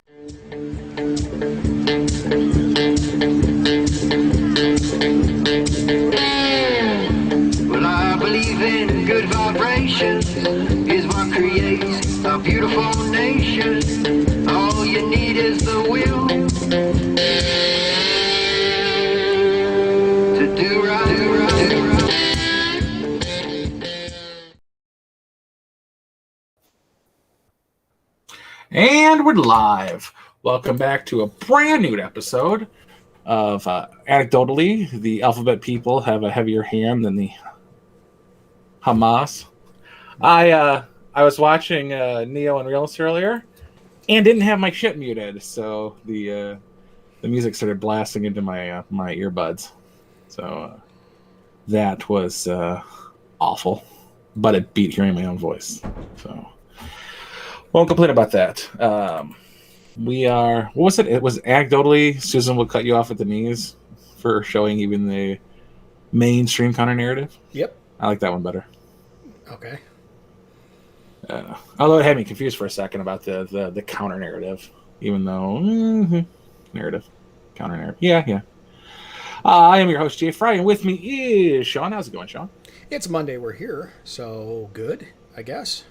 Well, I believe in good vibrations is what creates a beautiful nation. All you need is the will to do right, do right, do right. And we're live. Welcome back to a brand new episode of Anecdotally. The alphabet people have a heavier hand than the Hamas. I was watching Neo and Reels earlier and didn't have my shit muted, so the music started blasting into my my earbuds. So that was awful, but it beat hearing my own voice. So won't complain about that. We are. What was it? It was anecdotally. Susan will cut you off at the knees for showing even the mainstream counter narrative. Yep. I like that one better. Okay. Although it had me confused for a second about the counter narrative, even though narrative, counter narrative. Yeah. I am your host Jay Fry, and with me is Sean. How's it going, Sean? It's Monday. We're here, so good, I guess.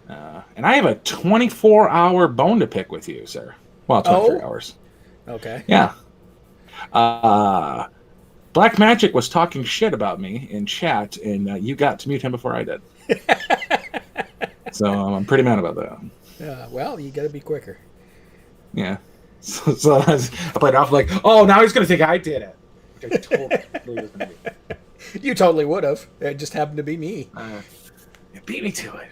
And I have a 24-hour bone to pick with you, sir. Well, 23 hours. Okay. Yeah. Black Magic was talking shit about me in chat, and you got to mute him before I did. So I'm pretty mad about that. Yeah. Well, you got to be quicker. Yeah. So I played it off like, oh, now he's going to think I did it. Which I totally was going to be. You totally would have. It just happened to be me. You beat me to it.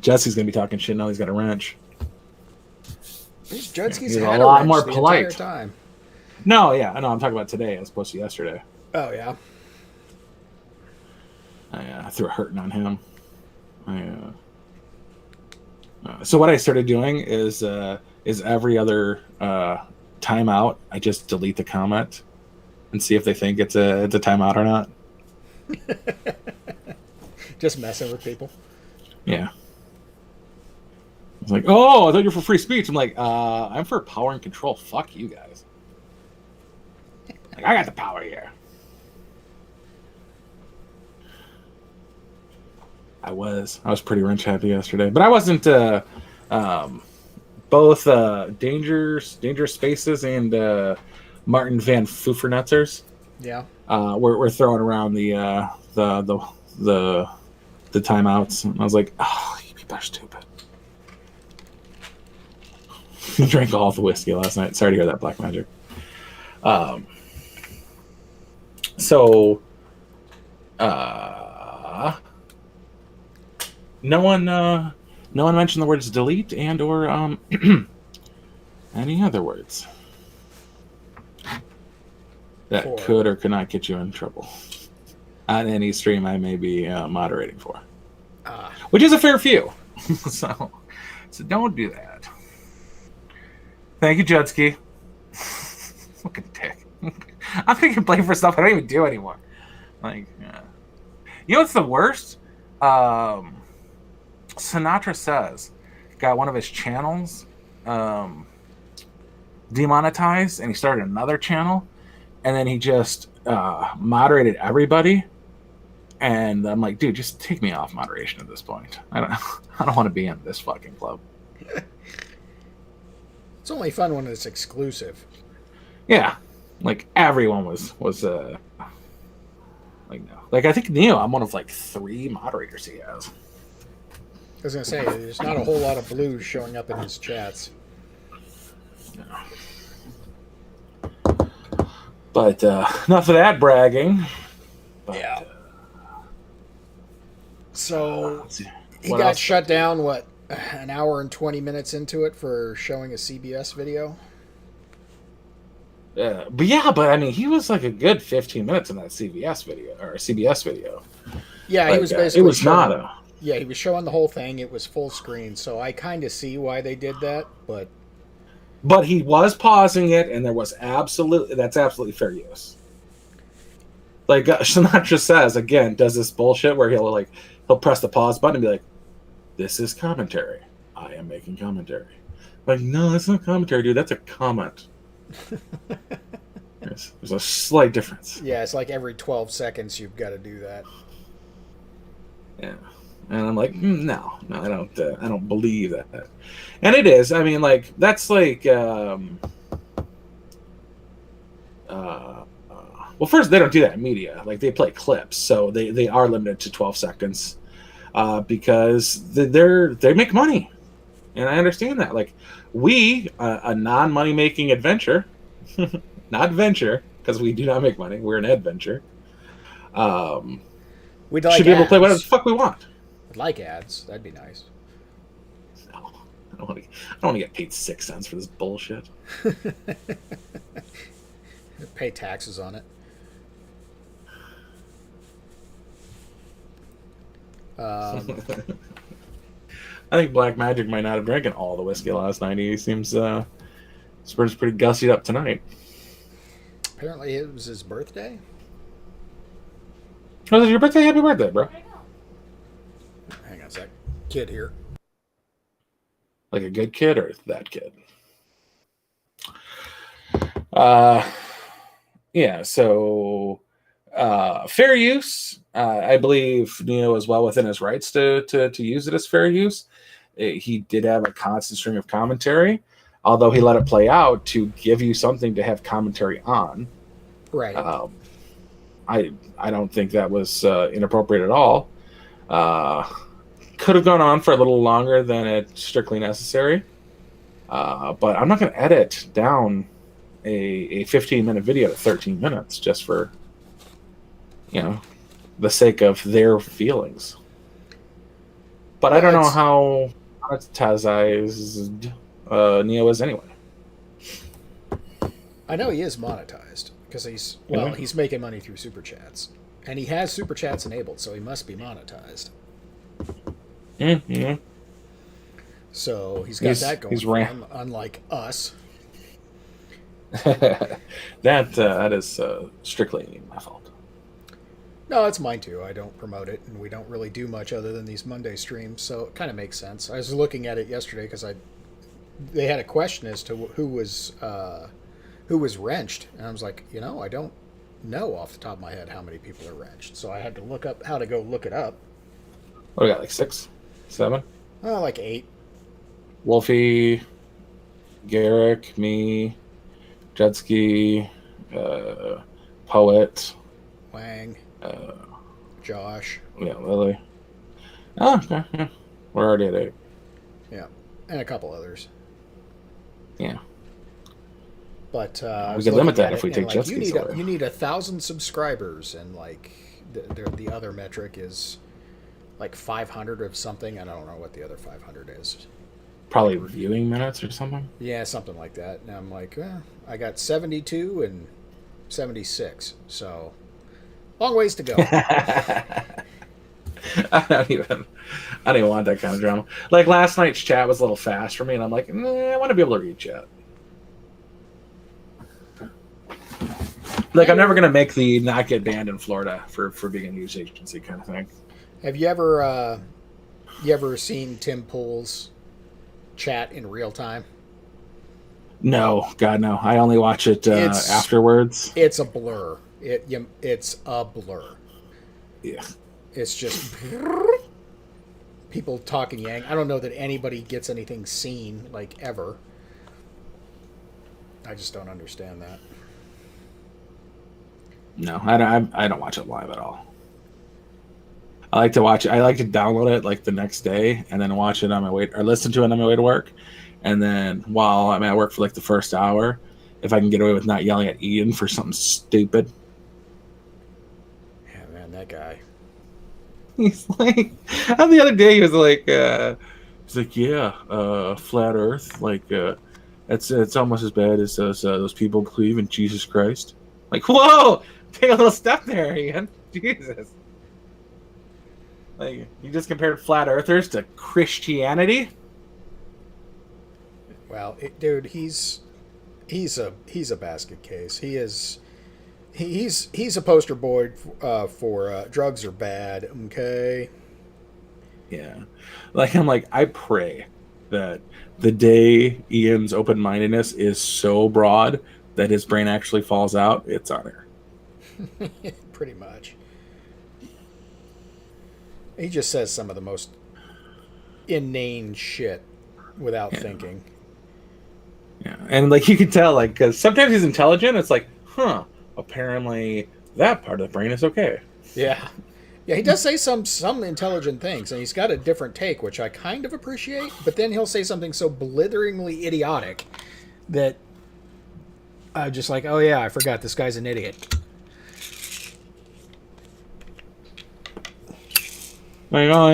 Jesse's gonna be talking shit now. He's got a wrench. Judsky's He's had a lot wrench more the polite. entire time. No, yeah, I know. I'm talking about today as opposed to yesterday. Oh yeah. I threw a hurting on him. So what I started doing is every other timeout, I just delete the comment and see if they think it's a timeout or not. Just messing with people. Yeah. It's like, oh, I thought you were for free speech. I'm like, I'm for power and control. Fuck you guys. Like, I got the power here. I was pretty wrench happy yesterday, but I wasn't. Both Dangerous Spaces and Martin Van Foofernutzers. Yeah. We're throwing around the timeouts, and I was like, oh, you people are stupid. Drank all the whiskey last night. Sorry to hear that, Black Magic. No one mentioned the words delete and or any other words that could or could not get you in trouble on any stream I may be moderating for, which is a fair few. so don't do that. Thank you, Judsky. Look at dick. I'm gonna complain for stuff I don't even do anymore. Like, you know what's the worst? Sinatra Says got one of his channels demonetized, and he started another channel, and then he just moderated everybody. And I'm like, dude, just take me off moderation at this point. I don't want to be in this fucking club. It's only fun when it's exclusive. Yeah, like everyone was like, no, like I think Neo, I'm one of like 3 moderators he has. I was gonna say there's not a whole lot of blues showing up in his chats. No. But enough of that bragging. But, yeah. So he What got else? shut down, what, an hour and 20 minutes into it for showing a CBS video? But I mean, he was like a good 15 minutes in that CBS video. Yeah, like, he was basically. It was showing, not a. Yeah, he was showing the whole thing. It was full screen, so I kind of see why they did that, but. But he was pausing it, and that's absolutely fair use. Like Sinatra Says, again, does this bullshit where he'll like he'll press the pause button and be like, "This is commentary. I am making commentary." Like, no, that's not commentary, dude. That's a comment. There's a slight difference. Yeah, it's like every 12 seconds you've got to do that. Yeah, and I'm like, no, I don't believe that. And it is. I mean, like that's like, well, first they don't do that in media. Like they play clips, so they are limited to 12 seconds, because they make money, and I understand that. Like we, a non-money making adventure, not venture, because we do not make money. We're an adventure. We'd like should be able to play whatever the fuck we want. I'd like ads. That'd be nice. No, I don't want to get paid 6 cents for this bullshit. Pay taxes on it. I think Black Magic might not have drinking all the whiskey last night. He seems pretty gussied up tonight. Apparently it was his birthday. Was it your birthday? Happy birthday, bro. Hang on a sec. Kid here. Like a good kid or that kid? Yeah, so fair use. I believe Neo is well within his rights to use it as fair use. He did have a constant stream of commentary, although he let it play out to give you something to have commentary on. Right. I don't think that was inappropriate at all. Could have gone on for a little longer than it's strictly necessary. But I'm not going to edit down a 15-minute video to 13 minutes just for, the sake of their feelings. But I don't know how monetized Neo is anyway. I know he is monetized because he's making money through super chats, and he has super chats enabled, so he must be monetized. Mm-hmm. So he's got that going for him, unlike us. That is strictly my fault. No, it's mine too. I don't promote it, and we don't really do much other than these Monday streams, so it kind of makes sense. I was looking at it yesterday because they had a question as to who was wrenched, and I was like, I don't know off the top of my head how many people are wrenched, so I had to look up how to go look it up. What do we got, like 6, 7? Like 8. Wolfie, Garrick, me, Jetski, Poet, Wang, Josh. Yeah, Lily. Oh, okay. Yeah. We're already at 8. Yeah, and a couple others. Yeah. But we could limit that if we take Jetski's away. You need 1,000 subscribers, and like the other metric is like 500 of something. I don't know what the other 500 is. Probably viewing minutes or something. Yeah, something like that. And I'm like, I got 72 and 76, so long ways to go. I don't even want that kind of drama. Like last night's chat was a little fast for me, and I'm like, I want to be able to read chat. Like I'm never gonna make the not get banned in Florida for being a news agency kind of thing. Have you ever seen Tim Pool's chat in real time? No, God no. I only watch it afterwards. It's a blur. It's a blur. Yeah. It's just people talking Yang. I don't know that anybody gets anything seen like ever. I just don't understand that. No, I don't watch it live at all. I like to watch it. I like to download it like the next day and then watch it on my way, or listen to it on my way to work. And then while I'm at work for like the first hour, if I can get away with not yelling at Ian for something stupid. Yeah, man, that guy. He's like, the other day he was like, yeah, flat Earth, like, it's almost as bad as those people believe in Jesus Christ. Like, whoa, take a little step there, Ian. Jesus. Like, you just compared flat earthers to Christianity? Well, dude, he's a basket case. He's a poster boy for drugs are bad. Okay, Yeah. Like, I'm like, I pray that the day Ian's open-mindedness is so broad that his brain actually falls out, it's on air. Pretty much. He just says some of the most inane shit without thinking. Yeah. And, like, you can tell, like, because sometimes he's intelligent. It's like, apparently that part of the brain is okay. Yeah. Yeah, he does say some intelligent things, and he's got a different take, which I kind of appreciate, but then he'll say something so blitheringly idiotic that I'm just like, oh yeah, I forgot this guy's an idiot. Like, oh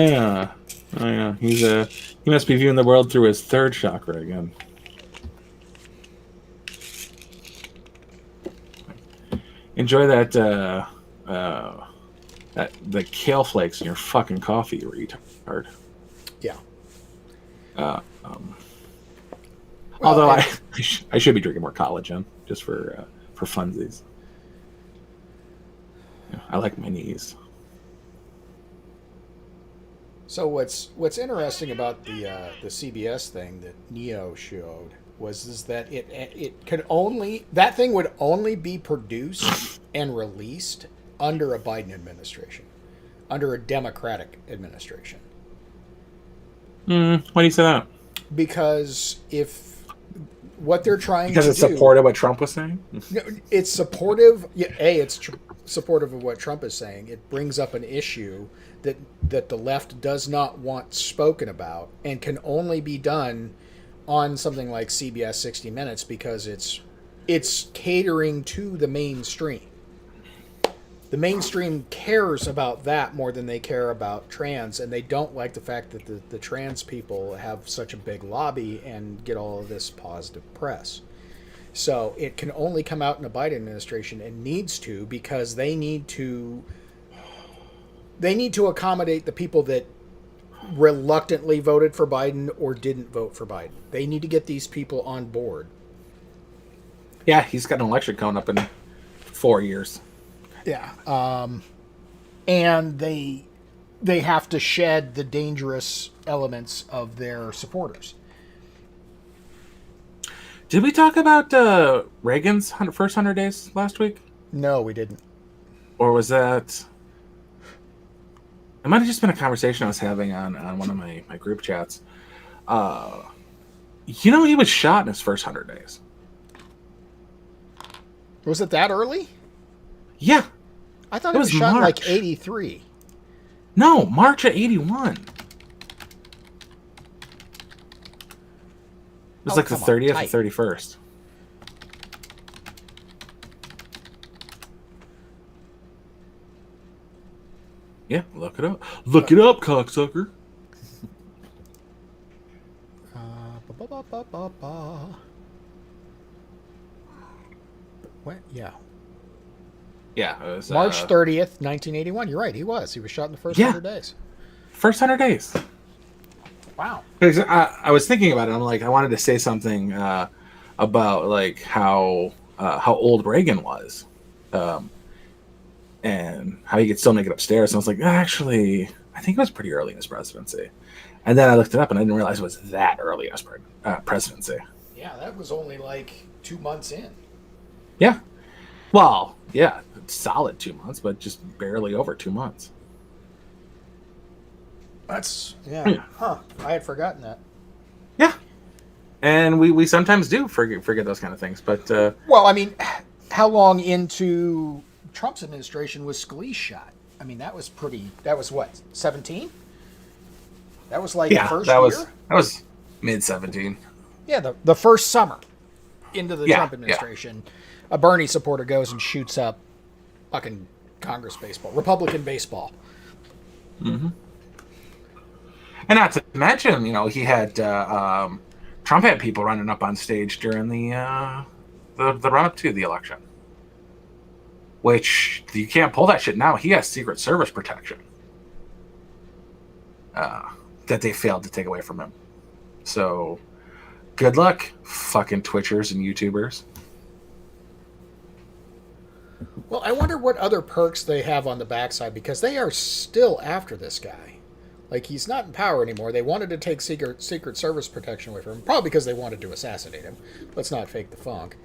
yeah, he must be viewing the world through his third chakra again. Enjoy that the kale flakes in your fucking coffee, you retard. Yeah. Well, Well, although I should be drinking more collagen just for funsies. Yeah, I like my knees. So what's interesting about the CBS thing that Neo showed is that it could only that thing would only be produced and released under a Biden administration, under a Democratic administration. Why do you say that? Because if what they're trying Because to it's do, supportive of what Trump was saying? it's supportive. Yeah, it's supportive of what Trump is saying. It brings up an issue that the left does not want spoken about and can only be done on something like CBS 60 Minutes because it's catering to the mainstream. The mainstream cares about that more than they care about trans, and they don't like the fact that the trans people have such a big lobby and get all of this positive press. So it can only come out in a Biden administration, and needs to, because they need to accommodate the people that reluctantly voted for Biden or didn't vote for Biden. They need to get these people on board. Yeah, he's got an election coming up in 4 years. Yeah. And they have to shed the dangerous elements of their supporters. Did we talk about Reagan's first 100 days last week? No, we didn't. Or was that... It might have just been a conversation I was having on one of my group chats. He was shot in his first 100 days. Was it that early? Yeah. I thought it was shot in like 83. No, March of 81. It was like the 30th or 31st. Yeah, look it up. Look it up, cocksucker. What? Yeah. Yeah, it was March 30th, 1981. You're right. He was shot in the first 100 days. First 100 days. Wow. Because I was thinking about it. I'm like, I wanted to say something about like how old Reagan was, and how he could still make it upstairs. And I was like, actually, I think it was pretty early in his presidency. And then I looked it up, and I didn't realize it was that early in his presidency. Yeah, that was only like 2 months in. Yeah. Well, yeah, solid 2 months, but just barely over 2 months. That's yeah. Huh. I had forgotten that. Yeah. And we sometimes do forget those kind of things, but well, I mean, how long into Trump's administration was Scalise shot? I mean, that was what, 17? That was like the first year? That was mid-17. Yeah, the first summer into the Trump administration. Yeah. A Bernie supporter goes and shoots up fucking Congress baseball, Republican baseball. Mm-hmm. And not to mention, he had Trump had people running up on stage during the run up to the election, which you can't pull that shit now. He has Secret Service protection that they failed to take away from him. So, good luck, fucking Twitchers and YouTubers. Well, I wonder what other perks they have on the backside, because they are still after this guy. Like, he's not in power anymore. They wanted to take Secret Service protection away from him, probably because they wanted to assassinate him. Let's not fake the funk.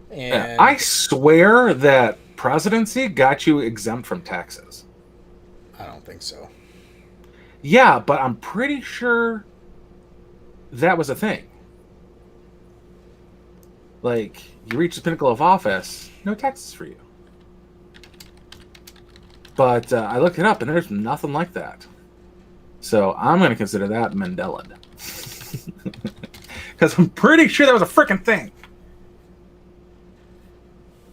And I swear that presidency got you exempt from taxes. I don't think so. Yeah, but I'm pretty sure that was a thing. Like, you reach the pinnacle of office, no taxes for you. But I looked it up, and there's nothing like that. So I'm going to consider that Mandela. Because I'm pretty sure that was a freaking thing.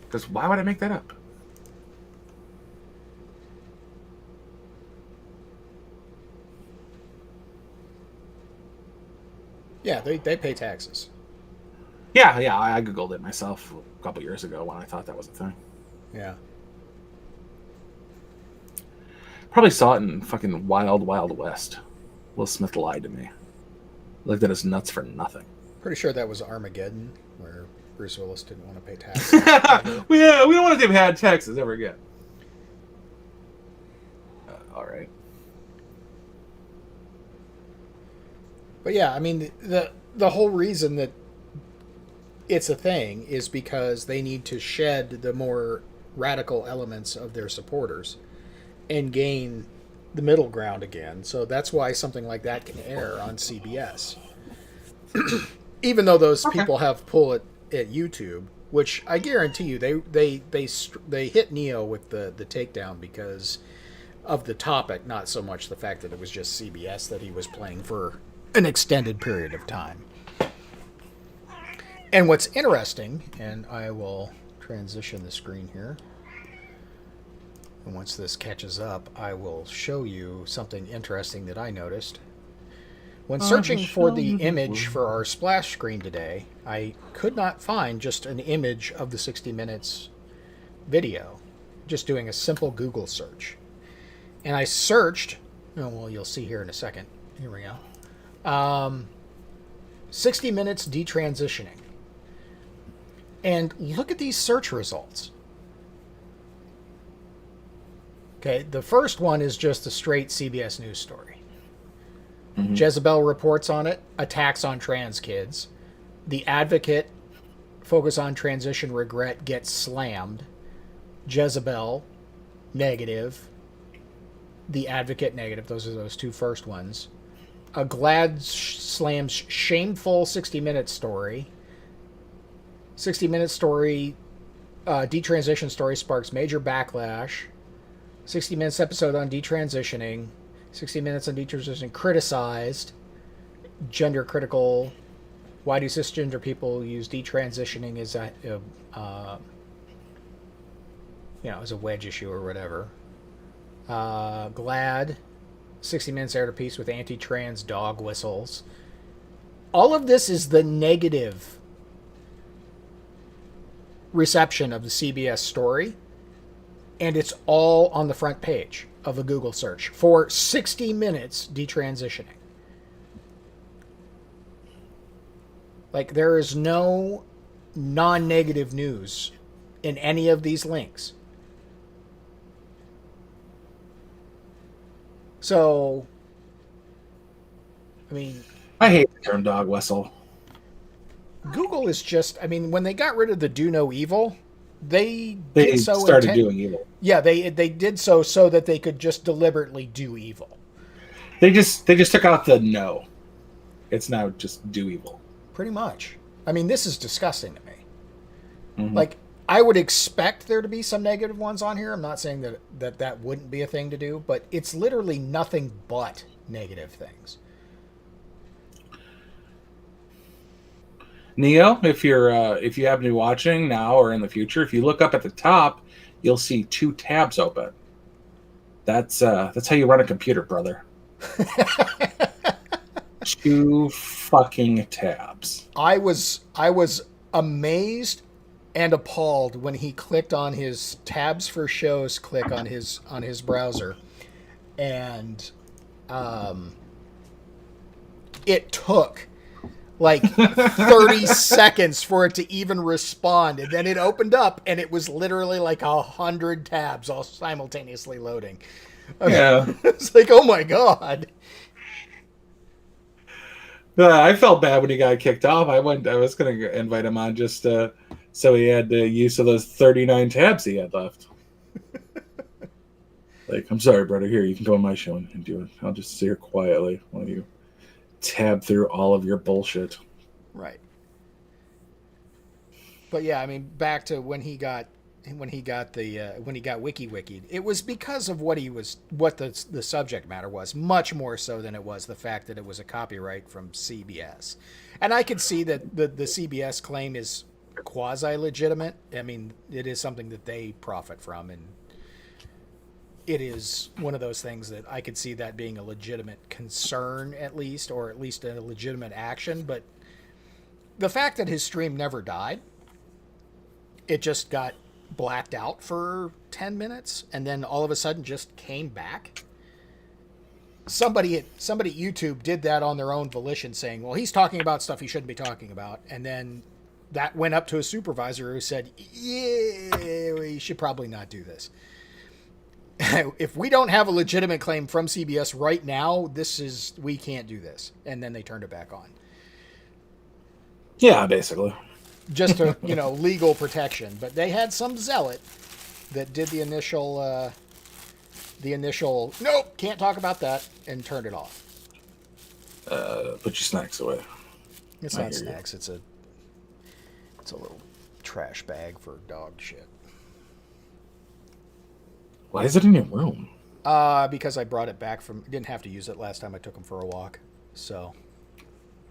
Because why would I make that up? Yeah, they pay taxes. Yeah, I Googled it myself a couple years ago when I thought that was a thing. Yeah. Probably saw it in fucking Wild Wild West. Will Smith lied to me. Looked at his nuts for nothing. Pretty sure that was Armageddon, where Bruce Willis didn't want to pay taxes. we don't want to have taxes ever again. All right. But yeah, I mean, the whole reason that it's a thing is because they need to shed the more radical elements of their supporters and gain the middle ground again. So that's why something like that can air on CBS. Even though those people have pull at YouTube, which I guarantee you they hit Neo with the takedown because of the topic, not so much the fact that it was just CBS that he was playing for an extended period of time. And what's interesting, and I will transition the screen here, and once this catches up, I will show you something interesting that I noticed. When searching for the image for our splash screen today, I could not find just an image of the 60 Minutes video, just doing a simple Google search. And I searched, oh, well, you'll see here in a second. Here we go. 60 Minutes detransitioning. And look at these search results. Okay, the first one is just a straight CBS News story. Mm-hmm. Jezebel reports on it, attacks on trans kids. The Advocate, focus on transition regret, gets slammed. Jezebel, negative. The Advocate, negative. Those are those two first ones. A Glad slams shameful 60 Minutes story. 60 Minutes story, detransition story sparks major backlash. 60 Minutes episode on detransitioning. 60 Minutes on detransitioning criticized. Gender critical. Why do cisgender people use detransitioning as as a wedge issue or whatever? Glad. 60 Minutes aired a piece with anti-trans dog whistles. All of this is the negative reception of the CBS story, and it's all on the front page of a Google search for 60 Minutes detransitioning. Like, there is no non-negative news in any of these links. So, I mean, I hate the term dog whistle. Google is just, I mean, when they got rid of the do no evil, they started doing evil. Yeah, they did so that they could just deliberately do evil. They just took out the no. It's now just do evil. Pretty much. I mean, this is disgusting to me. Mm-hmm. Like, I would expect there to be some negative ones on here. I'm not saying that wouldn't be a thing to do, but it's literally nothing but negative things. Neo, if you happen to be watching now or in the future, if you look up at the top, you'll see 2 tabs open. That's how you run a computer, brother. 2 fucking tabs. I was amazed and appalled when he clicked on his tabs for shows click on his browser, and it took like 30 seconds for it to even respond, and then it opened up and it was literally like 100 tabs all simultaneously loading. Yeah. It's like, oh my god. I felt bad when he got kicked off. I was going to invite him on just so he had the use of those 39 tabs he had left. Like, I'm sorry, brother. Here, you can go on my show and do it. I'll just sit here quietly while you tab through all of your bullshit. Right. But yeah, I mean, back to when he got Wiki-wiki'ed, it was because of what the subject matter was, much more so than it was the fact that it was a copyright from CBS. And I could see that the CBS claim is quasi legitimate. I mean, it is something that they profit from, and it is one of those things that I could see that being a legitimate concern, at least, or at least a legitimate action. But the fact that his stream never died, it just got blacked out for 10 minutes and then all of a sudden just came back. Somebody at YouTube did that on their own volition, saying, well, he's talking about stuff he shouldn't be talking about. And then that went up to a supervisor who said, yeah, we should probably not do this. If we don't have a legitimate claim from CBS right now, we can't do this. And then they turned it back on. Yeah, basically. Just to, legal protection. But they had some zealot that did the initial, nope, can't talk about that, and turned it off. Put your snacks away. It's not snacks. It's a little trash bag for dog shit. Why is it in your room? Because I brought it back didn't have to use it last time I took him for a walk. So.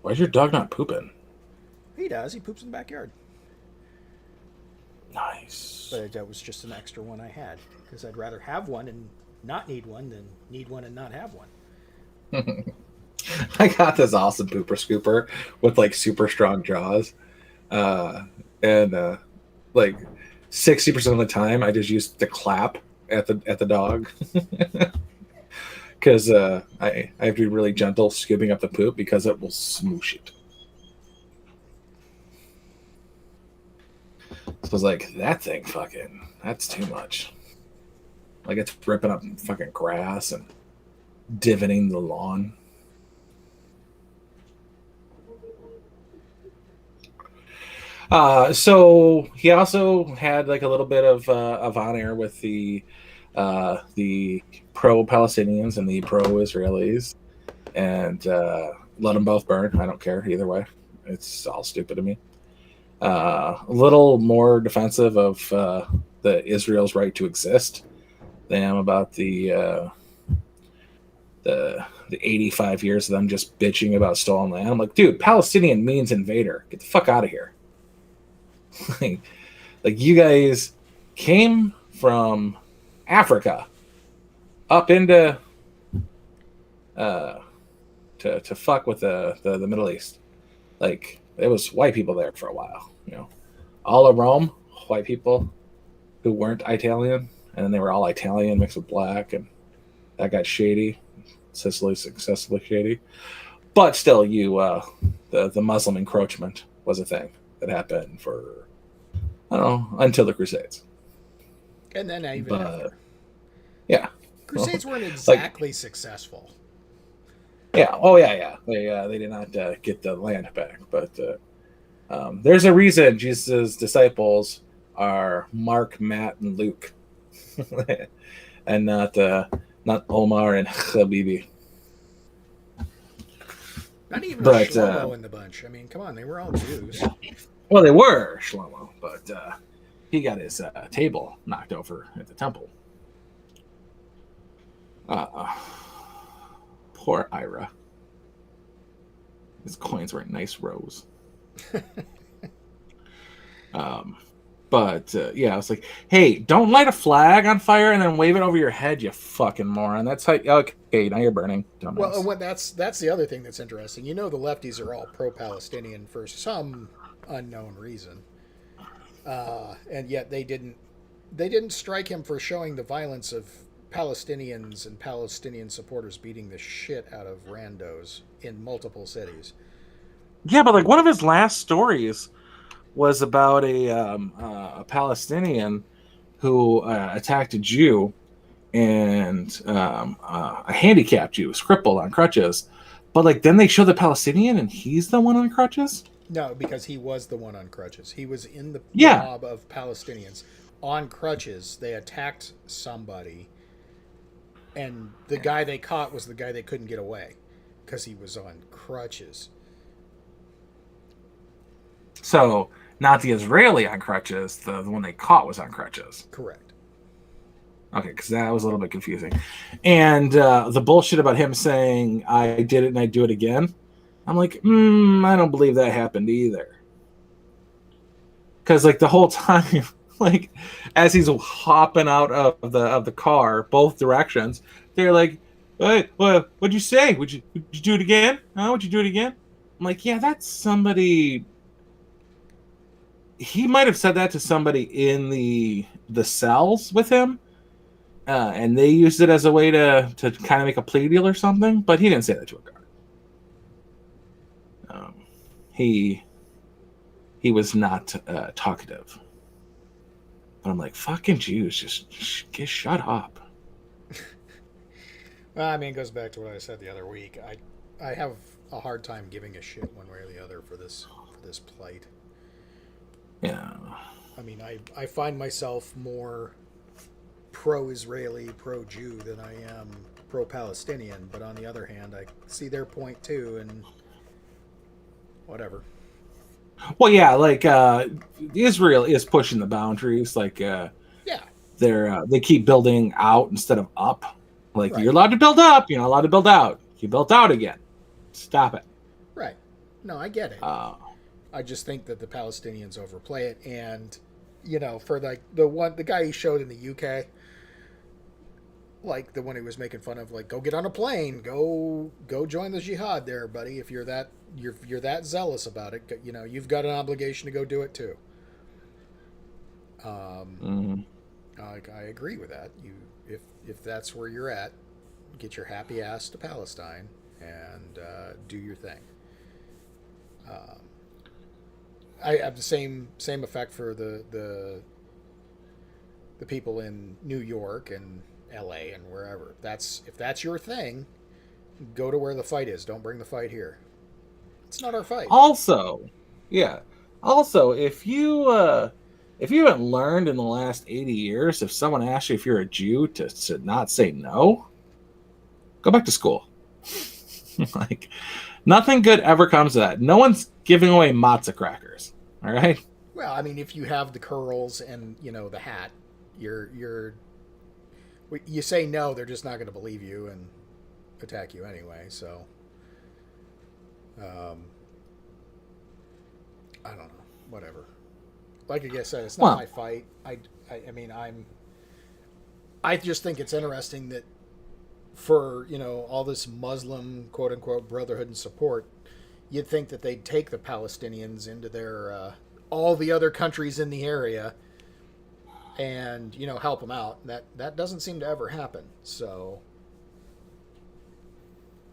Why is your dog not pooping? He does. He poops in the backyard. Nice. But that was just an extra one I had. Because I'd rather have one and not need one than need one and not have one. I got this awesome pooper scooper with like super strong jaws. And like 60% of the time I just use the clap at the dog. Because I have to be really gentle scooping up the poop because it will smoosh it. So I was like, that thing that's too much. Like it's ripping up fucking grass and divoting the lawn. So he also had like a little bit of on air with the pro-Palestinians and the pro-Israelis, and let them both burn. I don't care either way. It's all stupid to me. A little more defensive of the Israel's right to exist than I am about the 85 years of them just bitching about stolen land. I'm like, dude, Palestinian means invader. Get the fuck out of here. Like you guys came from Africa up into to fuck with the Middle East. Like there was white people there for a while, all of Rome, white people who weren't Italian, and then they were all Italian mixed with black, and that got shady. Sicily successfully shady, but still, the Muslim encroachment was a thing that happened for I don't know until the Crusades, and then after. Yeah, Crusades weren't exactly successful. Yeah. Oh yeah. They did not get the land back, but there's a reason Jesus' disciples are Mark, Matt, and Luke, and not Omar and Habibi. Not even Shlomo in the bunch. I mean, come on, they were all Jews. Well, they were Shlomo, but he got his table knocked over at the temple. Poor Ira. His coins were in nice rows. But I was like, hey, don't light a flag on fire and then wave it over your head, you fucking moron. That's how. Okay, now you're burning. Dumbass. Well, that's the other thing that's interesting. The lefties are all pro-Palestinian for some unknown reason, and yet they didn't strike him for showing the violence of Palestinians and Palestinian supporters beating the shit out of randos in multiple cities. Yeah, but like one of his last stories was about a Palestinian who attacked a Jew and a handicapped Jew, crippled on crutches. But like then they show the Palestinian, and he's the one on crutches. No, because he was the one on crutches. He was in the Yeah. mob of Palestinians on crutches. They attacked somebody, and the guy they caught was the guy they couldn't get away because he was on crutches. So not the Israeli on crutches. The one they caught was on crutches. Correct. Okay, because that was a little bit confusing. And the bullshit about him saying, I did it and I do it again. I'm like, I don't believe that happened either. Because like the whole time, like as he's hopping out of the car, both directions, they're like, "Hey, what'd you say? Would you do it again? Huh? Would you do it again?" I'm like, yeah, that's somebody. He might have said that to somebody in the cells with him, and they used it as a way to kind of make a plea deal or something. But he didn't say that to a guard. He was not talkative. But I'm like, fucking Jews, just shut up. Well, I mean, it goes back to what I said the other week. I have a hard time giving a shit one way or the other for this plight. Yeah. I mean, I find myself more pro-Israeli, pro-Jew than I am pro-Palestinian. But on the other hand, I see their point too, and whatever. Well, yeah, like Israel is pushing the boundaries. Like, Yeah. they keep building out instead of up. Like, Right. you're allowed to build up, you're not allowed to build out. You built out again. Stop it. Right. No, I get it. Uh, I just think that the Palestinians overplay it, and for the guy he showed in the UK, like the one he was making fun of, like, go get on a plane, go join the jihad there, buddy. If you're that zealous about it, you've got an obligation to go do it too. I agree with that. If that's where you're at, get your happy ass to Palestine and do your thing. I have the same effect for the people in New York and LA and wherever. If that's your thing, go to where the fight is. Don't bring the fight here. It's not our fight. Also, if you haven't learned in the last 80 years, if someone asks you if you're a Jew to not say no, go back to school. Like, nothing good ever comes of that. No one's giving away matzah crackers. All right. Well, I mean, if you have the curls and the hat, you say no, they're just not going to believe you and attack you anyway. So, I don't know. Whatever. Like I said, it's not my fight. I mean, I just think it's interesting that for all this Muslim quote unquote brotherhood and support, you'd think that they'd take the Palestinians into their all the other countries in the area and help them out. That doesn't seem to ever happen. So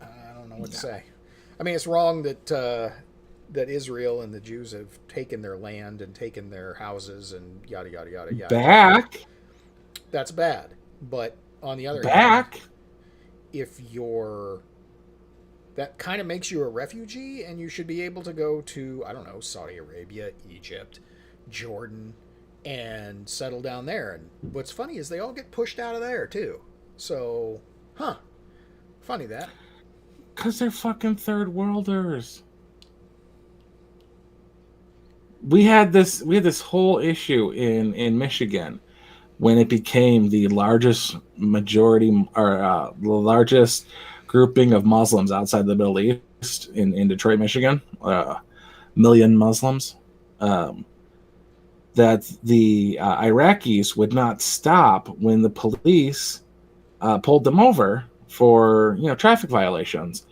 I don't know what to say. I mean, it's wrong that Israel and the Jews have taken their land and taken their houses and yada yada yada yada. Back. That's bad. But on the other hand, if that kind of makes you a refugee, and you should be able to go to, I don't know, Saudi Arabia, Egypt, Jordan, and settle down there. And what's funny is they all get pushed out of there too. So, funny that. Because they're fucking third worlders. We had this whole issue in Michigan when it became the largest majority or the largest grouping of Muslims outside the Middle East in Detroit, Michigan, million Muslims, that the Iraqis would not stop when the police pulled them over for traffic violations,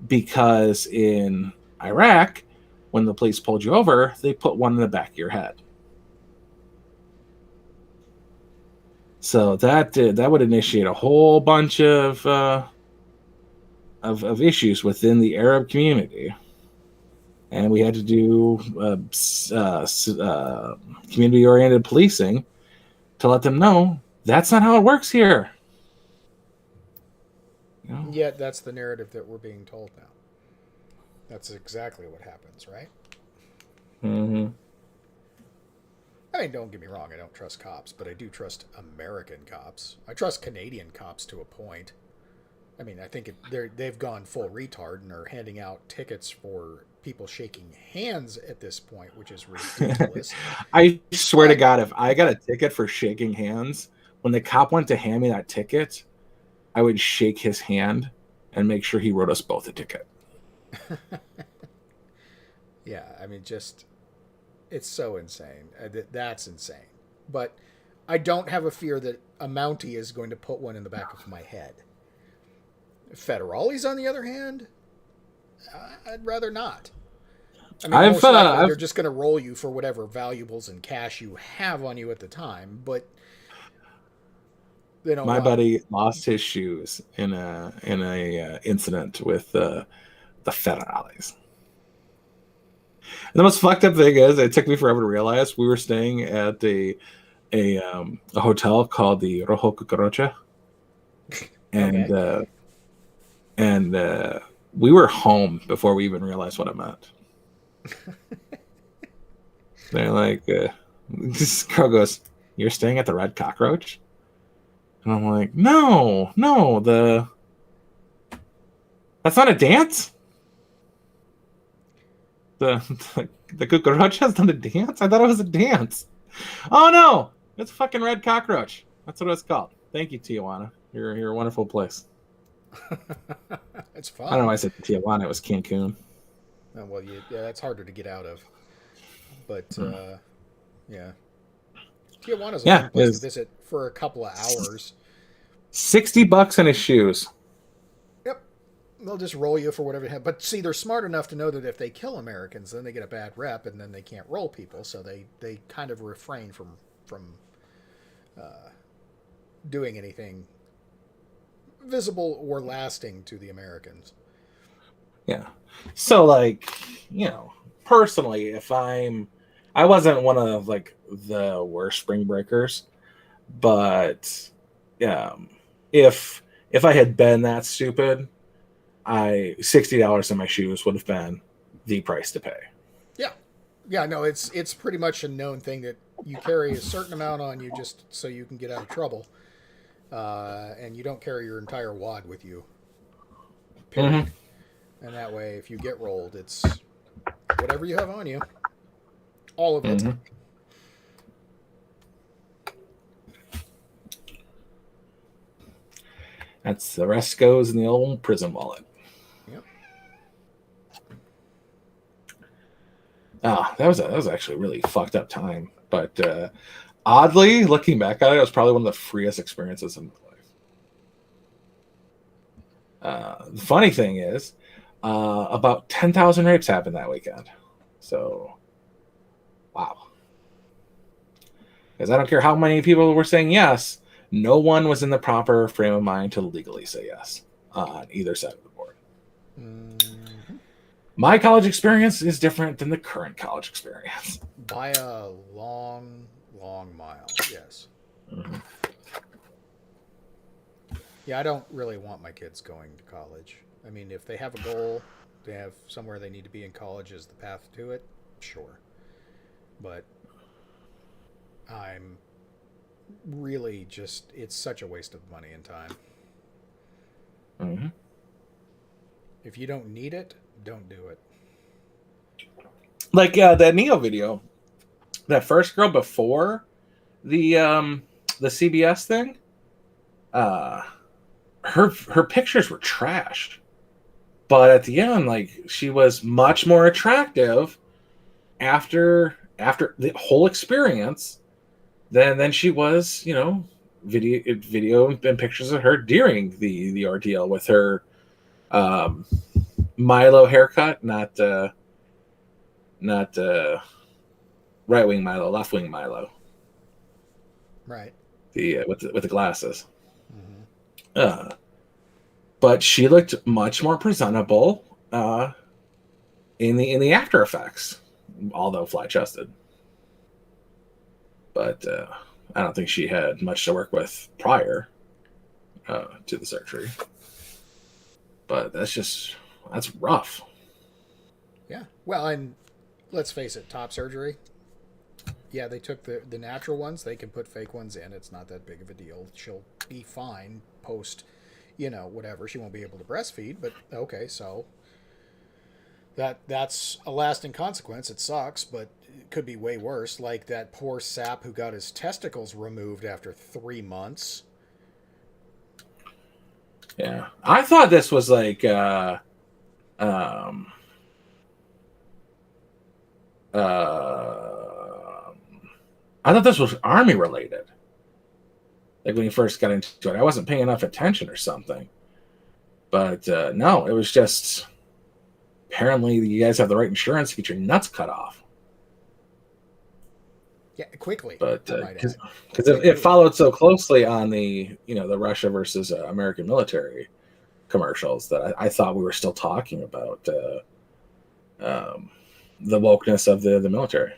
because in Iraq, when the police pulled you over, they put one in the back of your head. So that would initiate a whole bunch of issues within the Arab community, and we had to do community-oriented policing to let them know that's not how it works here. You know? Yet that's the narrative that we're being told now. That's exactly what happens, right? Mm-hmm. I mean, don't get me wrong, I don't trust cops, but I do trust American cops. I trust Canadian cops to a point. I mean, I think they've gone full retard and are handing out tickets for people shaking hands at this point, which is ridiculous. I swear to But God, if I got a ticket for shaking hands, when the cop went to hand me that ticket, I would shake his hand and make sure he wrote us both a ticket. yeah, I mean, just it's so insane. That's insane. But I don't have a fear that a Mountie is going to put one in the back of my head. Federales, on the other hand, I'd rather not. I mean, most likely they're just going to roll you for whatever valuables and cash you have on you at the time. But my buddy lost his shoes in a incident with the federales. And the most fucked up thing is, it took me forever to realize we were staying at a hotel called the Rojo Cucaracha, and okay. We were home before we even realized what it meant. They're like, this girl goes, "You're staying at the Red Cockroach?" And I'm like, no, that's not a dance. The cucaracha's not a dance? I thought it was a dance. Oh no, it's a fucking Red Cockroach. That's what it's called. Thank you, Tijuana. You're a wonderful place. It's fun. I don't know why I said Tijuana. It was Cancun. Oh, well, yeah, that's harder to get out of. But yeah, Tijuana's a fun place to visit for a couple of hours. $60 in his shoes. Yep, they'll just roll you for whatever they have. But see, they're smart enough to know that if they kill Americans, then they get a bad rep, and then they can't roll people. So they kind of refrain from doing anything visible or lasting to the Americans. Yeah. So, like, personally, I wasn't one of like the worst spring breakers, but if I had been that stupid, $60 in my shoes would have been the price to pay. Yeah, no, it's pretty much a known thing that you carry a certain amount on you just so you can get out of trouble, and you don't carry your entire wad with you. Period. Mm-hmm. And that way, if you get rolled, it's whatever you have on you, all of it. Mm-hmm. That's the rest goes in the old prison wallet. Yep. Oh, that was actually a really fucked up time. But oddly, looking back at it, it was probably one of the freest experiences in my life. The funny thing is, about 10,000 rapes happened that weekend. So, wow. Because I don't care how many people were saying yes, no one was in the proper frame of mind to legally say yes on either side of the board. Mm-hmm. My college experience is different than the current college experience. By a long, long mile, yes. Mm-hmm. Yeah, I don't really want my kids going to college. I mean, if they have a goal, they have somewhere they need to be in college as the path to it, sure. But I'm really just, it's such a waste of money and time. Mm-hmm. If you don't need it, don't do it. Like that Neo video, that first girl before the CBS thing, her pictures were trash, but at the end, like, she was much more attractive after the whole experience than she was, video and pictures of her during the ordeal with her Milo haircut, not right wing Milo, left wing Milo. Right. The with the glasses. Mm-hmm. But she looked much more presentable in the after effects, although flat chested. But I don't think she had much to work with prior to the surgery. But that's rough. Yeah. Well, and let's face it, top surgery. Yeah, they took the natural ones. They can put fake ones in. It's not that big of a deal. She'll be fine post, whatever. She won't be able to breastfeed, but okay, so that's a lasting consequence. It sucks, but it could be way worse. Like that poor sap who got his testicles removed after 3 months. Yeah, I thought this was like um, I thought this was army related. Like when you first got into it, I wasn't paying enough attention or something. But no, it was just apparently you guys have the right insurance to get your nuts cut off. Yeah, quickly. But because it followed so closely on the the Russia versus American military commercials that I thought we were still talking about the wokeness of the military.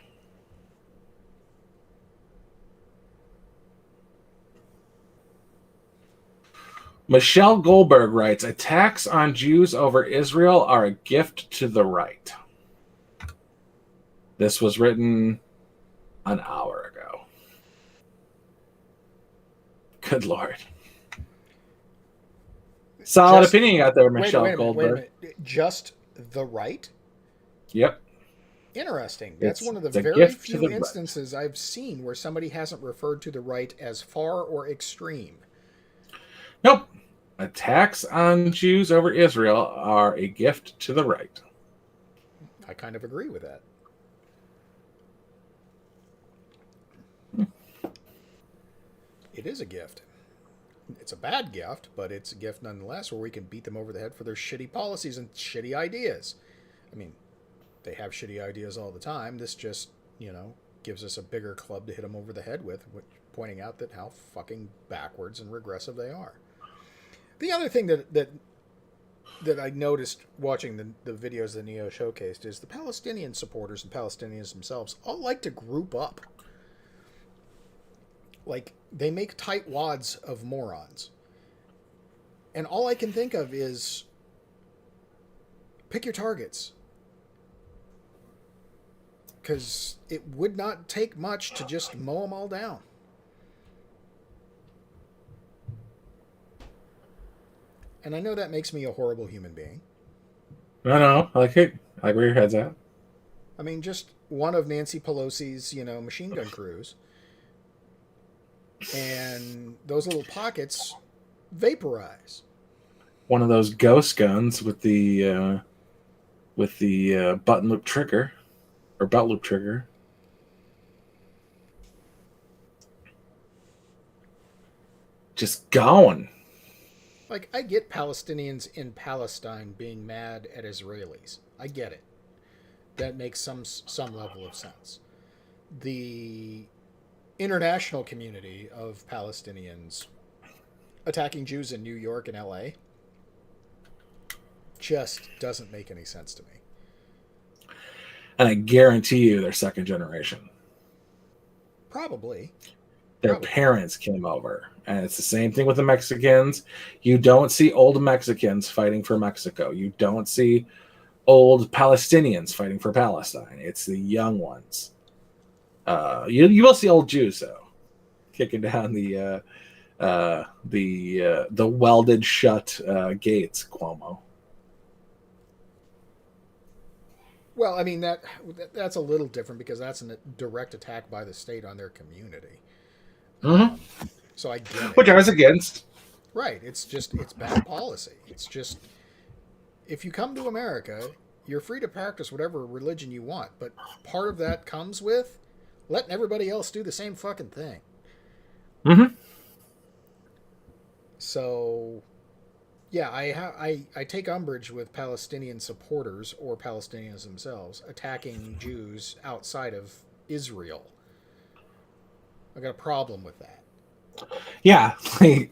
Michelle Goldberg writes, attacks on Jews over Israel are a gift to the right. This was written an hour ago. Good Lord. Solid opinion you got there, Michelle Goldberg. Wait a minute. Just the right? Yep. Interesting. That's one of the very few instances I've seen where somebody hasn't referred to the right as far or extreme. Nope. Attacks on Jews over Israel are a gift to the right. I kind of agree with that. It is a gift. It's a bad gift, but it's a gift nonetheless where we can beat them over the head for their shitty policies and shitty ideas. I mean, they have shitty ideas all the time. This just, gives us a bigger club to hit them over the head with, pointing out that how fucking backwards and regressive they are. The other thing that I noticed watching the videos that Neo showcased is the Palestinian supporters and Palestinians themselves all like to group up. Like, they make tight wads of morons. And all I can think of is pick your targets. Because it would not take much to just mow them all down. And I know that makes me a horrible human being. No, I like it. I like where your head's at. I mean, just one of Nancy Pelosi's, machine gun crews. And those little pockets vaporize. One of those ghost guns with the button loop trigger or belt loop trigger. Just going. Like, I get Palestinians in Palestine being mad at Israelis. I get it. That makes some level of sense. The international community of Palestinians attacking Jews in New York and LA just doesn't make any sense to me. And I guarantee you they're second generation. Probably. Their parents came over. And it's the same thing with the Mexicans. You don't see old Mexicans fighting for Mexico. You don't see old Palestinians fighting for Palestine. It's the young ones. You will see old Jews though, kicking down the welded shut gates. Cuomo. Well, I mean that's a little different because that's a direct attack by the state on their community. Mm-hmm. So I get it. Which I was against. Right. It's bad policy. It's just, if you come to America, you're free to practice whatever religion you want, but part of that comes with letting everybody else do the same fucking thing. Mm-hmm. So, yeah, I take umbrage with Palestinian supporters or Palestinians themselves attacking Jews outside of Israel. I got a problem with that. Yeah,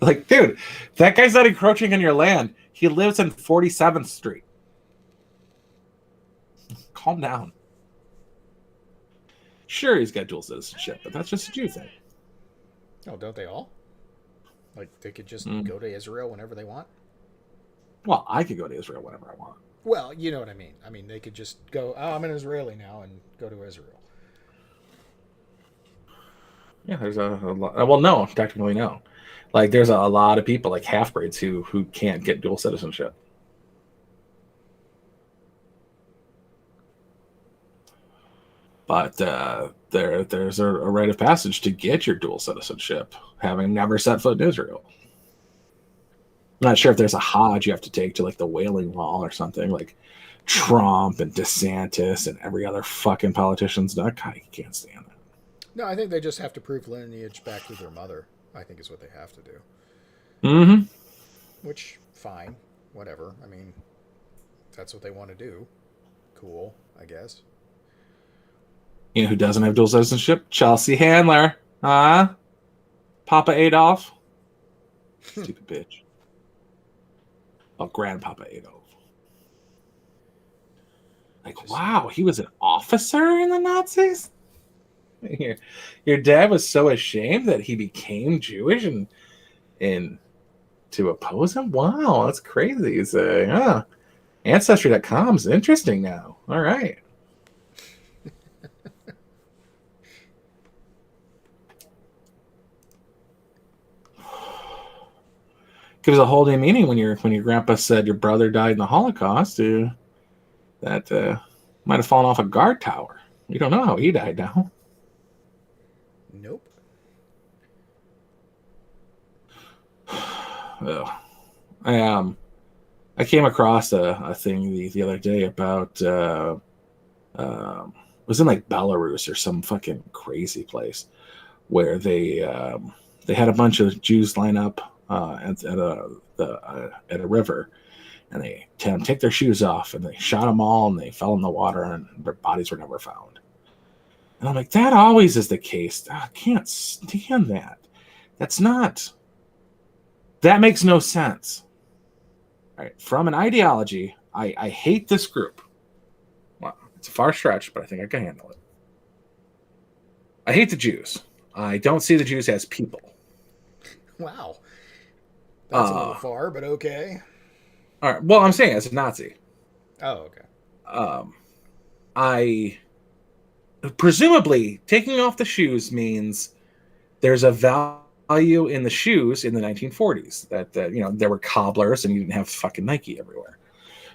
like, dude, that guy's not encroaching on your land. He lives in 47th Street. Calm down. Sure, he's got dual citizenship, but that's just a Jew thing. Oh, don't they all? Like, they could just go to Israel whenever they want? Well, I could go to Israel whenever I want. Well, you know what I mean. I mean, they could just go, oh, I'm an Israeli now, and go to Israel. Yeah, there's a lot. Well, no, technically no. Like, there's a lot of people, like half-breeds, who can't get dual citizenship. But there's a rite of passage to get your dual citizenship, having never set foot in Israel. I'm not sure if there's a Hajj you have to take to like the Wailing Wall or something. Like Trump and DeSantis and every other fucking politician's done. God, I can't stand that. No, I think they just have to prove lineage back to their mother. I think is what they have to do. Mm-hmm. Which, fine, whatever. I mean, if that's what they want to do. Cool, I guess. You know who doesn't have dual citizenship? Chelsea Handler. Papa Adolf. Stupid bitch. Oh, Grandpapa Adolf. Like, wow, he was an officer in the Nazis? Your dad was so ashamed that he became Jewish and to oppose him? Wow, that's crazy. It's Ancestry.com is interesting now. All right. Gives a whole day meaning when your grandpa said your brother died in the Holocaust. That might have fallen off a guard tower. We don't know how he died now. Nope. I came across a thing the other day about it was in like Belarus or some fucking crazy place where they had a bunch of Jews line up at a river, and they take their shoes off, and they shot them all, and they fell in the water, and their bodies were never found. And I'm like, that always is the case. I can't stand that. That makes no sense. All right, from an ideology, I hate this group. Well, it's a far stretch, but I think I can handle it. I hate the Jews. I don't see the Jews as people. Wow. That's a little far, but okay. All right. Well, I'm saying as a Nazi. Oh, okay. I presumably taking off the shoes means there's a value in the shoes in the 1940s that there were cobblers and you didn't have fucking Nike everywhere,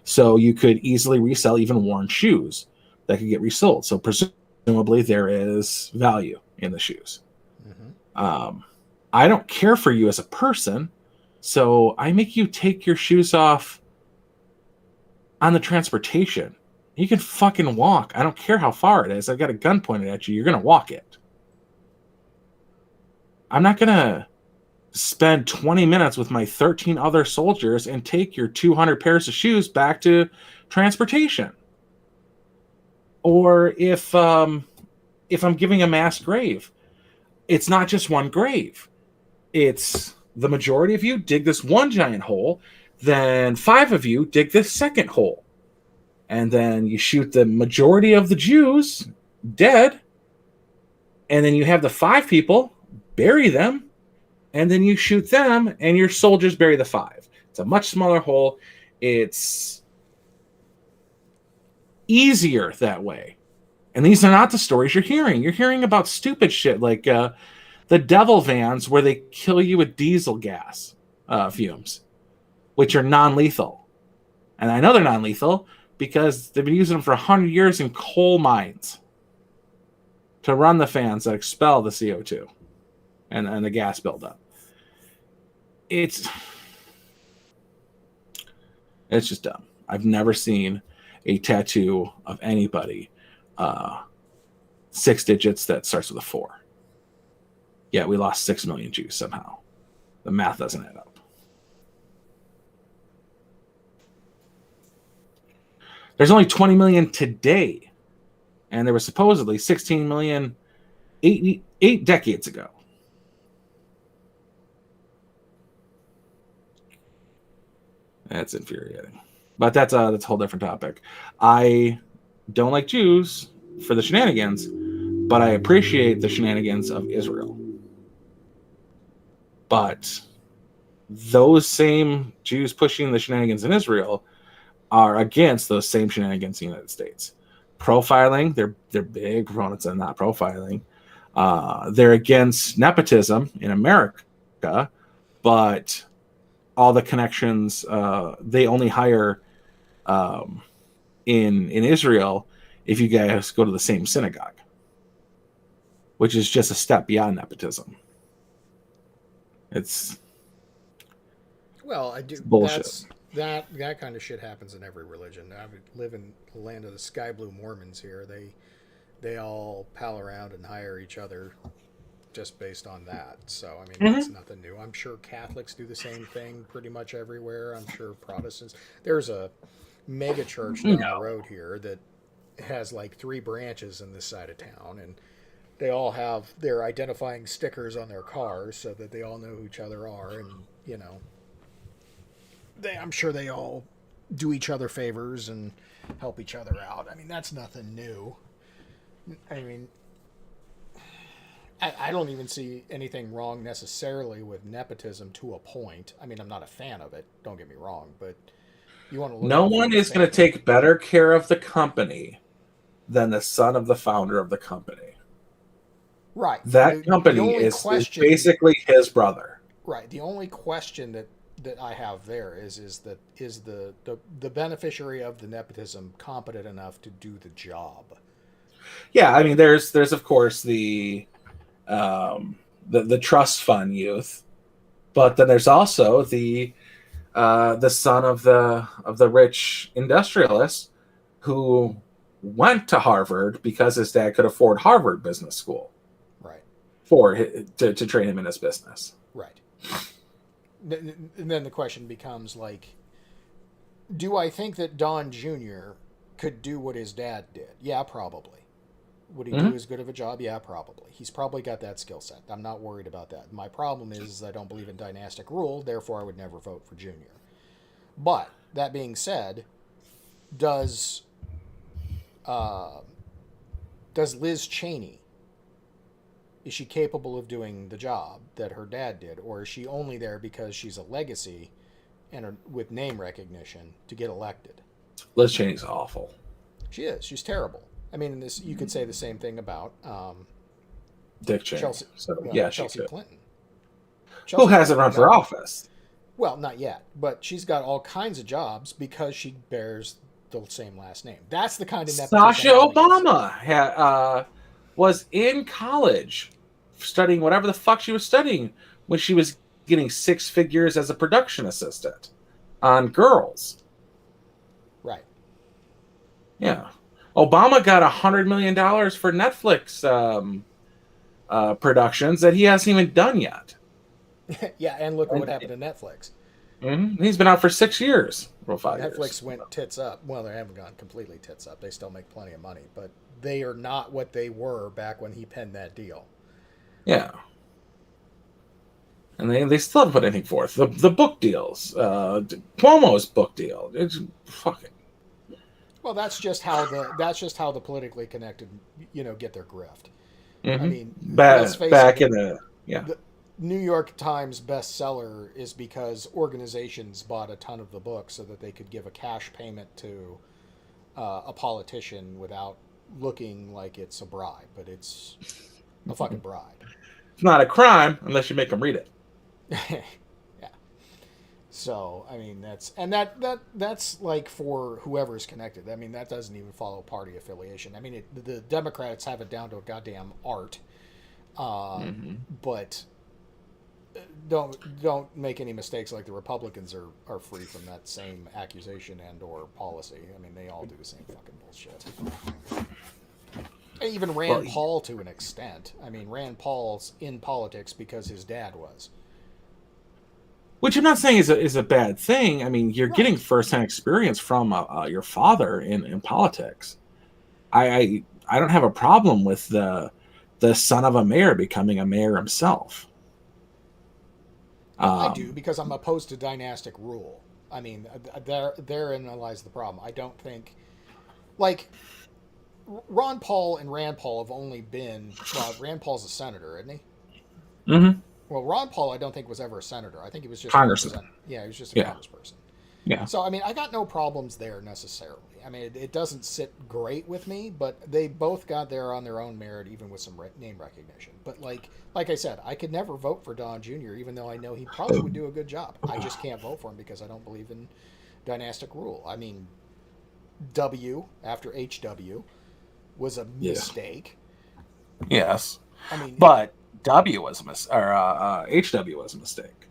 so you could easily resell even worn shoes that could get resold. So presumably there is value in the shoes. Mm-hmm. I don't care for you as a person, so I make you take your shoes off on the transportation. You can fucking walk. I don't care how far it is. I've got a gun pointed at you. You're going to walk it. I'm not going to spend 20 minutes with my 13 other soldiers and take your 200 pairs of shoes back to transportation. Or if I'm giving a mass grave, it's not just one grave. It's the majority of you dig this one giant hole, then 5 of you dig this second hole. And then you shoot the majority of the Jews dead. And then you have the 5 people bury them. And then you shoot them and your soldiers bury the 5. It's a much smaller hole. It's easier that way. And these are not the stories you're hearing. You're hearing about stupid shit like the devil vans where they kill you with diesel gas fumes, which are non-lethal. And I know they're non-lethal because they've been using them for 100 years in coal mines to run the fans that expel the CO2 and the gas buildup. It's just dumb. I've never seen a tattoo of anybody 6 digits that starts with a 4. Yeah, we lost 6 million Jews somehow. The math doesn't add up. There's only 20 million today, and there was supposedly 16 million 8 decades ago. That's infuriating. But that's a whole different topic. I don't like Jews for the shenanigans, but I appreciate the shenanigans of Israel. But those same Jews pushing the shenanigans in Israel are against those same shenanigans in the United States. Profiling, they're big proponents of not profiling. They're against nepotism in America, but all the connections, they only hire in Israel if you guys go to the same synagogue, which is just a step beyond nepotism. It's Well, I do. bullshit. That kind of shit happens in every religion. I live in the land of the sky blue Mormons here. They all pal around and hire each other just based on that. So I mean, that's nothing new. I'm sure Catholics do the same thing pretty much everywhere. I'm sure Protestants. There's a mega church down the road here that has like 3 branches in this side of town, and they all have their identifying stickers on their cars so that they all know who each other are, and you know, I'm sure they all do each other favors and help each other out. I mean, that's nothing new. I mean, I don't even see anything wrong necessarily with nepotism to a point. I mean, I'm not a fan of it. Don't get me wrong, but you want to look. No one is going to take better care of the company than the son of the founder of the company. Right. That company is basically his brother. Right. The only question that I have there is the beneficiary of the nepotism competent enough to do the job? Yeah, I mean, there's of course the trust fund youth, but then there's also the son of the rich industrialist who went to Harvard because his dad could afford Harvard Business School, right? To train him in his business, right. And then the question becomes like, do I think that Don Jr. could do what his dad did? Yeah, probably. Would he do as good of a job? Yeah, probably. He's probably got that skill set. I'm not worried about that. My problem is I don't believe in dynastic rule, therefore I would never vote for Junior. But, that being said, does Liz Cheney, is she capable of doing the job that her dad did, or is she only there because she's a legacy and with name recognition to get elected? Liz Cheney's awful. She is. She's terrible. I mean, you could say the same thing about Dick Cheney. Chelsea, Chelsea Clinton. Who hasn't run for office? Well, not yet, but she's got all kinds of jobs because she bears the same last name. That's the kind of nepotism. Sasha Obama was in college studying whatever the fuck she was studying when she was getting 6 figures as a production assistant on Girls. Right. Yeah. Obama got $100 million for Netflix productions that he hasn't even done yet. Yeah, and look at what happened to Netflix. Mm-hmm. He's been out for 6 years. Netflix went tits up. Well, they haven't gone completely tits up. They still make plenty of money, but they are not what they were back when he penned that deal. Yeah. And they still haven't put anything forth. The book deals. Cuomo's book deal. It's fucking... Well, that's just how the politically connected, get their grift. Mm-hmm. I mean, back in the New York Times bestseller is because organizations bought a ton of the book so that they could give a cash payment to a politician without looking like it's a bribe, but it's a fucking bribe. It's not a crime unless you make them read it. Yeah. So, I mean, that's like for whoever's connected. I mean, that doesn't even follow party affiliation. I mean, the Democrats have it down to a goddamn art. But don't make any mistakes like the Republicans are free from that same accusation and or policy. I mean, they all do the same fucking bullshit. Even Rand Paul to an extent. I mean, Rand Paul's in politics because his dad was. Which I'm not saying is a bad thing. I mean, you're getting firsthand experience from your father in politics. I don't have a problem with the son of a mayor becoming a mayor himself. I do, because I'm opposed to dynastic rule. I mean, therein lies the problem. I don't think, like, Ron Paul and Rand Paul have only been. Well, Rand Paul's a senator, isn't he? Mm-hmm. Well, Ron Paul, I don't think was ever a senator. I think he was just Congressman. Yeah, he was just a Yeah. congressperson. Yeah. So, I mean, I got no problems there necessarily. I mean, it doesn't sit great with me, but they both got there on their own merit, even with some name recognition. But like I said, I could never vote for Don Jr., even though I know he probably would do a good job. I just can't vote for him because I don't believe in dynastic rule. I mean, W after HW was a mistake. Yes. I mean, but W was a HW was a mistake.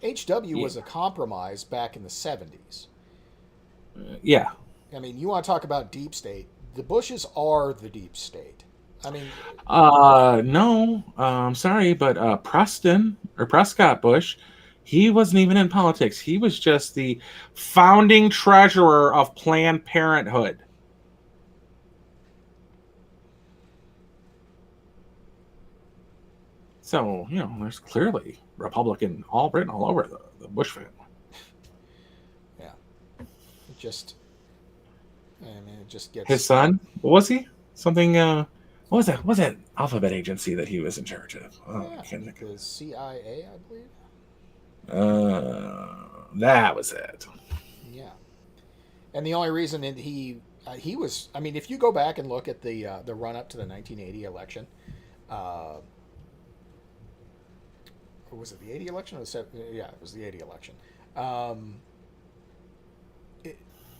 HW was a compromise back in the 70s. Yeah. I mean, you want to talk about deep state? The Bushes are the deep state. I mean, no, sorry, but Prescott Bush, he wasn't even in politics. He was just the founding treasurer of Planned Parenthood. So, there's clearly Republican written all over the Bush family. Yeah. It just gets... His son? What was he? Something, what was that? What was that alphabet agency that he was in charge of? I can't think of it. The CIA, I believe. That was it. Yeah. And the only reason that he was... I mean, if you go back and look at the run-up to the 1980 election... was it the 80 election or the 70? Yeah, it was the 80 election.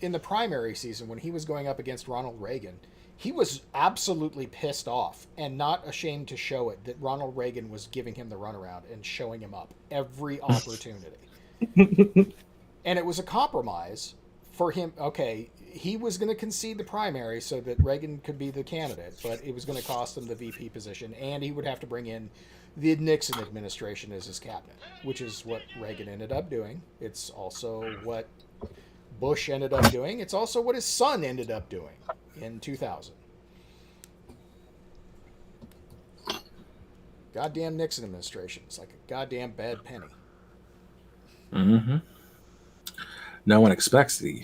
In the primary season, when he was going up against Ronald Reagan, he was absolutely pissed off and not ashamed to show it that Ronald Reagan was giving him the runaround and showing him up every opportunity. And it was a compromise for him. Okay, he was going to concede the primary so that Reagan could be the candidate, but it was going to cost him the VP position, and he would have to bring in the Nixon administration as his cabinet, which is what Reagan ended up doing. It's also what Bush ended up doing. It's also what his son ended up doing in 2000. Goddamn Nixon administration. It's like a goddamn bad penny. Mm-hmm. No one expects the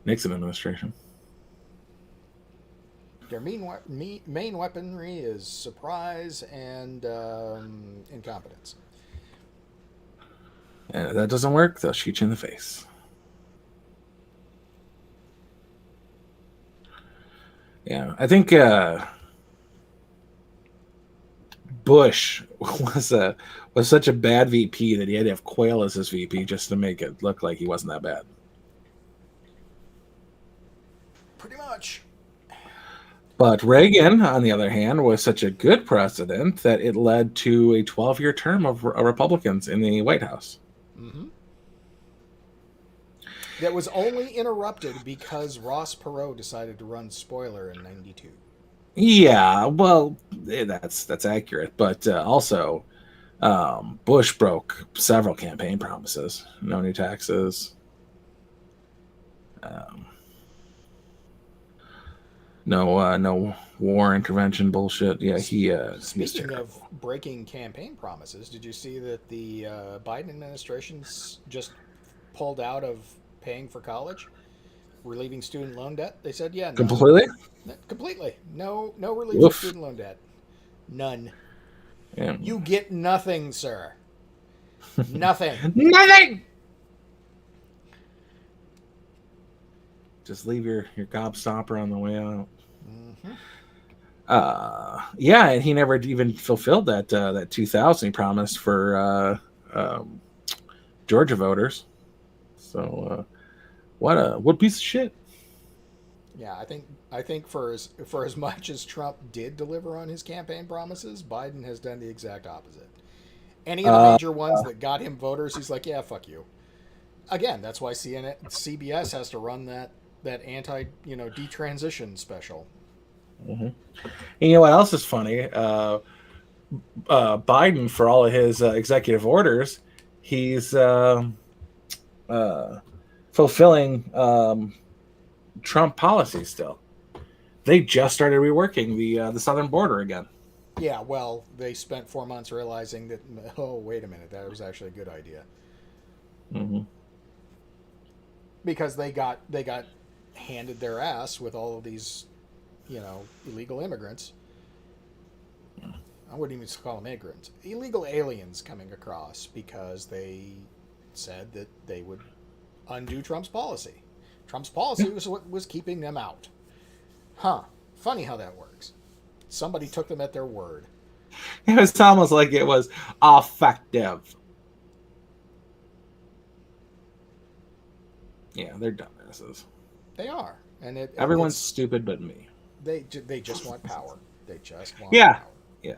Nixon administration. Their main weaponry is surprise and incompetence. And if that doesn't work, they'll shoot you in the face. Yeah, I think Bush was such a bad VP that he had to have Quayle as his VP just to make it look like he wasn't that bad. Pretty much. But Reagan, on the other hand, was such a good president that it led to a 12-year term of Republicans in the White House. Mm-hmm. That was only interrupted because Ross Perot decided to run spoiler in 92. Yeah, well, that's accurate. But also, Bush broke several campaign promises. No new taxes. No war intervention bullshit. Yeah, Speaking of breaking campaign promises, did you see that the Biden administration's just pulled out of paying for college, relieving student loan debt? They said, yeah, no. Completely. No relief of student loan debt. None. Yeah. You get nothing, sir. Nothing. Nothing. Just leave your gobstopper on the way out. Mm-hmm. Yeah, and he never even fulfilled that 2000 he promised for Georgia voters. So what piece of shit. Yeah, I think for as much as Trump did deliver on his campaign promises, Biden has done the exact opposite. Any of the major ones that got him voters, he's like, yeah, fuck you. Again, that's why CBS has to run that anti detransition special. Mm-hmm. And you know what else is funny? Biden, for all of his executive orders, he's fulfilling Trump policies still. They just started reworking the southern border again. Yeah, well, they spent 4 months realizing that, oh, wait a minute, that was actually a good idea. Mm-hmm. Because they got handed their ass with all of these, illegal immigrants. I wouldn't even call them immigrants, illegal aliens coming across because they said that they would undo Trump's policy. Trump's policy was what was keeping them out. Huh. Funny how that works. Somebody took them at their word. It was almost like it was effective. Yeah, they're dumbasses. They are, and everyone's stupid but me. They just want power. They just want power. Yeah,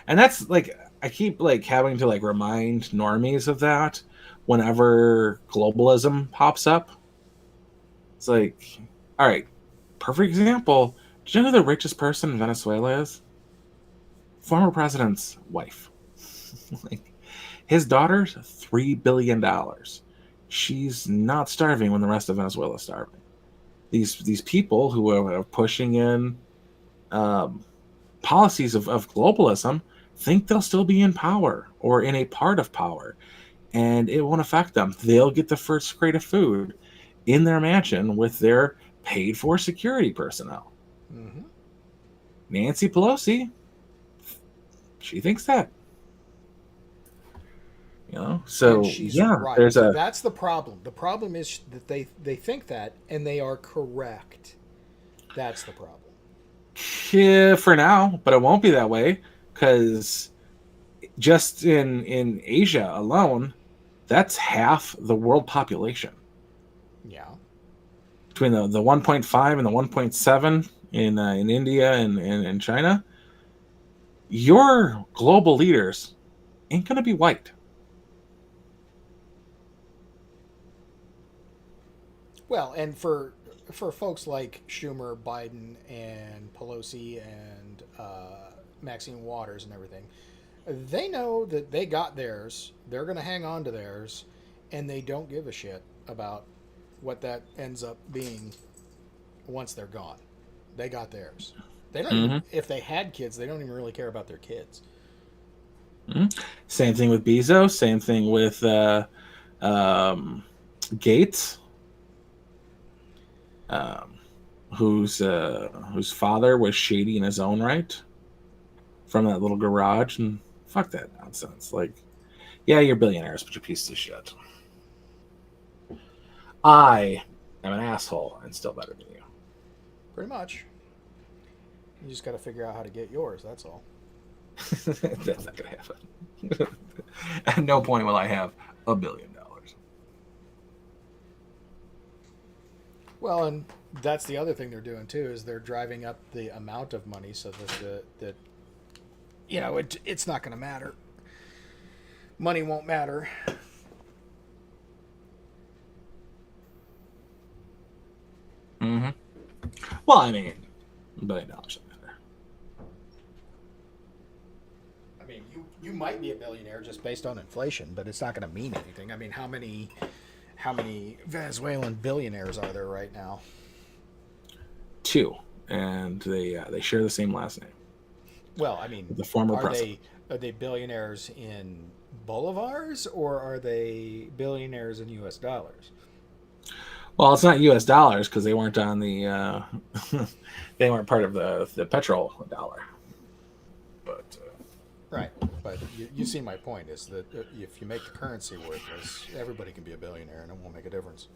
and that's like I keep like having to like remind normies of that whenever globalism pops up. It's like, all right, perfect example. Do you know who the richest person in Venezuela is? Former president's wife. Like, his daughter's $3 billion. She's not starving when the rest of Venezuela is starving. These people who are pushing in policies of globalism think they'll still be in power or in a part of power, and it won't affect them. They'll get the first crate of food in their mansion with their paid-for security personnel. Mm-hmm. Nancy Pelosi, she thinks that. You know, so yeah, right. That's the problem. The problem is that they think that, and they are correct. That's the problem. Yeah, for now, but it won't be that way because just in Asia alone, that's half the world population. Yeah. Between the 1.5 and the 1.7 in India and China, your global leaders ain't going to be white. Well, and for folks like Schumer, Biden, and Pelosi, and Maxine Waters, and everything, they know that they got theirs. They're going to hang on to theirs, and they don't give a shit about what that ends up being once they're gone. They got theirs. They don't. Even, if they had kids, they don't even really care about their kids. Same thing with Bezos. Same thing with Gates. Whose father was shady in his own right from that little garage, and fuck that nonsense. Like, yeah, you're billionaires, but you're pieces of shit. I am an asshole and still better than you. Pretty much. You just got to figure out how to get yours. That's all. That's not gonna happen. At no point will I have $1 billion. Well, and that's the other thing they're doing too, is they're driving up the amount of money so that it's not going to matter. Money won't matter. Mm-hmm. Well, I mean, $1 billion doesn't matter. I mean, you might be a billionaire just based on inflation, but it's not going to mean anything. I mean, how many Venezuelan billionaires are there right now? 2, and they share the same last name. Well, I mean, the former president. Are they billionaires in bolivars, or are they billionaires in U.S. dollars? Well, it's not U.S. dollars because they weren't on the they weren't part of the petrol dollar. But right, but you see my point is that if you make the currency worthless, everybody can be a billionaire, and it won't make a difference.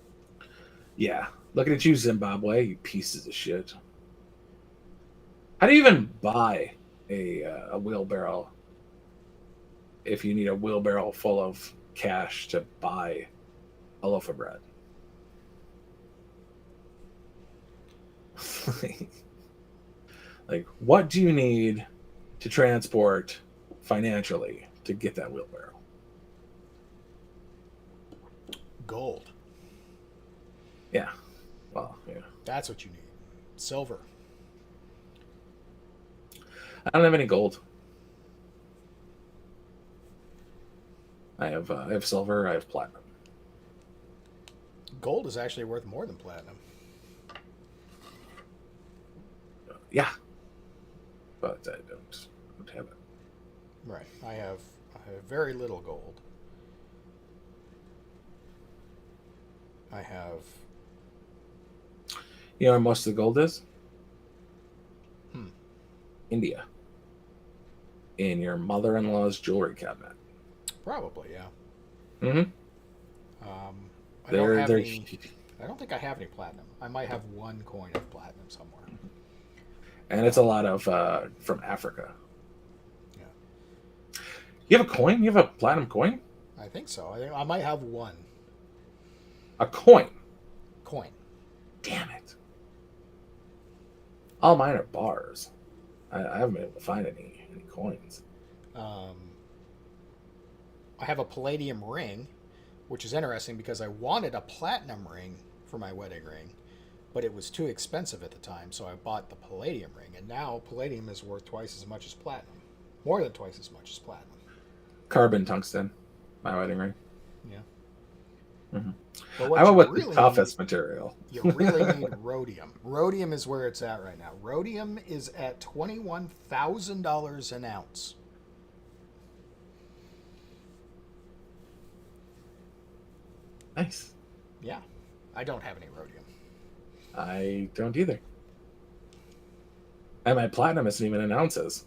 Yeah, looking at you, Zimbabwe, you pieces of shit. How do you even buy a wheelbarrow if you need a wheelbarrow full of cash to buy a loaf of bread? Like, what do you need to transport financially to get that wheelbarrow? Gold. Yeah. Well, yeah. That's what you need. Silver. I don't have any gold. I have silver. I have platinum. Gold is actually worth more than platinum. Yeah, but I don't have it. Right. I have very little gold. I have. You know where most of the gold is? Hmm. India. in your mother-in-law's jewelry cabinet. Probably, yeah. Mm-hmm. I don't have any. I don't think I have any platinum. I might have one coin of platinum somewhere. And it's a lot of from Africa. Yeah. You have a coin? You have a platinum coin? I think so. I might have one A coin? coin. Damn it. All mine are bars. I haven't been able to find any coins. I have a palladium ring, which is interesting because I wanted a platinum ring for my wedding ring, but it was too expensive at the time, so I bought the palladium ring. And now palladium is worth twice as much as platinum. More than twice as much as platinum. Carbon tungsten, my wedding ring. Yeah. Mm-hmm. But I went with the toughest material. You really need rhodium. Rhodium is where it's at right now. Rhodium is at $21,000 an ounce. Nice. Yeah. I don't have any rhodium. I don't either. And my platinum isn't even in ounces.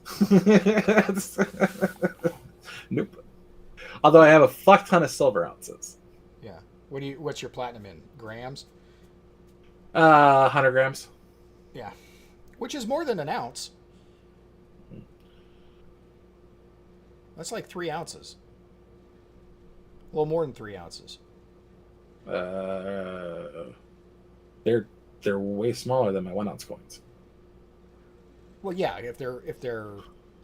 Nope. Although I have a fuck ton of silver ounces. Yeah. What's your platinum in? Grams? 100 grams. Yeah. Which is more than an ounce. That's like 3 ounces. A little more than 3 ounces. They're way smaller than my 1 ounce coins. Well, yeah, if they're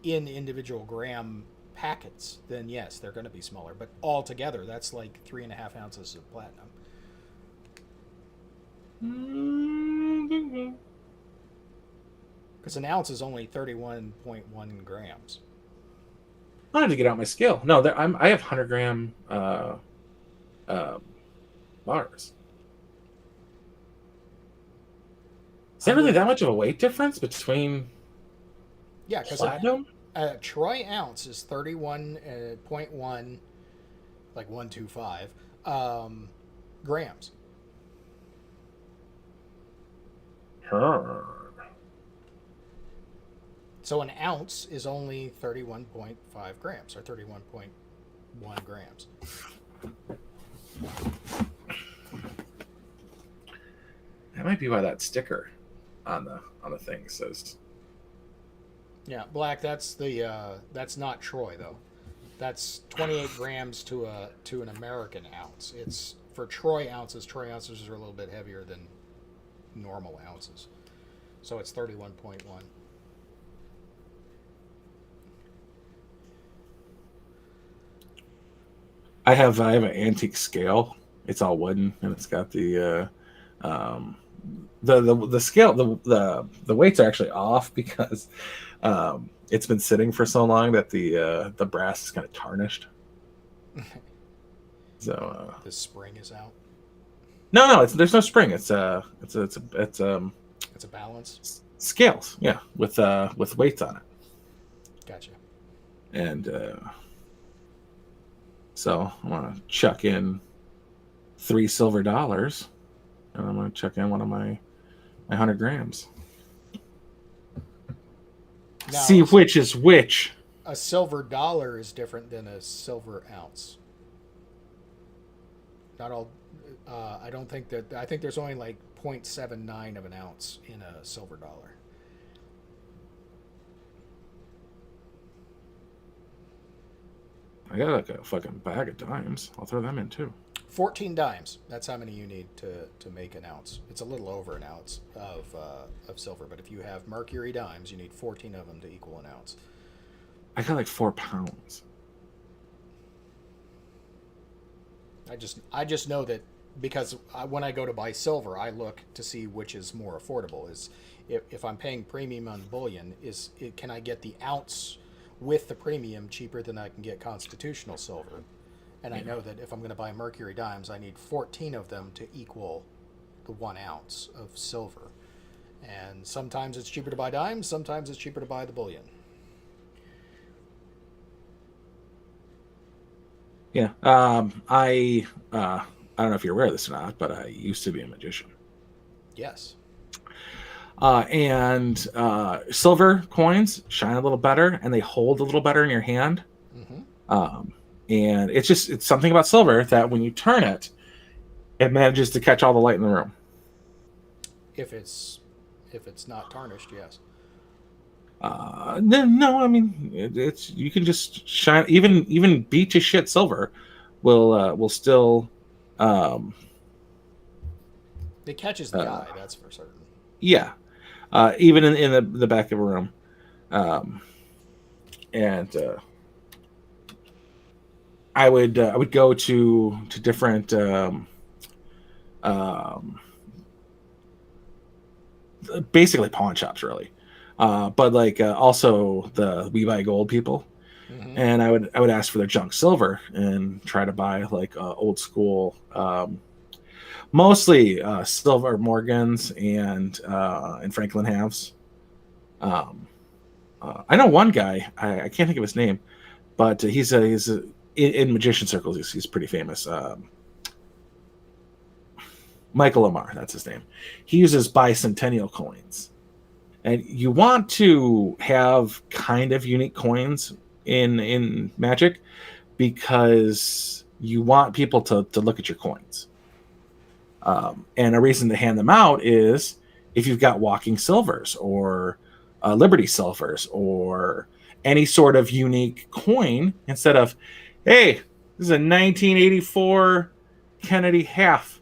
in individual gram packets, then yes, they're going to be smaller. But altogether, that's like 3.5 ounces of platinum. Because an ounce is only 31.1 grams. I had to get out my scale. No, I have 100 gram bars. Is there really that much of a weight difference between platinum? A troy ounce is 31.1, like 125 grams. So an ounce is only 31.5 grams, or 31.1 grams. That might be why that sticker on the thing says. Yeah, Black. That's not troy though. That's 28 grams to an American ounce. It's for troy ounces. Troy ounces are a little bit heavier than normal ounces, so it's 31.1. I have an antique scale. It's all wooden and it's got the scale. The weights are actually off because it's been sitting for so long that the brass is kind of tarnished. So the spring is out. No, there's no spring. It's a balance. Scales, yeah, with weights on it. Gotcha. And so I'm gonna chuck in $3 silver, and I'm gonna chuck in one of my 100 grams. Now, see which is which. A silver dollar is different than a silver ounce. Not all. I don't think that. I think there's only like 0.79 of an ounce in a silver dollar. I got like a fucking bag of dimes. I'll throw them in too. 14 dimes. That's how many you need to make an ounce. It's a little over an ounce of silver, but if you have mercury dimes, you need 14 of them to equal an ounce. I got like 4 pounds. I just know that because when I go to buy silver, I look to see which is more affordable. Is if I'm paying premium on bullion, can I get the ounce with the premium cheaper than I can get constitutional silver? And I know that if I'm going to buy mercury dimes, I need 14 of them to equal the 1 ounce of silver. And sometimes it's cheaper to buy dimes, sometimes it's cheaper to buy the bullion. Yeah. I don't know if you're aware of this or not, but I used to be a magician. Yes. And silver coins shine a little better, and they hold a little better in your hand. Mm-hmm. And it's something about silver that when you turn it, it manages to catch all the light in the room. If it's not tarnished, yes. No, I mean it's you can just shine even beat to shit silver will still It catches the eye, that's for certain. yeah, even in the back of a room, um, and I would go to different um, basically pawn shops really, but like also the We Buy Gold people. Mm-hmm. And I would ask for their junk silver and try to buy like old school, mostly silver Morgans and Franklin halves. I know one guy, I can't think of his name, but he's in magician circles. He's pretty famous. Michael Lamar, that's his name. He uses bicentennial coins, and you want to have kind of unique coins in Magic because you want people to look at your coins. And a reason to hand them out is if you've got walking silvers or Liberty silvers or any sort of unique coin, instead of, hey, this is a 1984 Kennedy half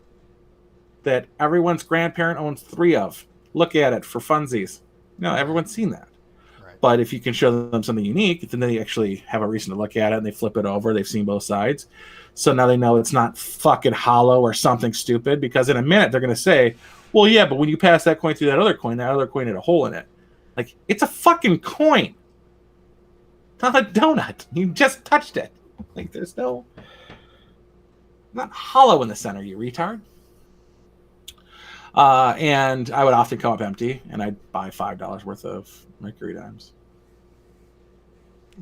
that everyone's grandparent owns 3 of. Look at it for funsies. No, everyone's seen that. Right. But if you can show them something unique, then they actually have a reason to look at it and they flip it over. They've seen both sides. So now they know it's not fucking hollow or something stupid, because in a minute they're going to say, well, yeah, but when you pass that coin through that other coin had a hole in it. Like, it's a fucking coin. It's not a donut. You just touched it. Like, there's no... Not hollow in the center, you retard. And I would often come up empty, and I'd buy $5 worth of Mercury dimes.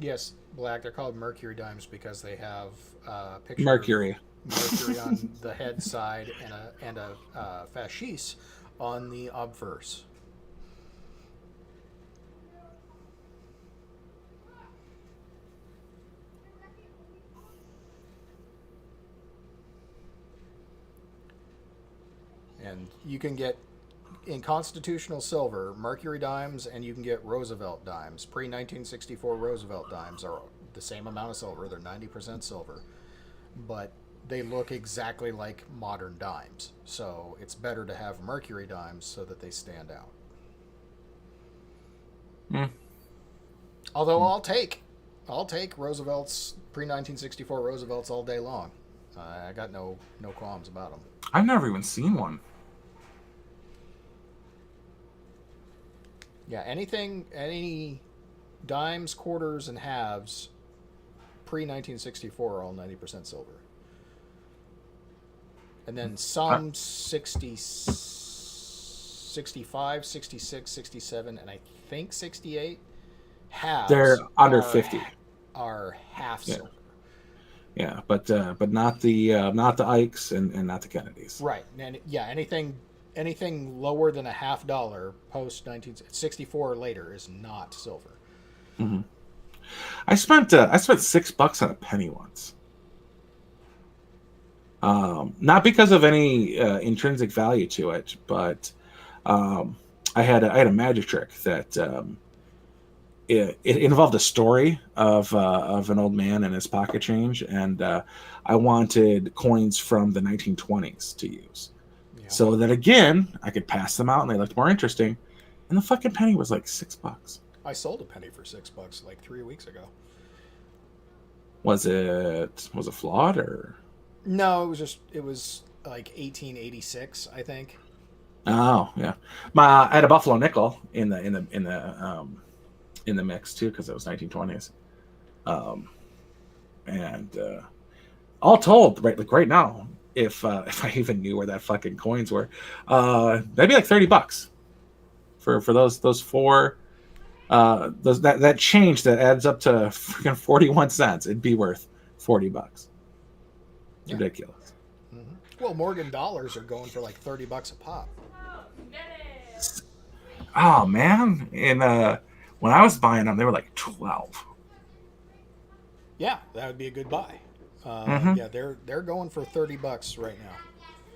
Yes, Black. They're called Mercury dimes because they have a picture Mercury. of Mercury on the head side and a fascis on the obverse. And you can get, in constitutional silver, Mercury dimes, and you can get Roosevelt dimes. Pre-1964 Roosevelt dimes are the same amount of silver. They're 90% silver. But they look exactly like modern dimes. So it's better to have Mercury dimes so that they stand out. Although I'll take Roosevelt's, pre-1964 Roosevelt's all day long. I got no qualms about them. I've never even seen one. Yeah, any dimes, quarters, and halves pre-1964 are all 90% silver. And then some 60, 65, 66, 67, and I think 68 halves. They're under 50. Are half silver. Yeah, but not the Ikes and not the Kennedys. Right. And yeah, anything lower than $50 post 1964 or later is not silver. Mm-hmm. I spent $6 on a penny once. Not because of any intrinsic value to it, but I had a magic trick that it involved a story of an old man and his pocket change, and I wanted coins from the 1920s to use. So that, again, I could pass them out and they looked more interesting. And the fucking penny was like $6. I sold a penny for $6 like 3 weeks ago. Was it flawed or? No, it was like 1886, I think. Oh yeah, I had a Buffalo nickel in the mix too, because it was 1920s. And all told, right now, if I even knew where that fucking coins were, that'd be like $30 for those 4. That change that adds up to freaking 41 cents. It'd be worth $40. Yeah. Ridiculous. Mm-hmm. Well, Morgan dollars are going for like $30 a pop. Oh man, and when I was buying them, they were like 12. Yeah, that would be a good buy. Mm-hmm. Yeah, they're going for $30 right now.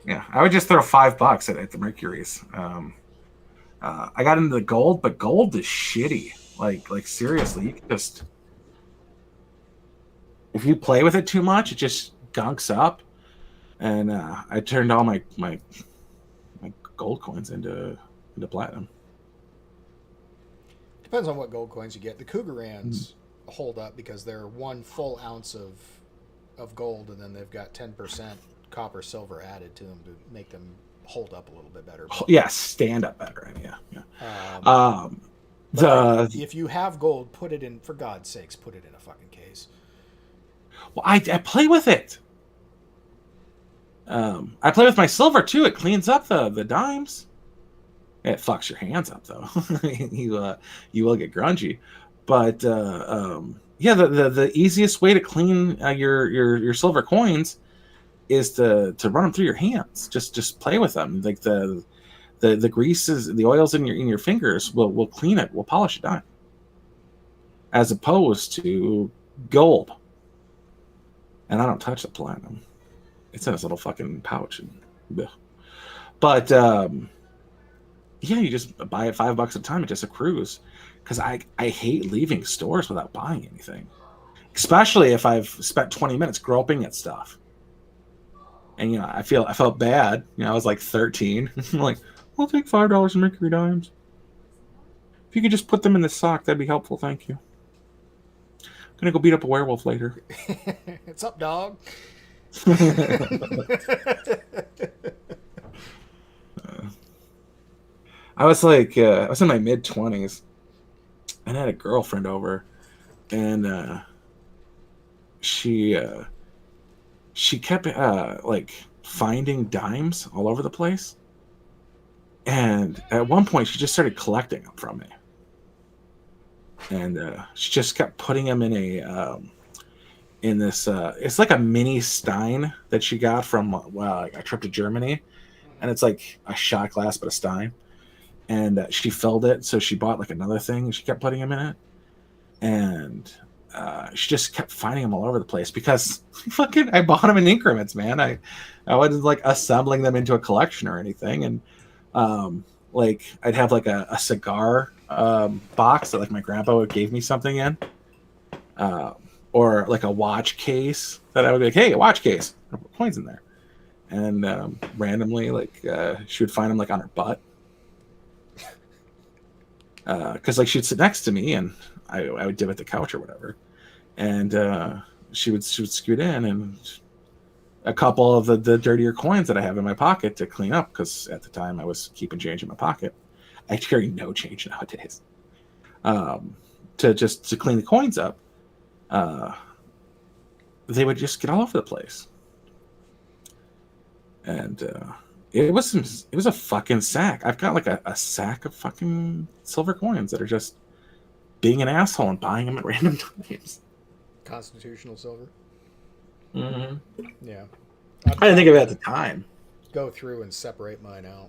Yeah, I would just throw $5 at the Mercuries. I got into the gold, but gold is shitty. Like seriously, you can just if you play with it too much, it just gunks up. And I turned all my gold coins into platinum. Depends on what gold coins you get. The Cougarans hold up because they're 1 full ounce of gold, and then they've got 10% copper silver added to them to make them hold up a little bit better. But, Yeah, stand up better. Yeah. if you have gold, put it in. For God's sakes, put it in a fucking case. Well, I play with it. I play with my silver too. It cleans up the dimes. It fucks your hands up though. You will get grungy, but yeah, the easiest way to clean your silver coins is to run them through your hands. Just play with them. Like the greases, the oils in your fingers will clean it. Will polish it down. As opposed to gold, and I don't touch the platinum. It's in this little fucking pouch. But yeah, you just buy it $5 at a time. It just accrues. Because I hate leaving stores without buying anything, especially if I've spent 20 minutes groping at stuff. And I felt bad. I was like 13. I'm like, I'll take $5 in Mercury dimes. If you could just put them in the sock, that'd be helpful. Thank you. I'm gonna go beat up a werewolf later. It's up, dog. I was like, I was in my mid-20s, and I had a girlfriend over, and she kept like finding dimes all over the place, and at one point she just started collecting them from me, and she just kept putting them in this it's like a mini stein that she got from a trip to Germany, and it's like a shot glass but a stein, and she filled it, so she bought like another thing and she kept putting them in it, and she just kept finding them all over the place because fucking I bought them in increments, man. I wasn't like assembling them into a collection or anything, and like I'd have like a cigar box that like my grandpa gave me something in, or like a watch case that I would be like, hey, a watch case, I put coins in there, and randomly like she would find them like on her butt, because like she'd sit next to me and I would dip at the couch or whatever, and she would scoot in, and a couple of the dirtier coins that I have in my pocket to clean up, because at the time I was keeping change in my pocket. I carry no change nowadays. To clean the coins up, they would just get all over the place, and it was a fucking sack. I've got like a sack of fucking silver coins that are just being an asshole and buying them at random times. Constitutional silver. Mm-hmm. Yeah. I didn't think of it at the time. Go through and separate mine out.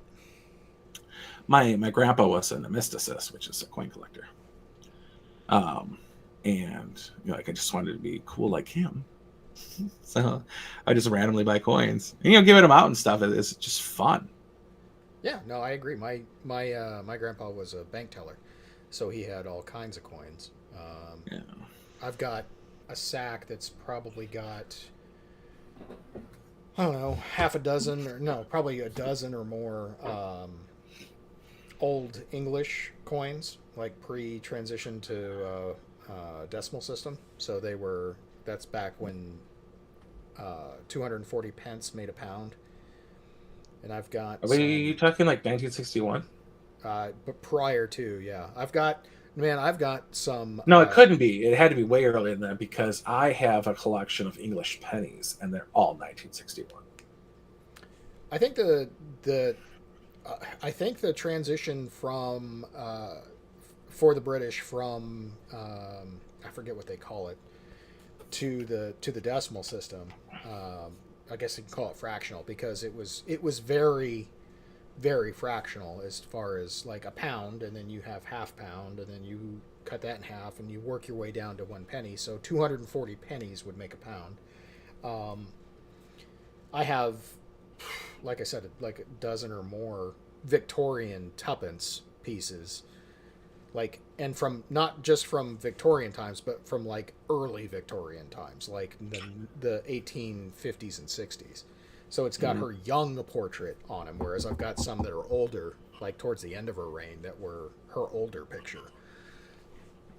My grandpa was a mysticist, which is a coin collector. And like I just wanted to be cool like him, so I just randomly buy coins and giving them out and stuff. It's just fun. Yeah, no, I agree. My grandpa was a bank teller, so he had all kinds of coins. Yeah. I've got a sack that's probably got, I don't know, half a dozen, or no, probably a dozen or more old English coins, like pre-transition to decimal system. So that's back when 240 pence made a pound. And I've got. Are you talking like 1961? But prior to, yeah. I've got some. No, it couldn't be. It had to be way earlier than that, because I have a collection of English pennies, and they're all 1961. I think I think the transition from for the British from I forget what they call it to the decimal system. I guess you can call it fractional, because it was very very fractional as far as like a pound, and then you have half pound, and then you cut that in half, and you work your way down to 1 penny. So 240 pennies would make a pound. I have, like I said, like a dozen or more Victorian tuppence pieces, like, and from not just from Victorian times, but from like early Victorian times, like the 1850s and 60s. So it's got her young portrait on him, whereas I've got some that are older, like towards the end of her reign, that were her older picture.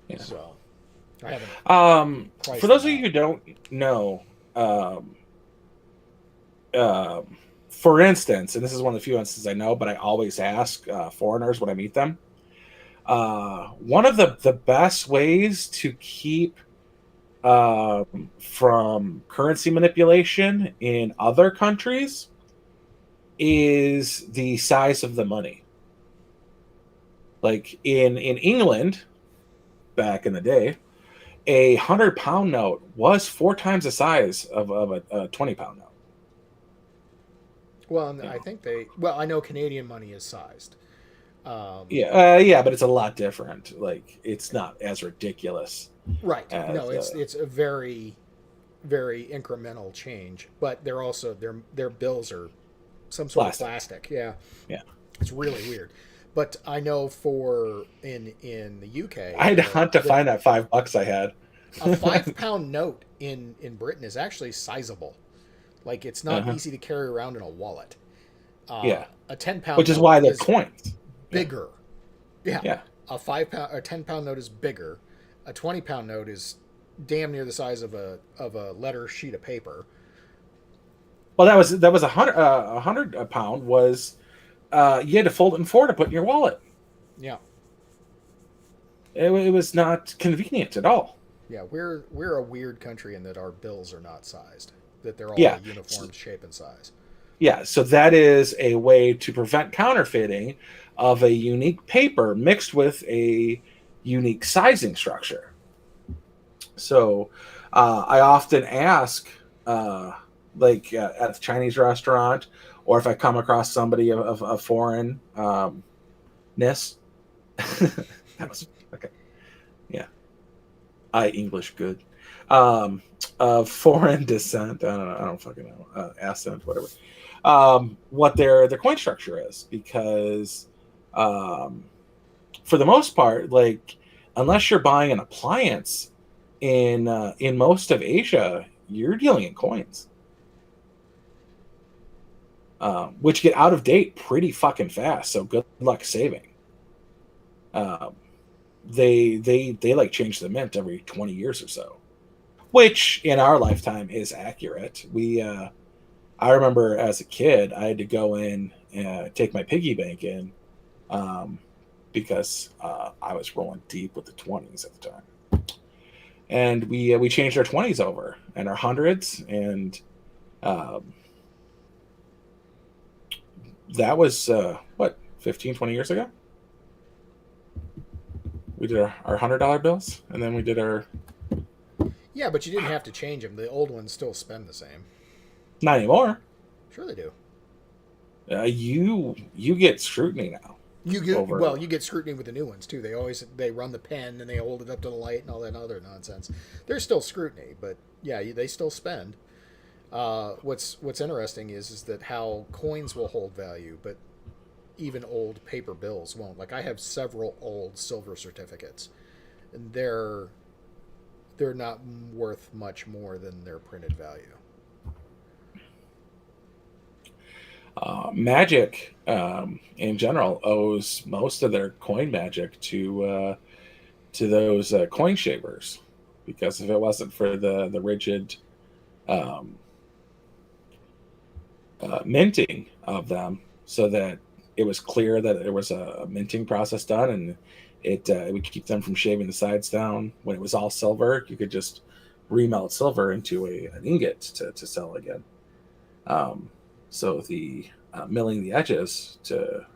Yeah. So I haven't. For those of you who don't know, for instance, and this is one of the few instances I know, but I always ask foreigners when I meet them. One of the best ways to keep from currency manipulation in other countries is the size of the money. Like in England, back in the day, a 100-pound note was 4 times the size of a 20-pound note. Well, and I think Well, I know Canadian money is sized. Yeah, but it's a lot different. Like, it's not as ridiculous. Right. As, No, it's a very, very incremental change. But they're also their bills are some sort of plastic. Yeah. Yeah. It's really weird. But I know in the UK, I had to hunt to find that $5 I had. A 5-pound note in Britain is actually sizable. Like, it's not easy to carry around in a wallet. Yeah. A 10-pound, which is why they're coins. Bigger. Yeah. A 10-pound note is bigger. A 20-pound note is damn near the size of a letter sheet of paper. Well, that was 100 pound was you had to fold it in 4 to put in your wallet. Yeah. It was not convenient at all. Yeah, we're a weird country in that our bills are not sized. That they're all a uniform shape and size. Yeah, so that is a way to prevent counterfeiting of a unique paper mixed with a unique sizing structure. So I often ask, at the Chinese restaurant, or if I come across somebody of foreign ness. That was okay. Yeah, English good. Of foreign descent. I don't know. I don't fucking know. Accent, whatever. What their coin structure is, because for the most part, like, unless you're buying an appliance in most of Asia, you're dealing in coins, which get out of date pretty fucking fast. So good luck saving. They like change the mint every 20 years or so, which in our lifetime is accurate. I remember as a kid, I had to go in and take my piggy bank in because I was rolling deep with the 20s at the time. And we changed our 20s over and our hundreds, and that was 15, 20 years ago. We did our $100 bills, and then we did our... Yeah, but you didn't have to change them. The old ones still spend the same. Not anymore. Sure they do. You get scrutiny now. You get scrutiny with the new ones too. They run the pen and they hold it up to the light and all that other nonsense. There's still scrutiny, but yeah, they still spend. What's interesting is that how coins will hold value, but even old paper bills won't. Like, I have several old silver certificates, and they're not worth much more than their printed value. Magic, in general, owes most of their coin magic to those coin shavers, because if it wasn't for the rigid minting of them, so that it was clear that there was a minting process done, and it would keep them from shaving the sides down. When it was all silver, you could just remelt silver into an ingot to sell again. So the milling the edges to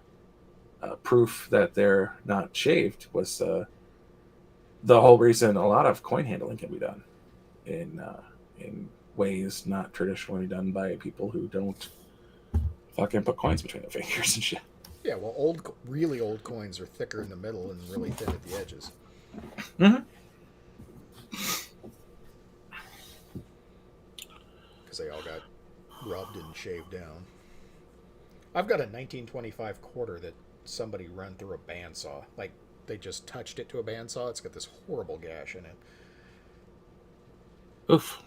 proof that they're not shaved was the whole reason a lot of coin handling can be done in ways not traditionally done by people who don't fucking put coins between their fingers and shit. Yeah, well, really old coins are thicker in the middle and really thin at the edges. Mm-hmm. Because they all got rubbed and shaved down. I've got a 1925 quarter that somebody run through a bandsaw. Like, they just touched it to a bandsaw. It's got this horrible gash in it. Oof.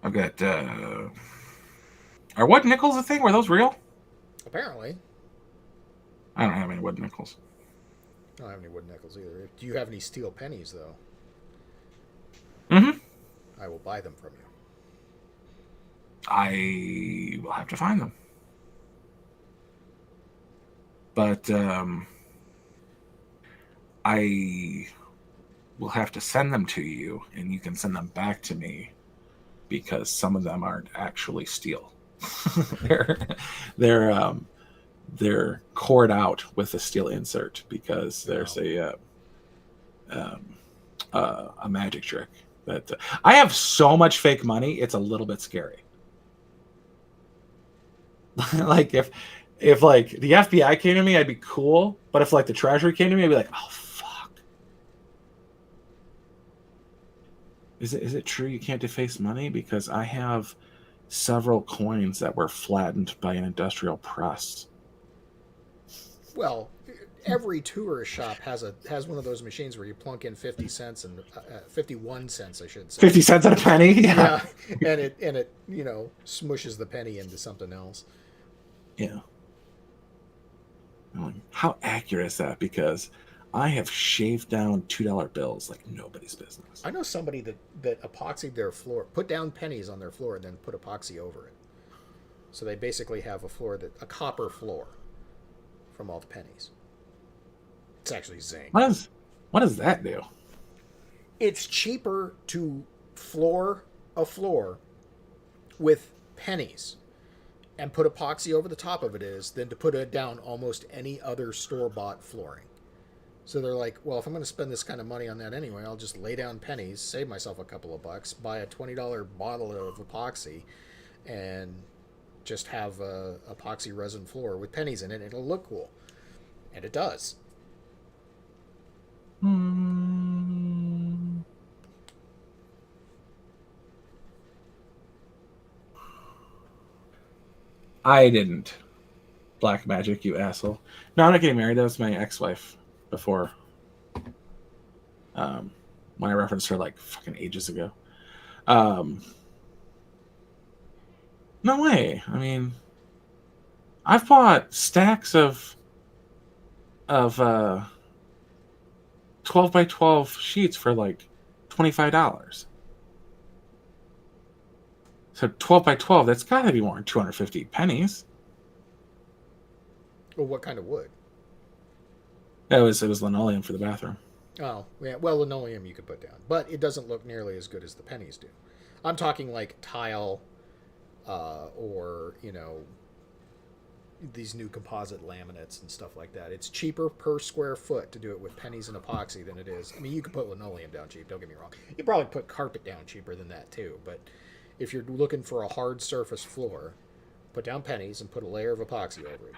I've got. Are wood nickels a thing? Were those real? Apparently. I don't have any wood nickels. I don't have any wood nickels either. Do you have any steel pennies, though? Mm-hmm. I will buy them from you. I will have to find them. But I will have to send them to you, and you can send them back to me because some of them aren't actually steel. they're cored out with a steel insert because there's a magic trick that I have so much fake money. It's a little bit scary. Like if like the FBI came to me, I'd be cool. But if like the Treasury came to me, I'd be like, oh fuck. Is it true you can't deface money? Because I have several coins that were flattened by an industrial press. Well, every tourist shop has one of those machines where you plunk in 50 cents and 51 cents, I should say. 50 cents and a penny? Yeah. And it smushes the penny into something else. Yeah. How accurate is that? Because I have shaved down $2 bills like nobody's business. I know somebody that epoxied their floor, put down pennies on their floor, and then put epoxy over it. So they basically have a copper floor from all the pennies. It's actually zinc. What does that do? It's cheaper to floor a floor with pennies and put epoxy over the top of it than to put it down almost any other store-bought flooring. So they're like, well, if I'm going to spend this kind of money on that anyway, I'll just lay down pennies, save myself a couple of bucks, buy a $20 bottle of epoxy, and just have a epoxy resin floor with pennies in it. It'll look cool. And it does. I didn't. Black magic, you asshole. No, I'm not getting married. That was my ex-wife before. When I referenced her like fucking ages ago. No way. I mean, I've bought stacks of 12 by 12 sheets for like $25. So 12 by 12, that's got to be more than 250 pennies. Well, what kind of wood? It was linoleum for the bathroom. Oh, yeah. Well, linoleum you could put down, but it doesn't look nearly as good as the pennies do. I'm talking like tile, or these new composite laminates and stuff like that. It's cheaper per square foot to do it with pennies and epoxy than it is. I mean, you can put linoleum down cheap. Don't get me wrong. You probably put carpet down cheaper than that too. But if you're looking for a hard surface floor, put down pennies and put a layer of epoxy over it.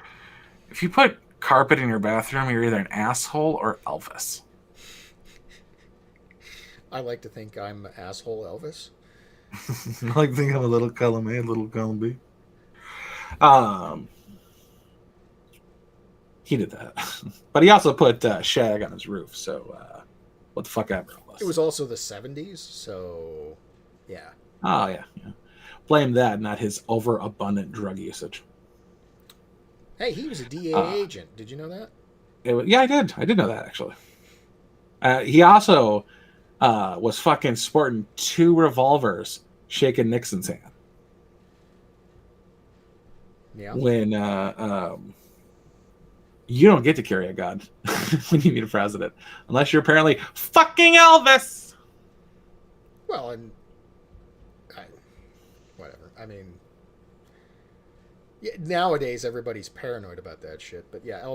If you put carpet in your bathroom, you're either an asshole or Elvis. I like to think I'm asshole Elvis. I like to think I'm a little column A, a little column B. He did that. But he also put shag on his roof, so what the fuck ever. It was also the 70s, so yeah. Oh, yeah. Blame that, not his overabundant drug usage. Hey, he was a DA agent. Did you know that? Yeah, I did. I did know that, actually. He also was fucking sporting 2 revolvers shaking Nixon's hand. Yeah. When you don't get to carry a gun when you meet a president, unless you're apparently fucking Elvis. Well, and whatever. I mean, yeah, nowadays everybody's paranoid about that shit. But yeah,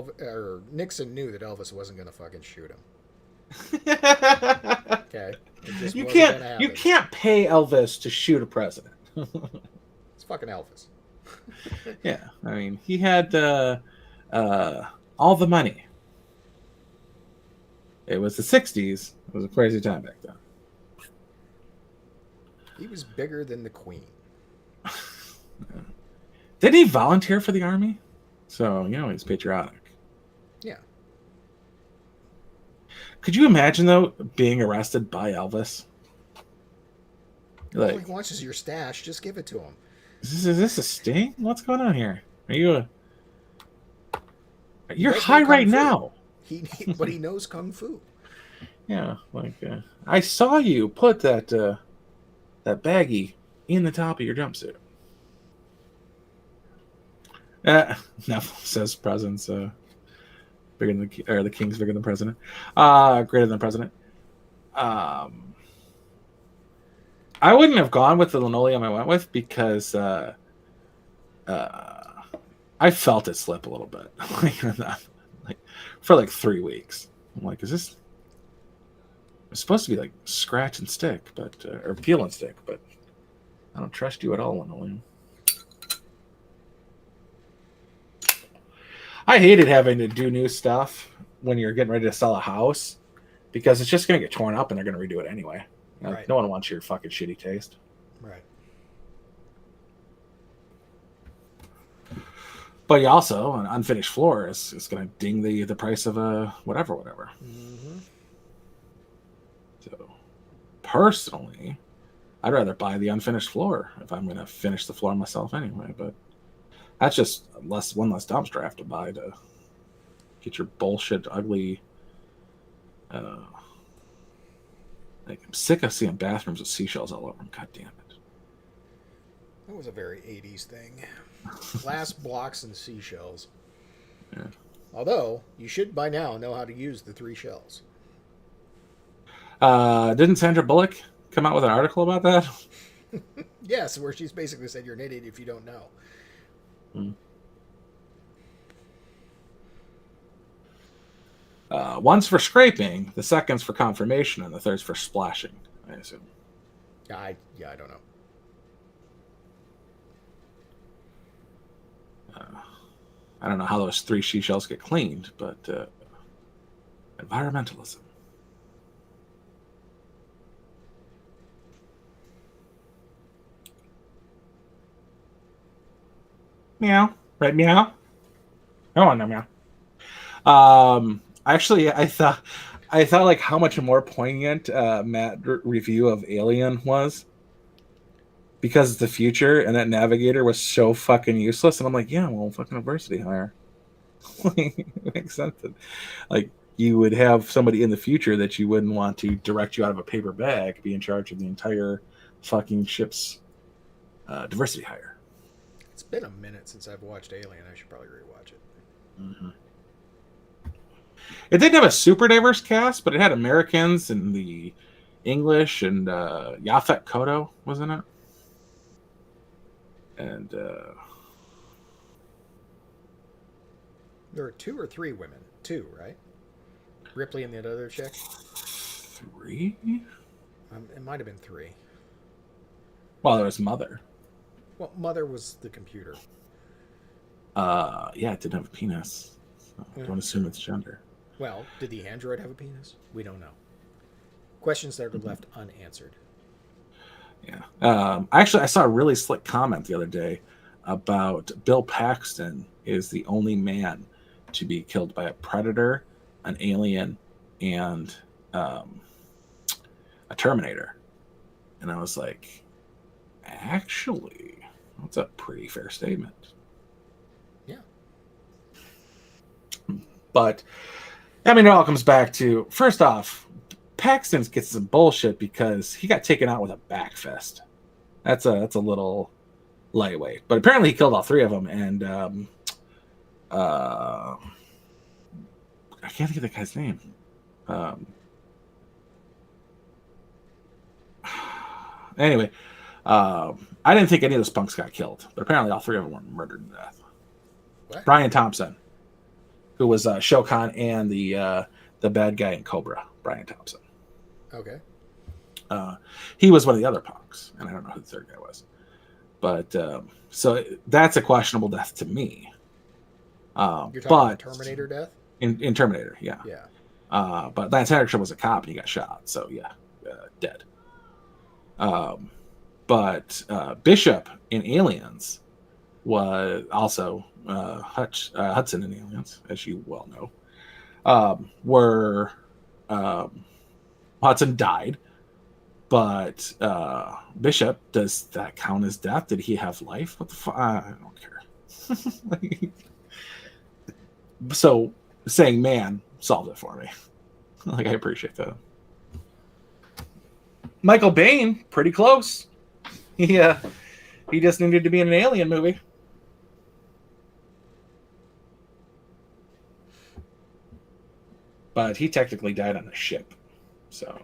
Nixon knew that Elvis wasn't going to fucking shoot him. Okay, you can't pay Elvis to shoot a president. It's fucking Elvis. Yeah, I mean, he had all the money. It was the 60s. It was a crazy time back then. He was bigger than the Queen. Did he volunteer for the army? So, he's patriotic. Yeah. Could you imagine, though, being arrested by Elvis? All he wants is your stash. Just give it to him. Is this a sting? What's going on here? You're does high know kung right fu. now. But he knows kung fu. Yeah, I saw you put that baggie in the top of your jumpsuit. Neville says president's bigger than the king's bigger than president. Greater than president. I wouldn't have gone with the linoleum I went with because I felt it slip a little bit, for like 3 weeks. I'm like, is this? It's supposed to be like scratch and stick, or peel and stick, but I don't trust you at all, linoleum. I hated having to do new stuff when you're getting ready to sell a house because it's just going to get torn up and they're going to redo it anyway. Right. No one wants your fucking shitty taste. Right. But you also, an unfinished floor is going to ding the price of a whatever. Mm-hmm. So, personally, I'd rather buy the unfinished floor if I'm going to finish the floor myself anyway. But that's just one less dumpster I have to buy to get your bullshit, ugly. I'm sick of seeing bathrooms with seashells all over them. God damn it. That was a very 80s thing. Glass blocks and seashells. Yeah. Although, you should by now know how to use the 3 shells. Didn't Sandra Bullock come out with an article about that? Yes, where she's basically said you're an idiot if you don't know. One's for scraping, the second's for confirmation, and the third's for splashing, I assume. I don't know. I don't know how those 3 seashells get cleaned, but environmentalism. Meow. Right, meow? I want no meow. Actually, I thought like how much more poignant Matt review of Alien was. Because it's the future, and that navigator was so fucking useless. And I'm like, yeah, well, fucking diversity hire. It makes sense. Like, you would have somebody in the future that you wouldn't want to direct you out of a paper bag be in charge of the entire fucking ship's diversity hire. It's been a minute since I've watched Alien. I should probably rewatch it. Mm-hmm. It didn't have a super diverse cast, but it had Americans and the English, and Yaphet Kotto was in it. And there are 2 or 3 women. 2, right? Ripley and the other chick? 3? It might have been 3. Well, there was Mother. Well, Mother was the computer. Yeah, it didn't have a penis. So don't assume it's gender. Well, did the android have a penis? We don't know. Questions that are left unanswered. Yeah. Actually, I saw a really slick comment the other day about Bill Paxton is the only man to be killed by a predator, an alien, and a Terminator. And I was like, actually, that's a pretty fair statement. Yeah. But, I mean, it all comes back to, first off, Paxton gets some bullshit because he got taken out with a back fist. That's a little lightweight. But apparently he killed all 3 of them. And I can't think of the guy's name. Anyway, I didn't think any of those punks got killed. But apparently all 3 of them were murdered to death. What? Brian Thompson, who was Shokan and the bad guy in Cobra, Brian Thompson. Okay. He was one of the other punks, and I don't know who the 3rd guy was. But so that's a questionable death to me. You're talking But Terminator death? in Terminator, yeah. Yeah. But Lance Henriksen was a cop and he got shot, so yeah, dead. But Bishop in Aliens was also Hudson in Aliens, as you well know, where Hudson died, but Bishop, does that count as death? Did he have life? What the fuck? I don't care. So saying man solved it for me. Like, I appreciate that. Michael Bain, pretty close. Yeah, he just needed to be in an alien movie. But he technically died on a ship, so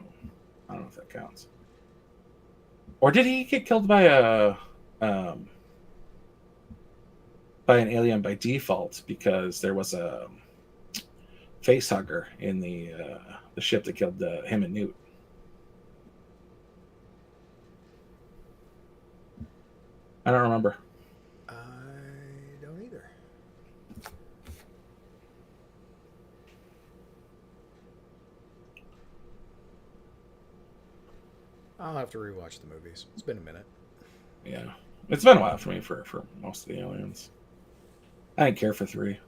I don't know if that counts. Or did he get killed by an alien by default because there was a face hugger in the ship that killed him and Newt? I don't remember. I don't either. I'll have to rewatch the movies. It's been a minute. Yeah. It's been a while for me for most of the aliens. I didn't care for 3.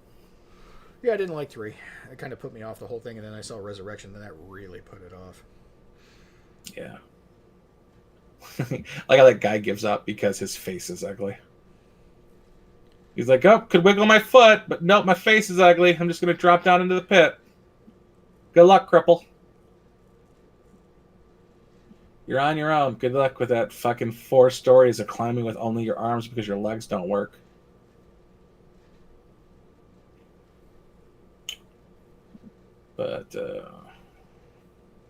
Yeah, I didn't like 3. It kind of put me off the whole thing, and then I saw Resurrection, and that really put it off. Yeah. Like how that guy gives up because his face is ugly. He's like, oh, could wiggle my foot, but nope, my face is ugly. I'm just going to drop down into the pit. Good luck, cripple. You're on your own. Good luck with that fucking 4 stories of climbing with only your arms because your legs don't work. But,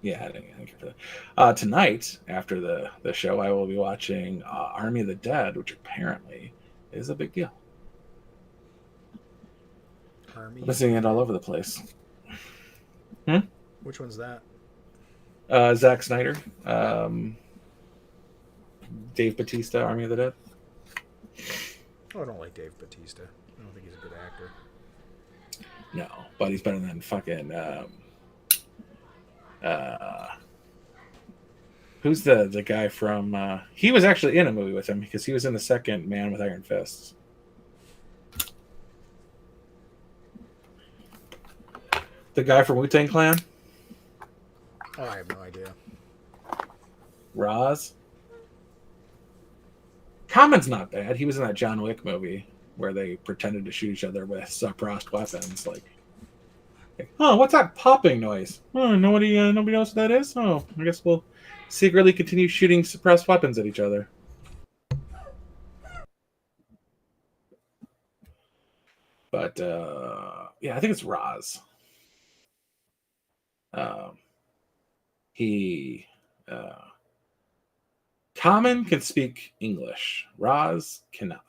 yeah, I didn't care for that. Tonight, after the show, I will be watching Army of the Dead, which apparently is a big deal. I'm seeing it all over the place. Which one's that? Zack Snyder, Dave Bautista, Army of the Dead. Oh, I don't like Dave Bautista. I don't think he's a good actor. No, but he's better than fucking. Who's the guy from? He was actually in a movie with him because he was in the second Man with Iron Fists. The guy from Wu-Tang Clan. Oh, I have no idea. Roz. Common's not bad. He was in that John Wick movie where they pretended to shoot each other with suppressed weapons. Like, oh, what's that popping noise? Oh, nobody knows what that is. Oh, I guess we'll secretly continue shooting suppressed weapons at each other. But yeah, I think it's Roz. He Common can speak English. Roz cannot.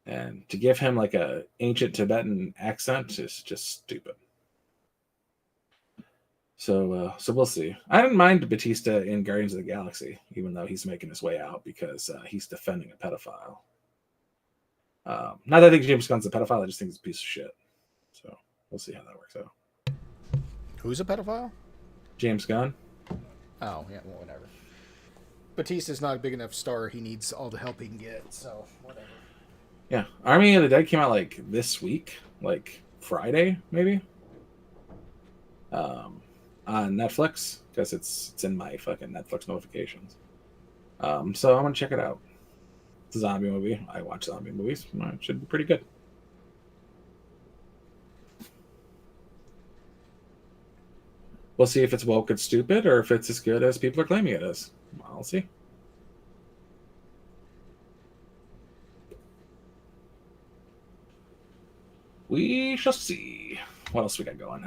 And to give him like a ancient Tibetan accent is just stupid. So we'll see. I didn't mind Batista in Guardians of the Galaxy, even though he's making his way out because he's defending a pedophile. Not that I think James Gunn's a pedophile, I just think he's a piece of shit. So we'll see how that works out. Who's a pedophile? James Gunn. Oh, yeah, well, whatever. Batista's not a big enough star. He needs all the help he can get, so whatever. Yeah, Army of the Dead came out like this week, like Friday, maybe. On Netflix, because it's in my fucking Netflix notifications. So I'm gonna check it out. It's a zombie movie. I watch zombie movies. It should be pretty good. We'll see if it's woke and stupid or if it's as good as people are claiming it is. I'll see. We shall see. What else we got going?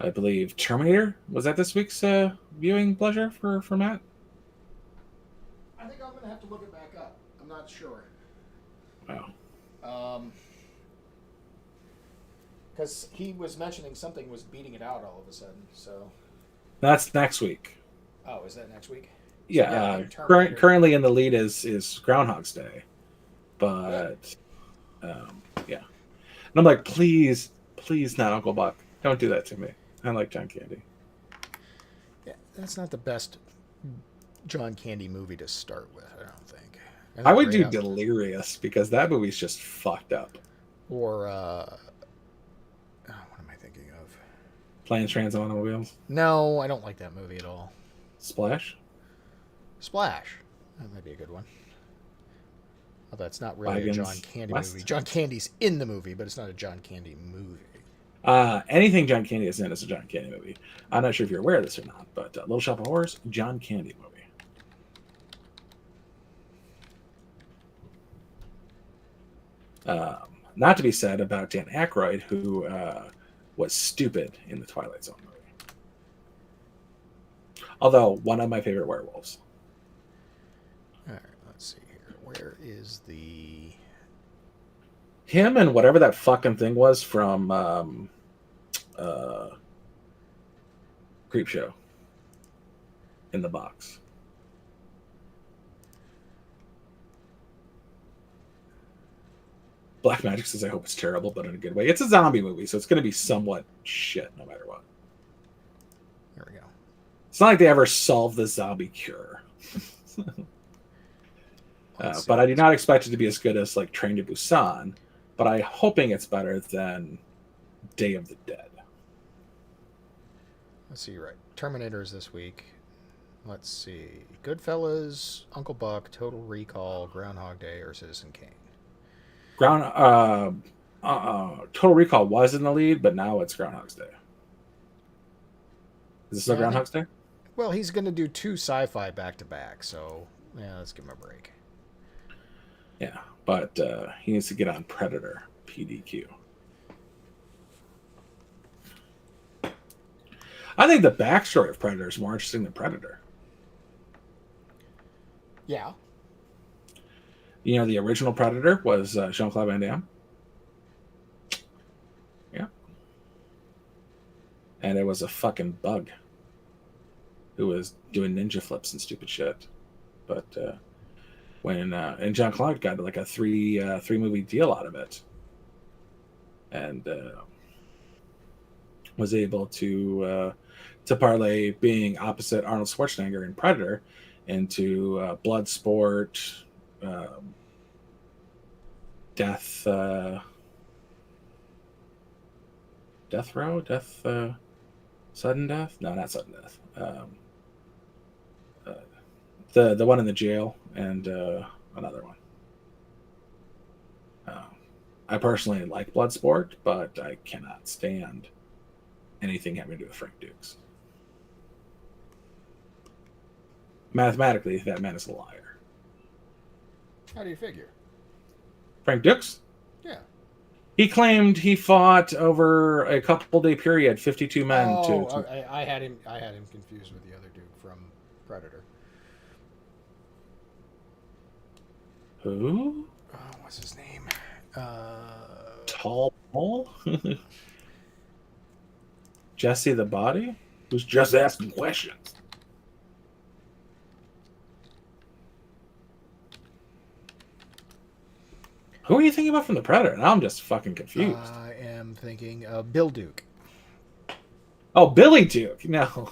I believe Terminator. Was that this week's viewing pleasure for Matt? I think I'm going to have to look it back up. I'm not sure. Oh. Because he was mentioning something was beating it out all of a sudden, so... That's next week. Oh, is that next week? Yeah, So, yeah, Terminator. currently in the lead is Groundhog's Day, Yeah. but yeah. And I'm like, please, please, not Uncle Buck. Don't do that to me. I like John Candy. Yeah, that's not the best John Candy movie to start with, I don't think. I I think would Great do Out Delirious because that movie's just fucked up. or what am I thinking of? Planes, Trains, and Automobiles. No, I don't like that movie at all. Splash. Splash. That might be a good one. Although it's not really a Wagons John Candy West. movie. John Candy's in the movie, but it's not a John Candy movie. Anything John Candy is in is a John Candy movie. I'm not sure if you're aware of this or not, but Little Shop of Horrors, John Candy movie. Not to be said about Dan Aykroyd, who was stupid in the Twilight Zone movie. Although one of my favorite werewolves. All right, let's see here. Where is the... Him and whatever that fucking thing was from Creep Show in the box. Black Magic says, I hope it's terrible, but in a good way. It's a zombie movie, so it's going to be somewhat shit no matter what. There we go. It's not like they ever solved the zombie cure. But I do not expect it to be as good as like Train to Busan, but I'm hoping it's better than Day of the Dead. Let's see, right. Terminator is this week. Let's see. Goodfellas, Uncle Buck, Total Recall, Groundhog Day, or Citizen Kane. Total Recall was in the lead, but now it's Groundhog's Day. Is this still Groundhog's Day? Well, he's going to do 2 sci-fi back-to-back, so yeah, let's give him a break. Yeah, but he needs to get on Predator, PDQ. I think the backstory of Predator is more interesting than Predator. Yeah. You know, the original Predator was Jean-Claude Van Damme. Yeah. And it was a fucking bug who was doing ninja flips and stupid shit. But and Jean-Claude got like a three movie deal out of it. And was able to parlay being opposite Arnold Schwarzenegger in Predator into Bloodsport, Death Row, Sudden Death? No, not Sudden Death. The one in the jail and another one. I personally like Bloodsport, but I cannot stand anything having to do with Frank Dukes. Mathematically, that man is a liar. How do you figure? Frank Dukes? Yeah. He claimed he fought over a couple-day period, 52 men. I had him confused with the other dude from Predator. Who? Oh, what's his name? Tall Paul? Jesse the Body? Who's just asking questions? Who are you thinking about from the Predator? Now I'm just fucking confused. I am thinking Bill Duke. Oh, Billy Duke. No.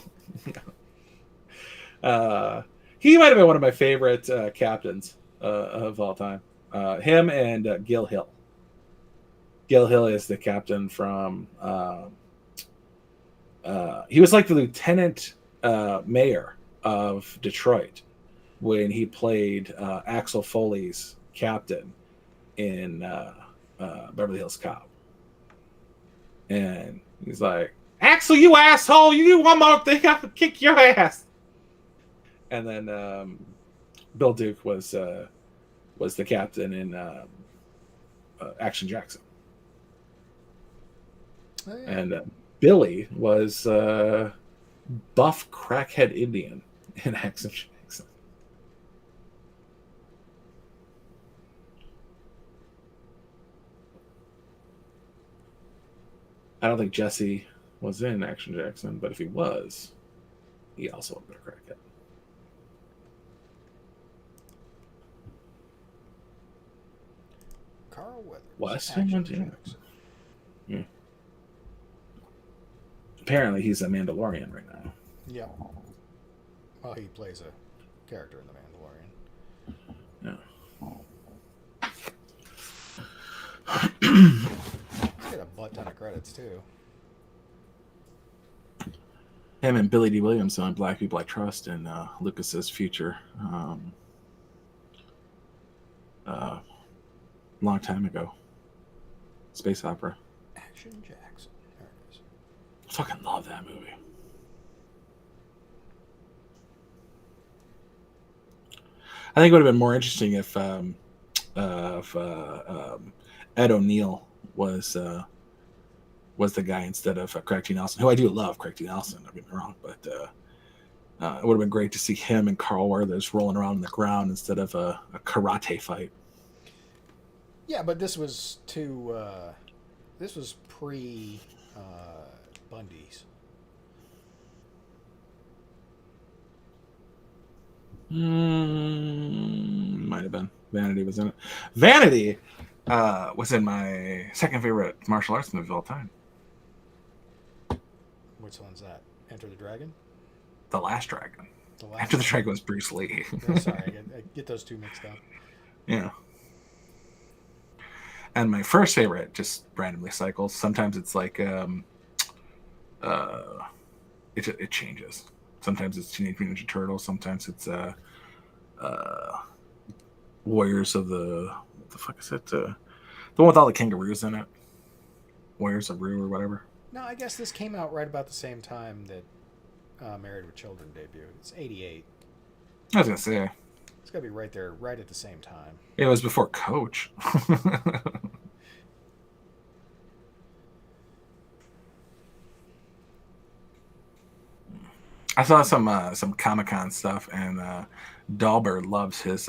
He might have been one of my favorite captains of all time. Him and Gil Hill. Gil Hill is the captain from... he was like the lieutenant mayor of Detroit when he played Axel Foley's captain in Beverly Hills Cop. And he's like, Axel, you asshole, you do one more thing, I'll kick your ass. And then Bill Duke was the captain in Action Jackson. Oh, yeah. And Billy was buff crackhead Indian in Action Jackson. I don't think Jesse was in Action Jackson, but if he was, He also would have been a crackhead. Carl Weathers. Western Action Jackson. Jackson. Yeah. Apparently, he's a Mandalorian right now. Yeah. Well, he plays a character in The Mandalorian. Yeah. He's got a butt ton of credits too. Him and Billy D. Williams on Black People I Trust and Lucas's future. Long time ago. Space opera. Action Jackson. There it is. Fucking love that movie. I think it would have been more interesting if Ed O'Neill was the guy instead of Craig T. Nelson, who I do love. Craig T. Nelson, don't get me wrong, but it would have been great to see him and Carl Weathers rolling around on the ground instead of a karate fight. Yeah, but this was this was pre Bundy's. Might have been. Vanity was in it. Vanity was in my second favorite martial arts movie of all time. Which one's that? Enter the Dragon? The Last Dragon. The last Enter the Dragon was Bruce Lee. Yeah, sorry, I get those two mixed up. Yeah. And my first favorite just randomly cycles. Sometimes it's like it changes. Sometimes it's Teenage Mutant Ninja Turtles. Sometimes it's Warriors of the what the fuck is it? The one with all the kangaroos in it. Warriors of Rue or whatever. No, I guess this came out right about the same time that Married with Children debuted. It's 88. I was gonna say It's got to be right there, right at the same time. it was before Coach. I saw some Comic-Con stuff, and Dahlberg loves his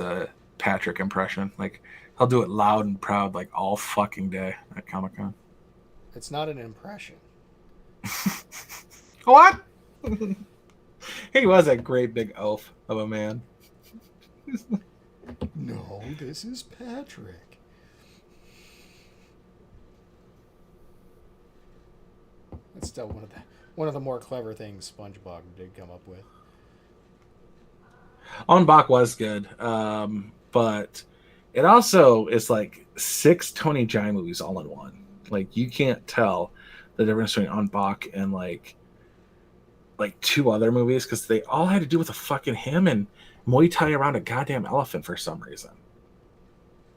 Patrick impression. Like, he'll do it loud and proud, like, all fucking day at Comic-Con. It's not an impression. What? He was a great big oaf of a man. No, this is Patrick. That's still one of the more clever things SpongeBob did come up with. On Bach was good, but it also is like 6 Tony Jai movies all in one. Like, you can't tell the difference between On Bach and like 2 other movies because they all had to do with a fucking him and Muay Thai around a goddamn elephant for some reason.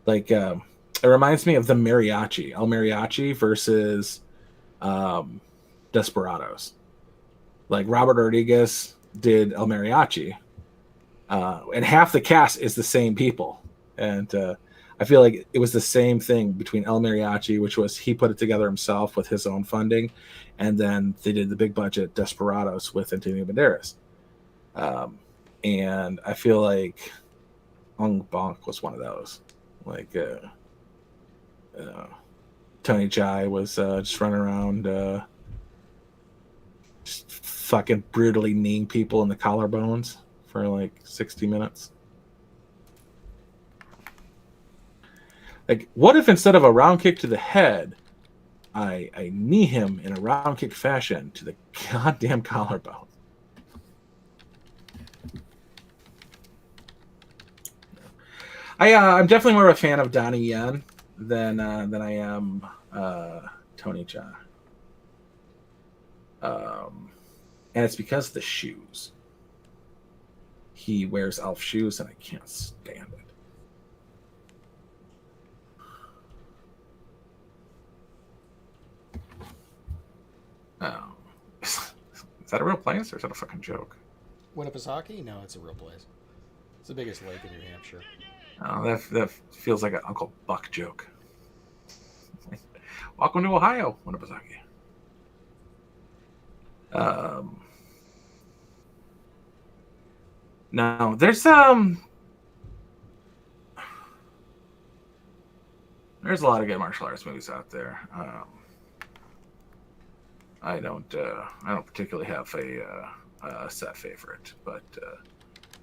Like, it reminds me of the Mariachi, El Mariachi versus Desperados. Like, Robert Rodriguez did El Mariachi, and half the cast is the same people. And I feel like it was the same thing between El Mariachi, which was he put it together himself with his own funding, and then they did the big budget Desperados with Antonio Banderas. And I feel like Ong Bak was one of those. Like, Tony Jai was just running around just fucking brutally kneeing people in the collarbones for like 60 minutes. Like, what if instead of a round kick to the head, I knee him in a round kick fashion to the goddamn collarbone? I'm definitely more of a fan of Donnie Yen than I am Tony Jaa. And it's because of the shoes. He wears elf shoes, and I can't stand it. Is that a real place, or is that a fucking joke? Winnipesaukee? No, it's a real place. It's the biggest lake in New Hampshire. Oh, that feels like an Uncle Buck joke. Welcome to Ohio, Winnipesaukee. No, there's a lot of good martial arts movies out there. I don't particularly have set favorite, but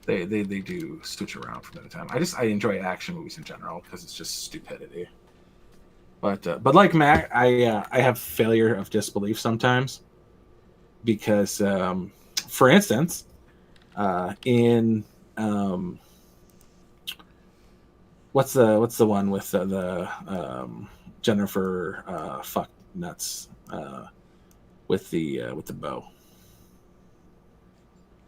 they do switch around from time to time. I enjoy action movies in general because it's just stupidity. But like Mac, I have failure of disbelief sometimes because, for instance, in what's the one with the Jennifer fuck nuts with the bow.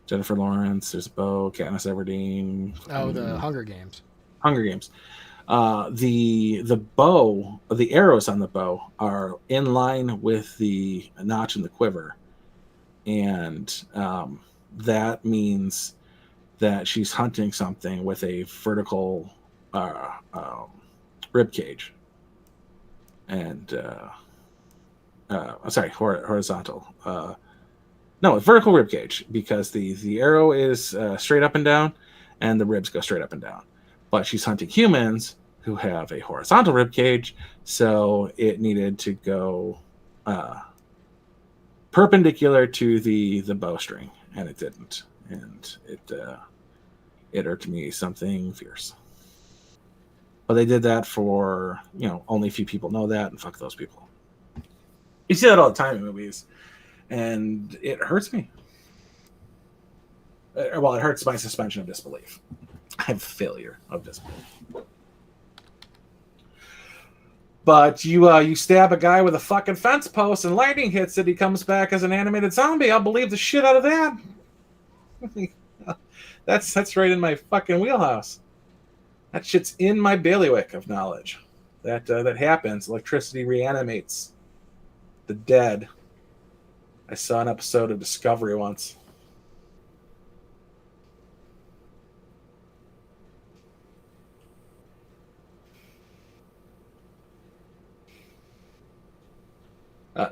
Jennifer Lawrence, there's Bo, Katniss Everdeen. Oh, the Hunger Games. Hunger Games. The bow, the arrows on the bow are in line with the notch in the quiver, and that means that she's hunting something with a vertical rib cage, and sorry, horizontal. No, vertical rib cage, because the arrow is straight up and down, and the ribs go straight up and down. But she's hunting humans who have a horizontal rib cage, so it needed to go perpendicular to the bowstring, and it didn't, and it irked me something fierce. But they did that for, only a few people know that, and fuck those people. You see that all the time in movies, and it hurts me. Well, it hurts my suspension of disbelief. I have failure of disbelief. But you stab a guy with a fucking fence post and lightning hits it, he comes back as an animated zombie. I'll believe the shit out of that. That's right in my fucking wheelhouse. That shit's in my bailiwick of knowledge. That happens. Electricity reanimates the dead. I saw an episode of Discovery once.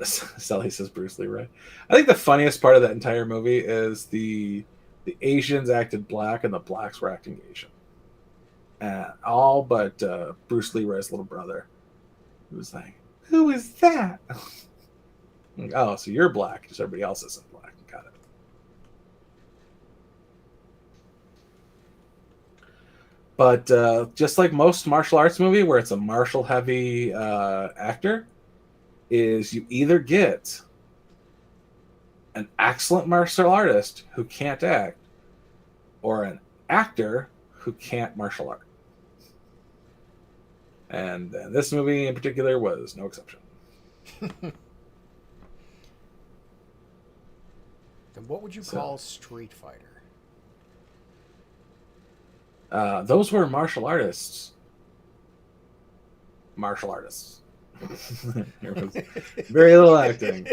Sally says Bruce Lee, right? I think the funniest part of that entire movie is the Asians acted black and the blacks were acting Asian. All but Bruce Lee Ray's little brother. He was like, "Who is that?" Like, oh, so you're black, because everybody else isn't black. Got it. But just like most martial arts movie where it's a martial heavy actor, is you either get an excellent martial artist who can't act, or an actor who can't martial art. And this movie in particular was no exception. Then what would you call Street Fighter? Those were martial artists. Martial artists. There was very little acting.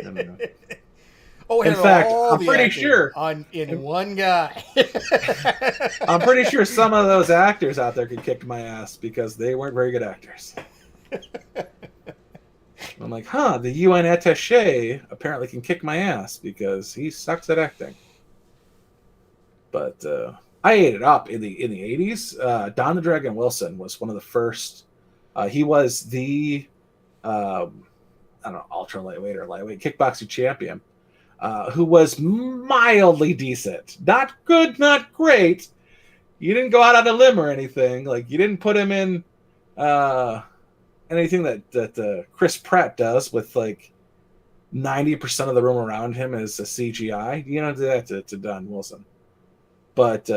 Oh, in fact, I'm pretty sure in one guy. I'm pretty sure some of those actors out there could kick my ass because they weren't very good actors. I'm like, the UN attaché apparently can kick my ass because he sucks at acting. But I ate it up in the 80s. Don the Dragon Wilson was one of the first. He was the I don't know, ultra lightweight or lightweight kickboxing champion. Who was mildly decent. Not good, not great. You didn't go out on a limb or anything. Like, you didn't put him in anything that Chris Pratt does with, like, 90% of the room around him is a CGI. You don't do that to Don Wilson. But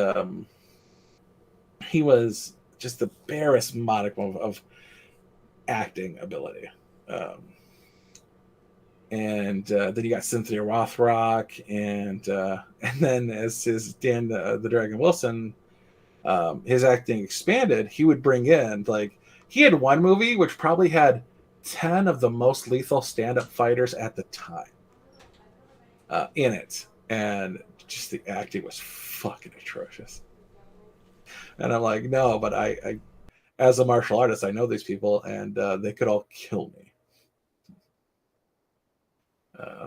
he was just the barest modicum of acting ability. And then you got Cynthia Rothrock, and then as his Dan the Dragon Wilson, his acting expanded. He would bring in, like, he had one movie which probably had 10 of the most lethal stand-up fighters at the time in it, and just the acting was fucking atrocious. And I'm like, no, but I as a martial artist, I know these people, and they could all kill me.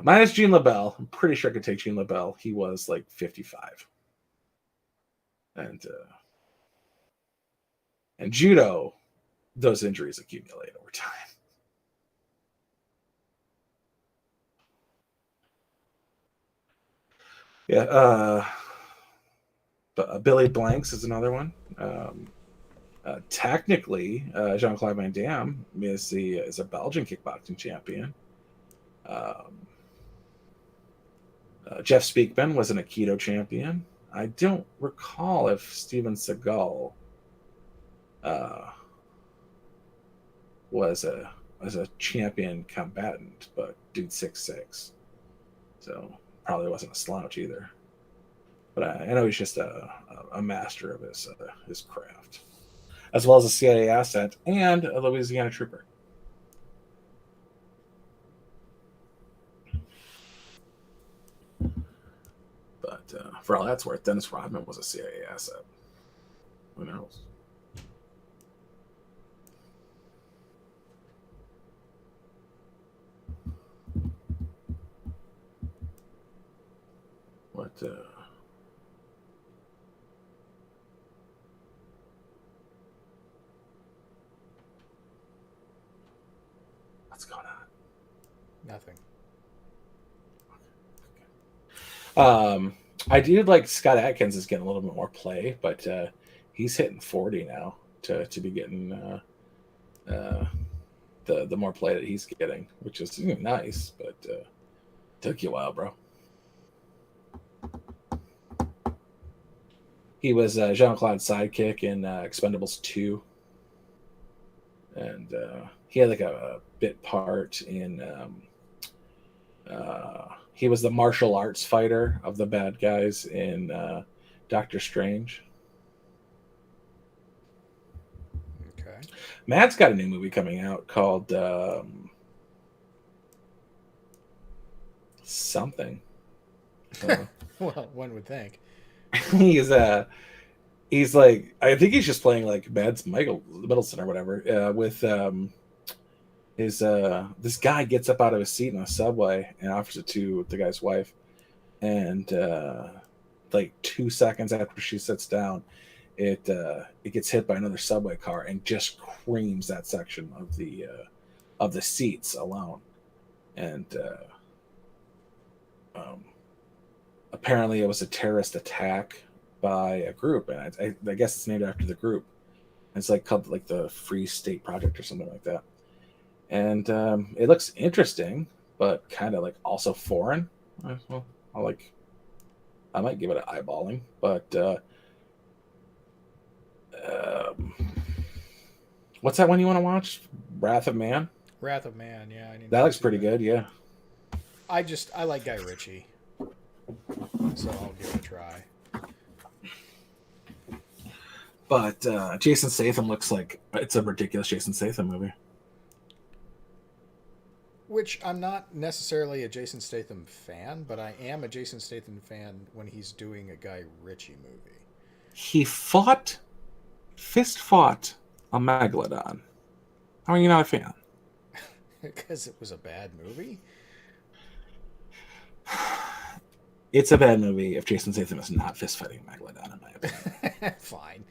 Minus Gene LaBelle. I'm pretty sure I could take Gene LaBelle. He was like 55. And judo, those injuries accumulate over time. Yeah. Billy Blanks is another one. Technically, Jean-Claude Van Damme is a Belgian kickboxing champion. Jeff Speakman was an Aikido champion. I don't recall if Steven Seagal was a champion combatant, but dude's 6'6", so probably wasn't a slouch either. But I know he's just a master of his craft, as well as a CIA asset and a Louisiana trooper. But for all that's worth, Dennis Rodman was a CIA asset. Who knows? What? What's going on? Nothing. I do like Scott Atkins is getting a little bit more play, but he's hitting 40 now to be getting the more play that he's getting, which is nice, but took you a while, bro. He was Jean-Claude's sidekick in Expendables 2, and he had like a bit part in. He was the martial arts fighter of the bad guys in Doctor Strange. Okay. Matt's got a new movie coming out called something. Well, one would think. he's like, I think he's just playing like Mads Michael Middleton or whatever with this guy gets up out of his seat in a subway and offers it to the guy's wife, and like 2 seconds after she sits down, it gets hit by another subway car and just creams that section of the seats alone, and apparently it was a terrorist attack by a group, and I guess it's named after the group. It's like called like the Free State Project or something like that. And it looks interesting, but kind of like also foreign. Well, I might give it an eyeballing, but what's that one you want to watch? Wrath of Man. Wrath of Man, yeah. That looks pretty good, yeah. I like Guy Ritchie, so I'll give it a try. But Jason Statham looks like it's a ridiculous Jason Statham movie. Which I'm not necessarily a Jason Statham fan, but I am a Jason Statham fan when he's doing a Guy Ritchie movie. He fist fought a Megalodon. How are you not a fan? Because it was a bad movie? It's a bad movie if Jason Statham is not fist fighting a Megalodon, in my opinion. Fine.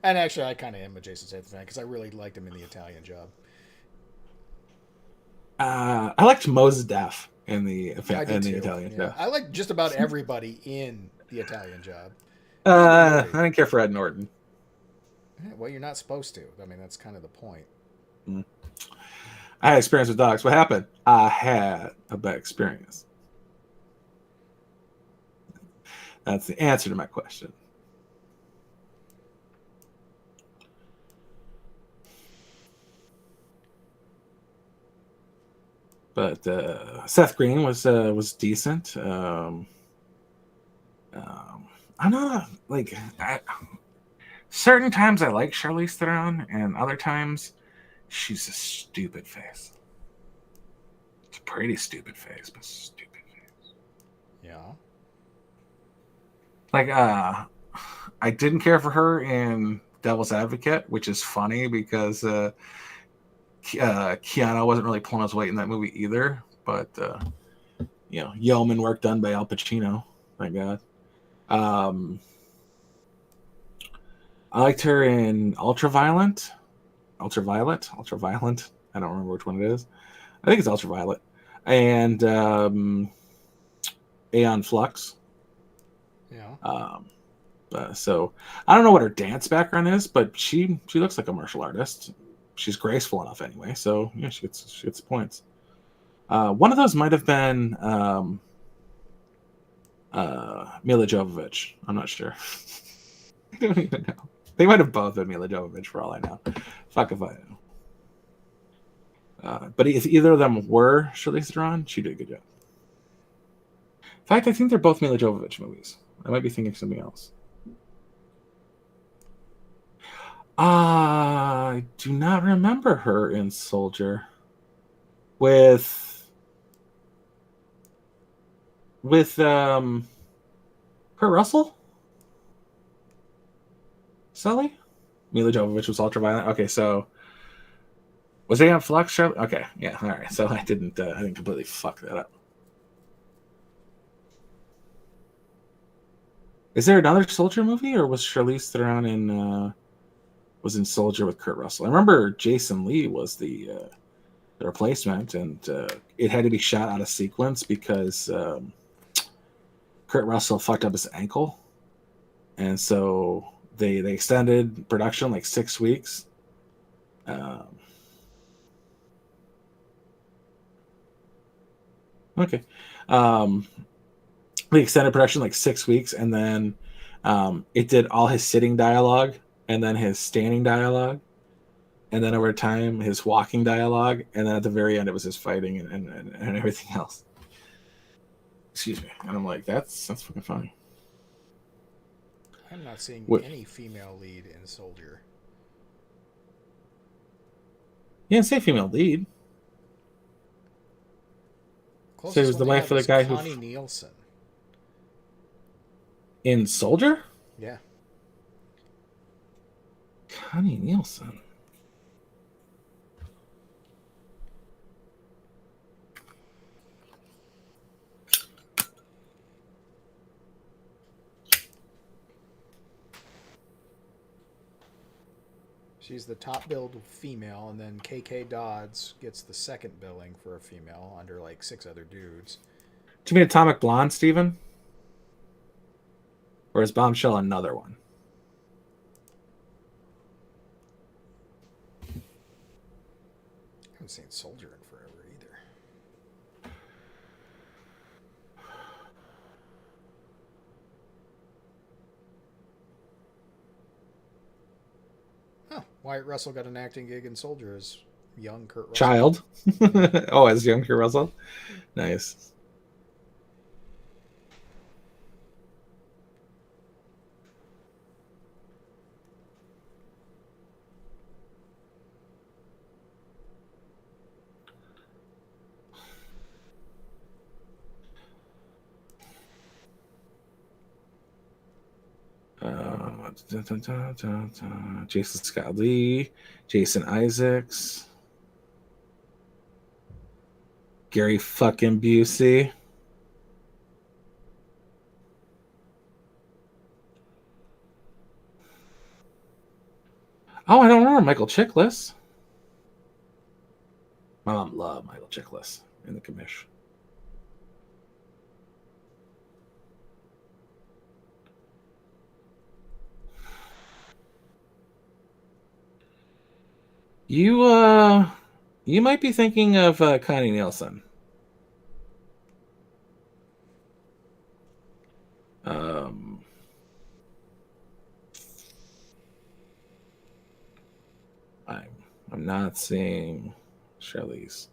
And actually, I kind of am a Jason Statham fan because I really liked him in The Italian Job. I liked Mos Def in the Italian Job. I like just about everybody in The Italian Job. I didn't care for Ed Norton. Well, you're not supposed to. I mean, that's kind of the point. I had experience with dogs. What happened? I had a bad experience. That's the answer to my question. But Seth Green was decent. I'm not like certain times I like Charlize Theron, and other times she's a stupid face. It's a pretty stupid face, but stupid face. Yeah. Like I didn't care for her in Devil's Advocate, which is funny because Keanu wasn't really pulling his weight in that movie either, but yeoman work done by Al Pacino, thank God. I liked her in Ultraviolet. I don't remember which one it is. I think it's Ultraviolet. And Aeon Flux. Yeah. So I don't know what her dance background is, but she looks like a martial artist. She's graceful enough anyway, so yeah, she gets points. One of those might have been Mila Jovovich. I'm not sure. I don't even know. They might have both been Mila Jovovich for all I know. Fuck if I know. But if either of them were Charlize Theron, she did a good job. In fact, I think they're both Mila Jovovich movies. I might be thinking of something else. I do not remember her in Soldier with Kurt Russell. Sully? Mila Jovovich was Ultraviolet. Okay, so was they on Flux? Okay, yeah, all right. So I didn't completely fuck that up. Is there another Soldier movie, or was Charlize Theron in Soldier with Kurt Russell? I remember Jason Lee was the replacement, and it had to be shot out of sequence because Kurt Russell fucked up his ankle, and so they extended production like 6 weeks. Okay. They extended production like 6 weeks, and then it did all his sitting dialogue, and then his standing dialogue, and then over time his walking dialogue, and then at the very end it was his fighting and everything else. Excuse me. And I'm like, that's fucking funny. I'm not seeing any female lead in Soldier. Yeah, say female lead. Closest so it was the wife of the guy Connie Nielsen. In Soldier? Yeah. Connie Nielsen. She's the top billed female, and then KK Dodds gets the second billing for a female under like 6 other dudes. Do you mean Atomic Blonde, Steven? Or is Bombshell another one? I haven't seen Soldier in forever either. Huh. Wyatt Russell got an acting gig in Soldier as young Kurt Russell. Child? Oh, as young Kurt Russell? Nice. Jason Scott Lee, Jason Isaacs, Gary fucking Busey. Oh, I don't remember Michael Chiklis. My mom loved Michael Chiklis in the commish. You might be thinking of Connie Nielsen. I'm not seeing Charlize.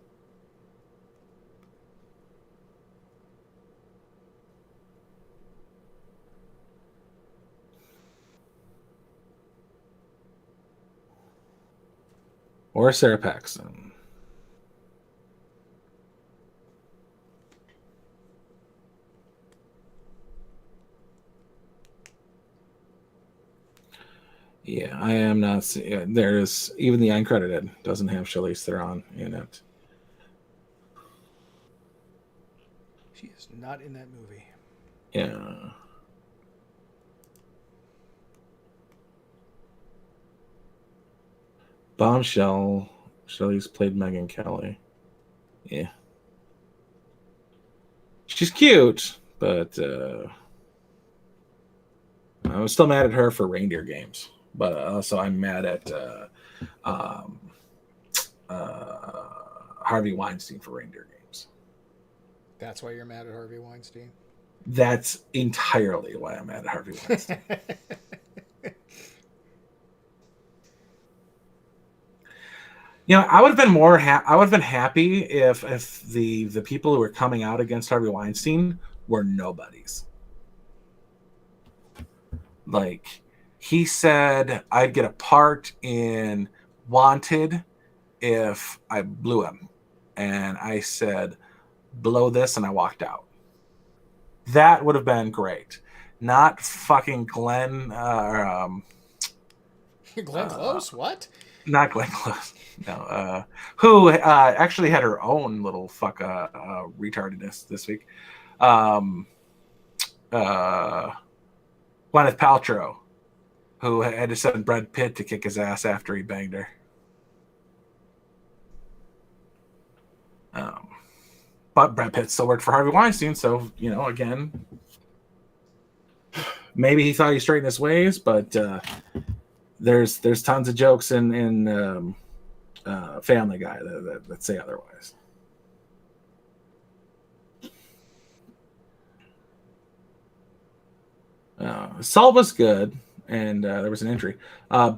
Or Sarah Paxton. Yeah, I am not seeing. There's even the uncredited doesn't have Charlize Theron in it. She is not in that movie. Yeah. Bombshell. Charlize played Megyn Kelly. Yeah. She's cute, but I'm still mad at her for reindeer games, but also I'm mad at um, Harvey Weinstein for reindeer games. That's why you're mad at Harvey Weinstein? That's entirely why I'm mad at Harvey Weinstein. I would have been I would have been happy if the people who were coming out against Harvey Weinstein were nobodies. Like, he said I'd get a part in Wanted if I blew him, and I said blow this, and I walked out. That would have been great. Not fucking Glenn. Glenn Close? What? Not Glenn Close. No. Who actually had her own little retardedness this week. Gwyneth Paltrow, who had to send Brad Pitt to kick his ass after he banged her. But Brad Pitt still worked for Harvey Weinstein, so, again, maybe he thought he straightened his ways, but there's tons of jokes in Family Guy that say otherwise. Saul was good, and there was an injury.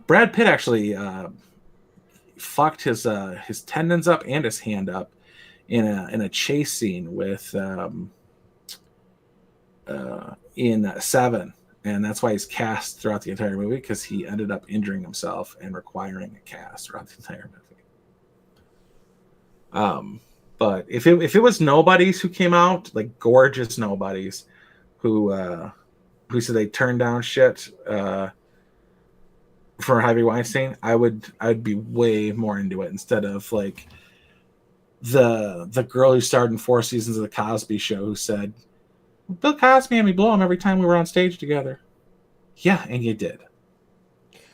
Brad Pitt actually fucked his tendons up and his hand up in a chase scene with in Seven, and that's why he's cast throughout the entire movie, because he ended up injuring himself and requiring a cast throughout the entire movie. But if it was nobodies who came out, like gorgeous nobodies who said they turned down shit for Harvey Weinstein, I'd be way more into it, instead of like the girl who starred in 4 seasons of the Cosby Show who said, Bill Cosby and me blow him every time we were on stage together. Yeah, and you did.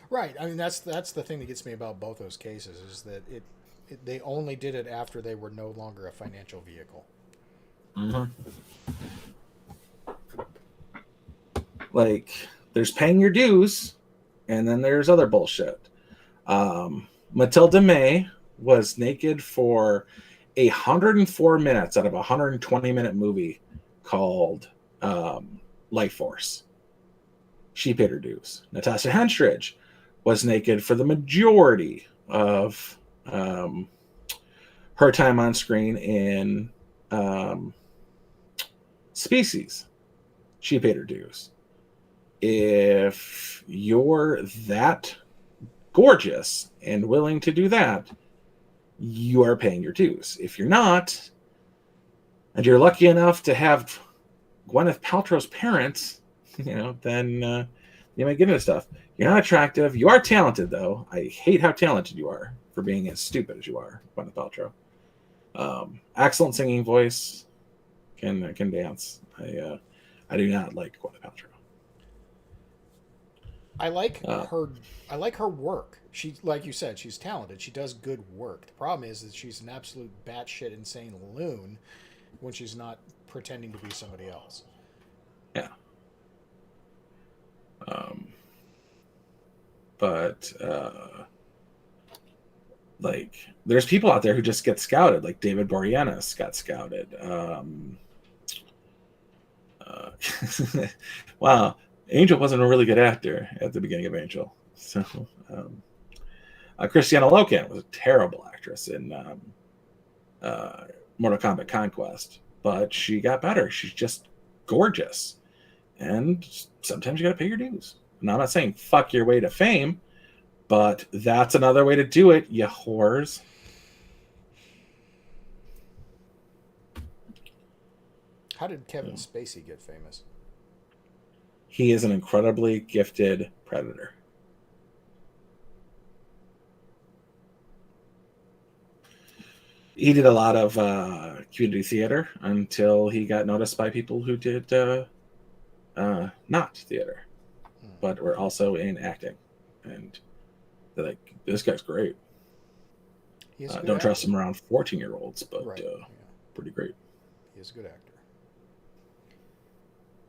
Right. I mean, that's the thing that gets me about both those cases, is that they only did it after they were no longer a financial vehicle. Mm-hmm. Like, there's paying your dues, and then there's other bullshit. Matilda May was naked for 104 minutes out of a 120-minute movie called Life Force. She paid her dues. Natasha Henstridge was naked for the majority of her time on screen in Species. She paid her dues. If you're that gorgeous and willing to do that, you are paying your dues. If you're not, and you're lucky enough to have Gwyneth Paltrow's parents, then you might get into stuff. You're not attractive. You are talented, though. I hate how talented you are for being as stupid as you are, Gwyneth Paltrow. Excellent singing voice. Can dance. I do not like Gwyneth Paltrow. I like her. I like her work. She, like you said, she's talented. She does good work. The problem is that she's an absolute batshit insane loon when she's not pretending to be somebody else. Yeah. But like, there's people out there who just get scouted. Like David Boreanaz got scouted. Wow. Angel wasn't a really good actor at the beginning of Angel. So, Christiana Loken was a terrible actress in Mortal Kombat Conquest, but she got better. She's just gorgeous. And sometimes you got to pay your dues. And I'm not saying fuck your way to fame, but that's another way to do it, you whores. How did Kevin Spacey get famous? He is an incredibly gifted predator. He did a lot of community theater until he got noticed by people who did not theater, but were also in acting. And they're like, this guy's great. Don't trust him around 14-year-olds, but right. Pretty great. He is a good actor.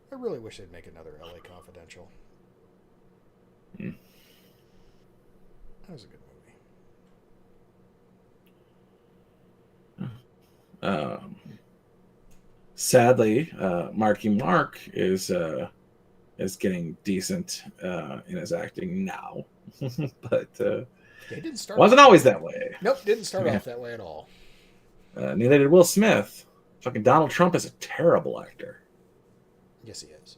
I really wish they'd make another LA Confidential. That was a good movie. Sadly, Marky Mark is getting decent in his acting now, but It didn't start. Wasn't always that way. Nope, didn't start off that way at all. Neither did Will Smith. Fucking Donald Trump is a terrible actor. Yes, he is.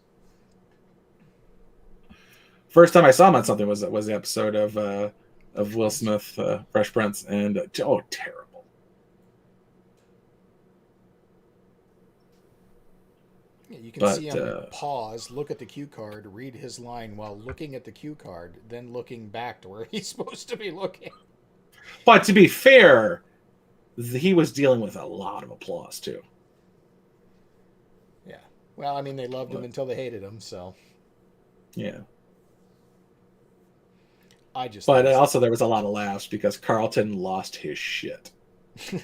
First time I saw him on something was the episode of Will Smith, Fresh Prince, and terrible. Yeah, you can see him pause, look at the cue card, read his line while looking at the cue card, then looking back to where he's supposed to be looking. But to be fair, he was dealing with a lot of applause too. Yeah. Well, I mean, they loved him until they hated him, so. Yeah. But also there was a lot of laughs because Carlton lost his shit.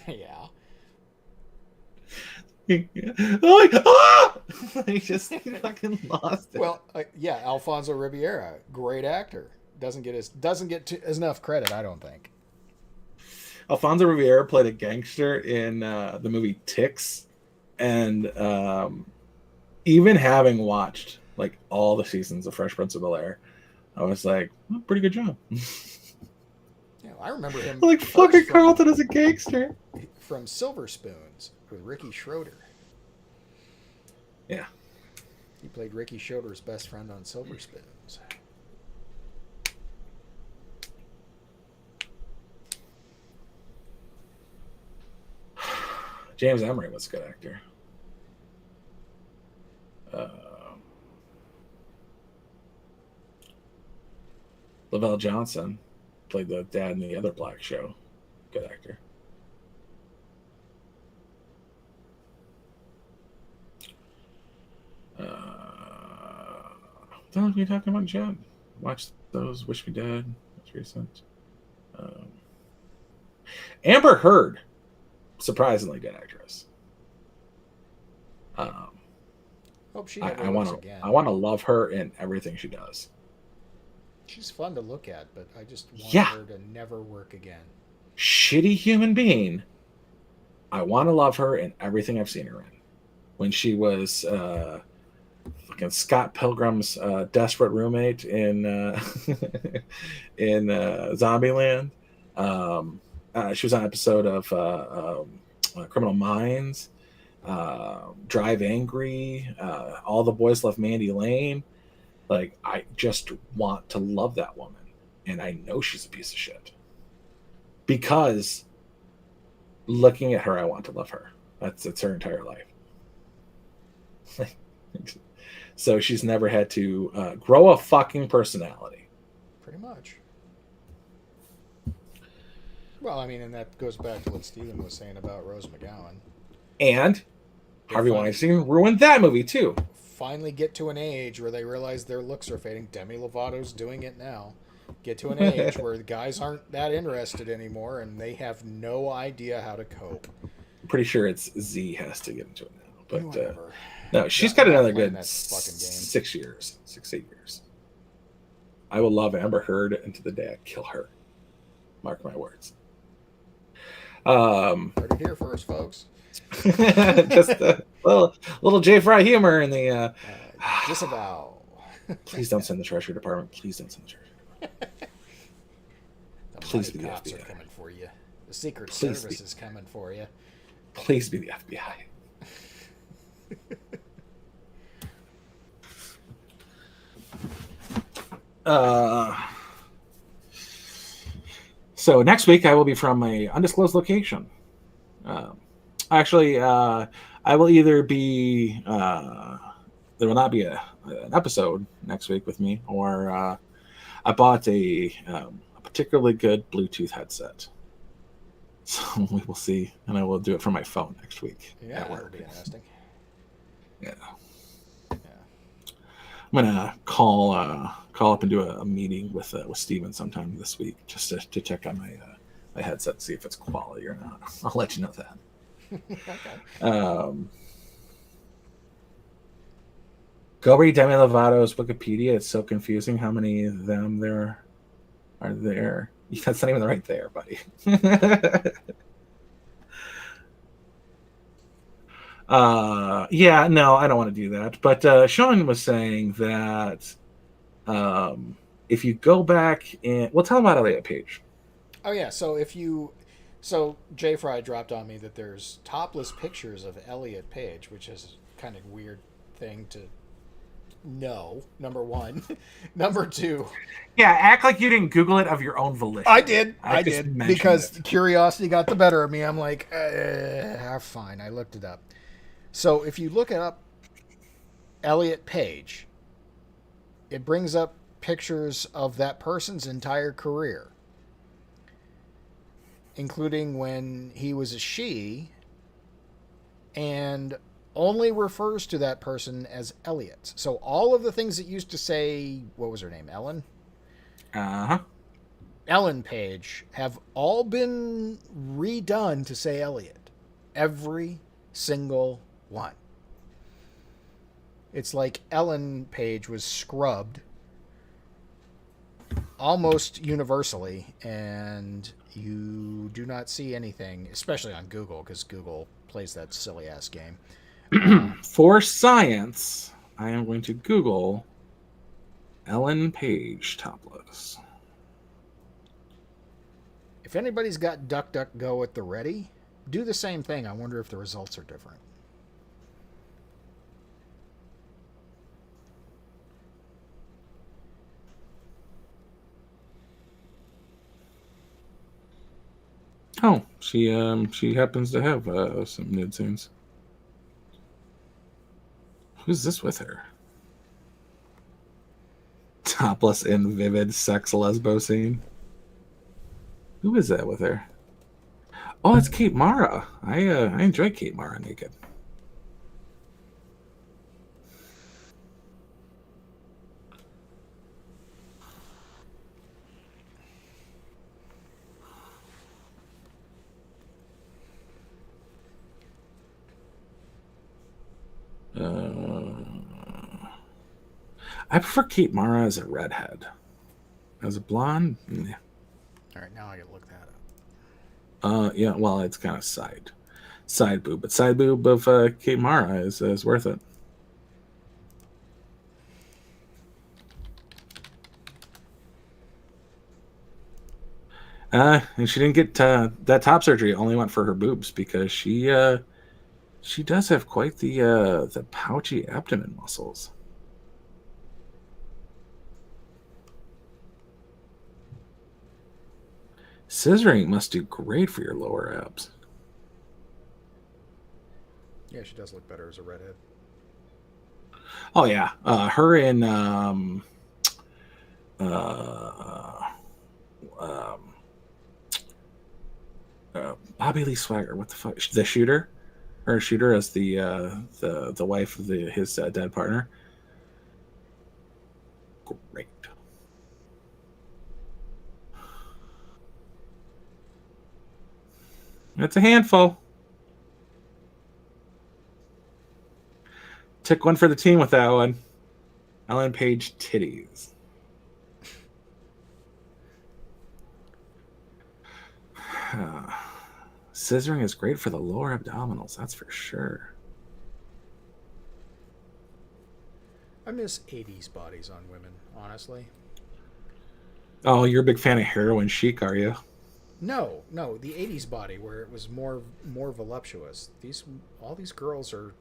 Yeah. He just fucking lost it. Well, yeah, Alfonso Ribeira, great actor, doesn't get enough credit, I don't think. Alfonso Ribeira played a gangster in the movie Ticks, and even having watched like all the seasons of Fresh Prince of Bel-Air, I was like, pretty good job. Yeah, I remember him like fucking Carlton as a gangster from Silver Spoons with Ricky Schroeder. Yeah, he played Ricky Schroeder's best friend on Silver Spoons. James Emery was a good actor. Lavelle Johnson played the dad in the other Black show. Good actor. Don't know what you're talking about, Jed. Watch those. Wish Me Dead. That's recent. Amber Heard, surprisingly good actress. Hope she I want to love her in everything she does. She's fun to look at, but I just want her to never work again. Shitty human being. I want to love her in everything I've seen her in. When she was fucking Scott Pilgrim's desperate roommate in in Zombieland. She was on an episode of Criminal Minds, Drive Angry, All the Boys Love Mandy Lane. Like, I just want to love that woman. And I know she's a piece of shit. Because looking at her, I want to love her. It's her entire life. So she's never had to grow a fucking personality. Pretty much. Well, I mean, and that goes back to what Steven was saying about Rose McGowan. And Harvey Weinstein ruined that movie, too. Finally get to an age where they realize their looks are fading. Demi Lovato's doing it now. Get to an age where the guys aren't that interested anymore, and they have no idea how to cope. I'm pretty sure it's Z has to get into it now. But no, she's got another good 6 years. 6-8 years. I will love Amber Heard until the day I kill her. Mark my words. Heard it here first, folks. Just a little J. Fry humor in the disavow. Please don't send the Treasury Department. Please don't send the Treasury Department. Please be the cops FBI. Are coming for you. The Secret Service is coming for you. Please be the FBI. So next week I will be from a undisclosed location. Actually, I will either be there will not be an episode next week with me, or I bought a particularly good Bluetooth headset. So we will see, and I will do it from my phone next week. Yeah, that would be interesting. Yeah. I'm gonna call up and do a meeting with Steven sometime this week, just to check on my headset, see if it's quality or not. I'll let you know that. Okay. Go read Demi Lovato's Wikipedia. It's so confusing how many of them there are there. That's not even right there, buddy. Yeah, no, I don't want to do that. But Sean was saying that if you go back and tell him about Elliot Page. Oh yeah, so J Fry dropped on me that there's topless pictures of Elliot Page, which is kind of weird thing to know. Number one, number two. Yeah, act like you didn't Google it of your own volition. I did mentioned because it. curiosity got the better of me. I'm like, fine. I looked it up. So if you look it up, Elliot Page, it brings up pictures of that person's entire career, including when he was a she, and only refers to that person as Elliot. So all of the things that used to say, what was her name, Ellen? Uh-huh. Ellen Page have all been redone to say Elliot. Every single one. It's like Ellen Page was scrubbed almost universally, and you do not see anything, especially on Google, because Google plays that silly ass game. For science, I am going to Google Ellen Page topless. If anybody's got DuckDuckGo at the ready, do the same thing. I wonder if the results are different. Oh, she happens to have some nude scenes. Who's this with her? Topless in vivid sex lesbo scene. Who is that with her? Oh, it's Kate Mara. I enjoy Kate Mara naked. I prefer Kate Mara as a redhead. As a blonde, yeah. All right, now I gotta look that up. Yeah. Well, it's kind of side boob, but side boob of Kate Mara is worth it. And she didn't get that top surgery. Only went for her boobs because she does have quite the pouchy abdomen muscles. Scissoring must do great for your lower abs. Yeah, she does look better as a redhead. Oh yeah, her in Bobby Lee Swagger. What the fuck? The Shooter, or Shooter as the wife of his dead partner. Great. That's a handful. Took one for the team with that one. Ellen Page titties. Scissoring is great for the lower abdominals, that's for sure. I miss 80s bodies on women, honestly. Oh, you're a big fan of heroin chic, are you? No, the 80s body where it was more voluptuous. All these girls are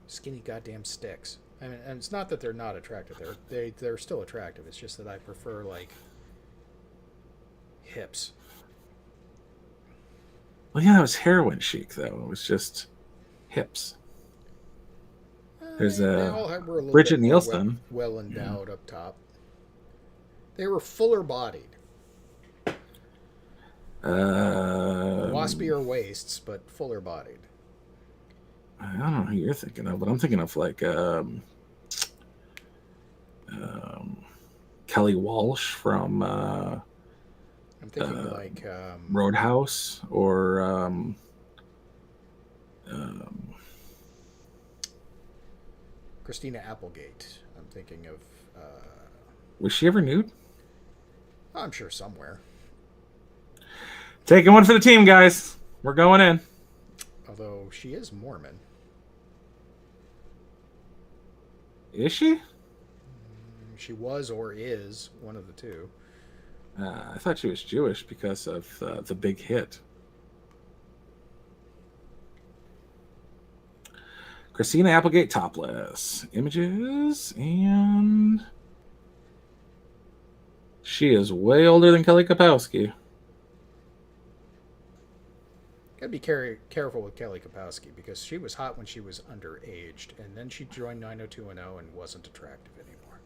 skinny goddamn sticks. I mean, and it's not that they're not attractive. They're still attractive. It's just that I prefer like hips. Well, yeah, it was heroin chic though. It was just hips. There's They all were a little Bridget bit more Nielsen. well endowed up top. They were fuller bodied. Waspier waists, but fuller bodied. I don't know who you're thinking of, but I'm thinking of like Kelly Walsh from I'm thinking like Roadhouse, or Christina Applegate. I'm thinking of. was she ever nude? I'm sure somewhere. Taking one for the team, guys. We're going in. Although she is Mormon. Is she? She was or is one of the two. I thought she was Jewish because of the big hit. Christina Applegate topless. Images, and she is way older than Kelly Kapowski. Gotta be careful with Kelly Kapowski because she was hot when she was underaged, and then she joined 90210 and wasn't attractive anymore.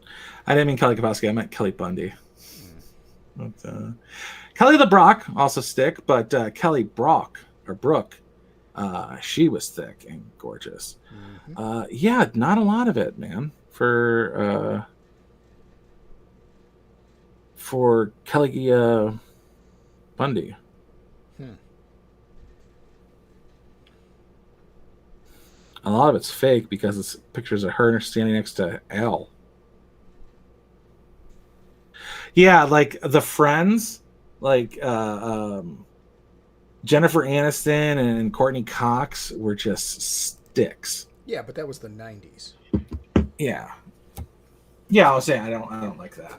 I didn't mean Kelly Kapowski. I meant Kelly Bundy. But, Kelly LeBrock also stick, but Kelly Brooke, she was thick and gorgeous. Mm-hmm. Yeah, not a lot of it, man. For Kelly Bundy. A lot of it's fake because it's pictures of her standing next to Al. Yeah, like the Friends, like Jennifer Aniston and Courtney Cox were just sticks. Yeah, but that was the 90s. Yeah. Yeah, I was saying I don't like that.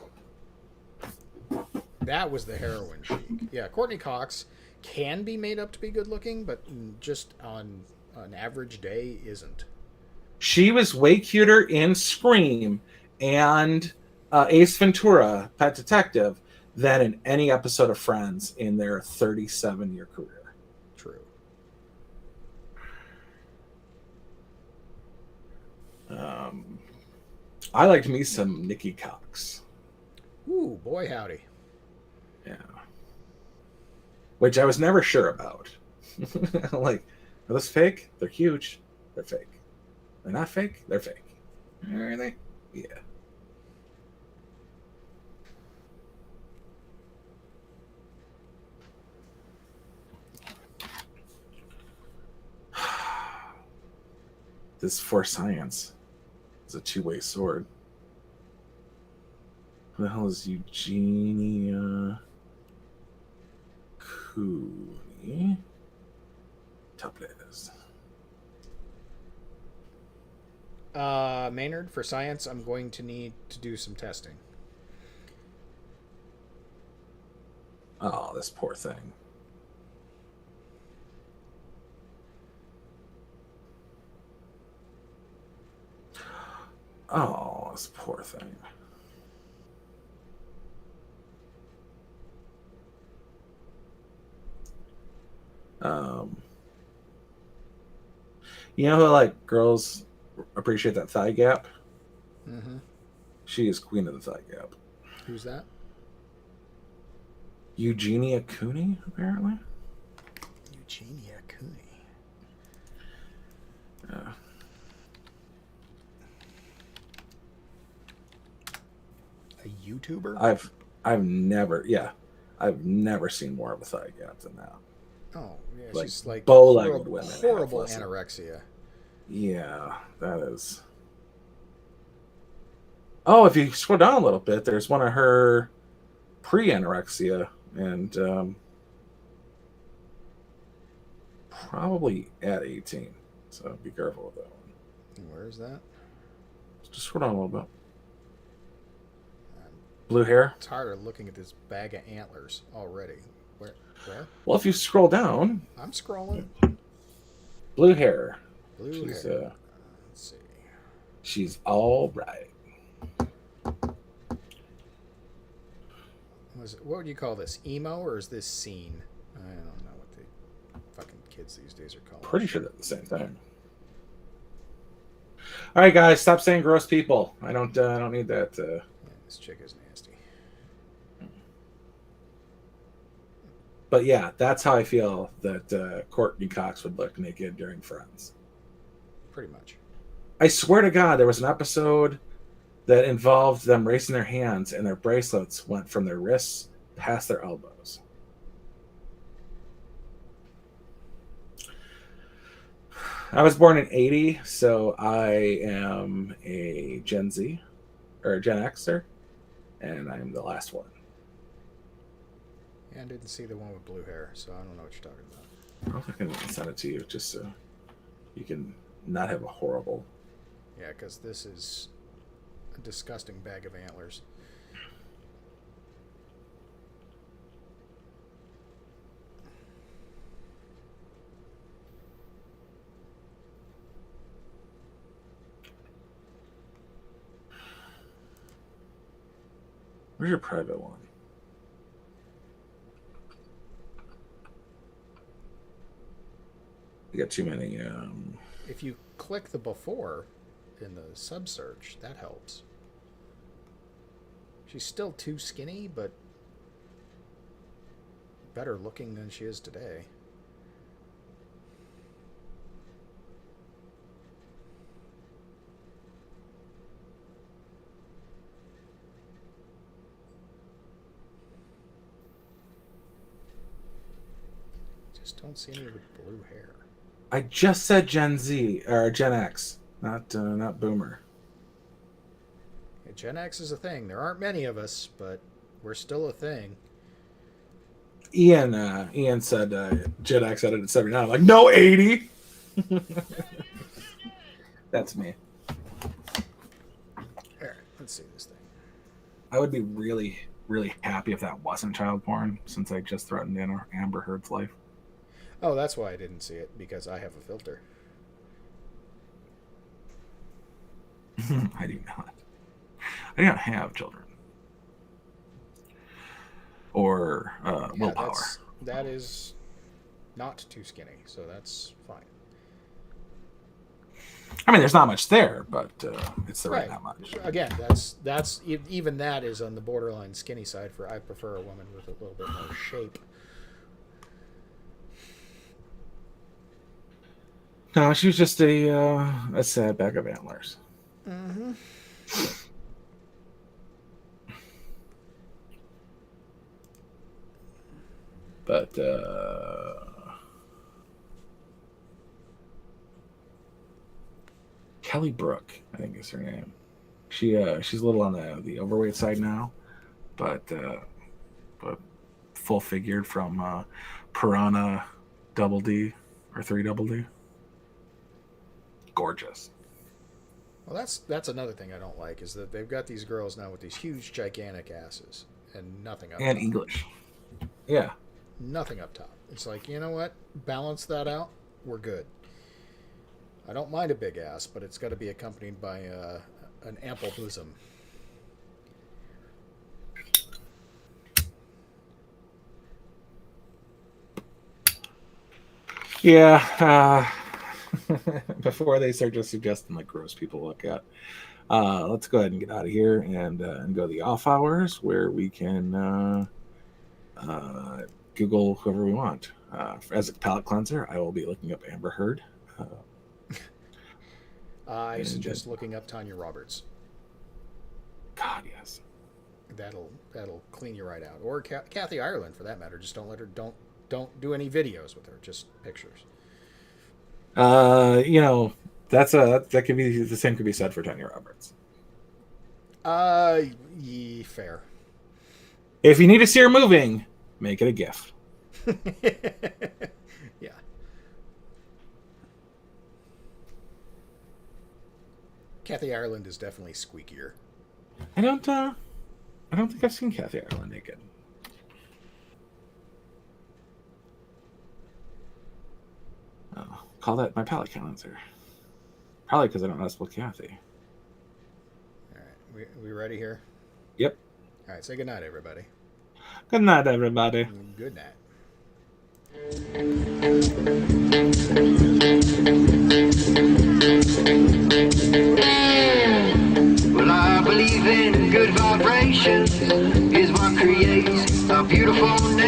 That was the heroin chic. Yeah, Courtney Cox can be made up to be good looking, but just on an average day isn't. She was way cuter in Scream and Ace Ventura, Pet Detective, than in any episode of Friends in their 37-year career. True. I liked me some Nikki Cox. Ooh, boy howdy. Yeah. Which I was never sure about. Like, are those fake? They're huge. They're fake. They're not fake? They're fake. Are they? Yeah. This for science is a two-way sword. Who the hell is Eugenia Cooney? Topless. Maynard, for science, I'm going to need to do some testing. Oh, this poor thing. Oh, this poor thing. You know how like girls appreciate that thigh gap? Mm-hmm. She is queen of the thigh gap. Who's that? Eugenia Cooney, apparently. Eugenia Cooney. Yeah. A YouTuber? I've never seen more of a thigh gap than that. Oh, yeah, Like she's like bow-legged women have horrible less. anorexia. Yeah, that is. Oh, if you scroll down a little bit, there's one of her pre-anorexia, and probably at 18. So be careful with that one. Where is that? Just scroll down a little bit. Blue hair. It's harder looking at this bag of antlers already. Where? Well, if you scroll down, I'm scrolling. blue hair. Blue She's, hair. Let's see. She's all right. What would you call this? Emo or is this scene? I don't know what the fucking kids these days are called. Pretty sure they're the same thing. All right, guys, stop saying gross people. I don't need that. Yeah, this chick is nasty. But yeah, that's how I feel that Courtney Cox would look naked during Friends. Pretty much. I swear to God, there was an episode that involved them raising their hands and their bracelets went from their wrists past their elbows. I was born in 80, so I am a Gen Z or a Gen Xer, and I'm the last one. Yeah, I didn't see the one with blue hair, so I don't know what you're talking about. I don't think I'm going to send it to you just so you can not have a horrible... Yeah, because this is a disgusting bag of antlers. Where's your private one? You got too many. If you click the before in the sub search, that helps. She's still too skinny, but better looking than she is today. Just don't see any with blue hair. I just said Gen Z or Gen X, not Boomer. Yeah, Gen X is a thing. There aren't many of us, but we're still a thing. Ian said Gen X edited 79. I'm like, no, 80. That's me. Here, let's see this thing. I would be really, really happy if that wasn't child porn, since I just threatened Amber Heard's life. Oh, that's why I didn't see it, because I have a filter. I do not. I do not have children. Or willpower. That is not too skinny, so that's fine. I mean, there's not much there, but it's the right that much. Again, that's even that is on the borderline skinny side. For I prefer a woman with a little bit more shape. No, she was just a sad bag of antlers. Mm-hmm. But Kelly Brook, I think is her name. She's a little on the overweight side now, but full figured from Piranha Double D or 3 Double D. Gorgeous. Well, that's another thing I don't like is that they've got these girls now with these huge, gigantic asses and nothing up and top. English. Yeah. Nothing up top. It's like, you know what? Balance that out. We're good. I don't mind a big ass, but it's got to be accompanied by an ample bosom. Yeah. Before they start just suggesting like gross people to look at, let's go ahead and get out of here and go to the off hours where we can Google whoever we want. As a palate cleanser, I will be looking up Amber Heard. I suggest looking up Tanya Roberts. God, yes. That'll clean you right out. Or Kathy Ireland, for that matter. Just don't let her. Don't do any videos with her. Just pictures. That could be the same could be said for Tanya Roberts. Fair. If you need to see her moving, make it a GIF. Yeah. Kathy Ireland is definitely squeakier. I don't think I've seen Kathy Ireland naked. Oh, call that my palate cleanser. Probably because I don't know how to spell Kathy. All right, we ready here? Yep. All right, say good night, everybody. Good night, everybody. Good night. Well, I believe in good vibrations is what creates a beautiful nation.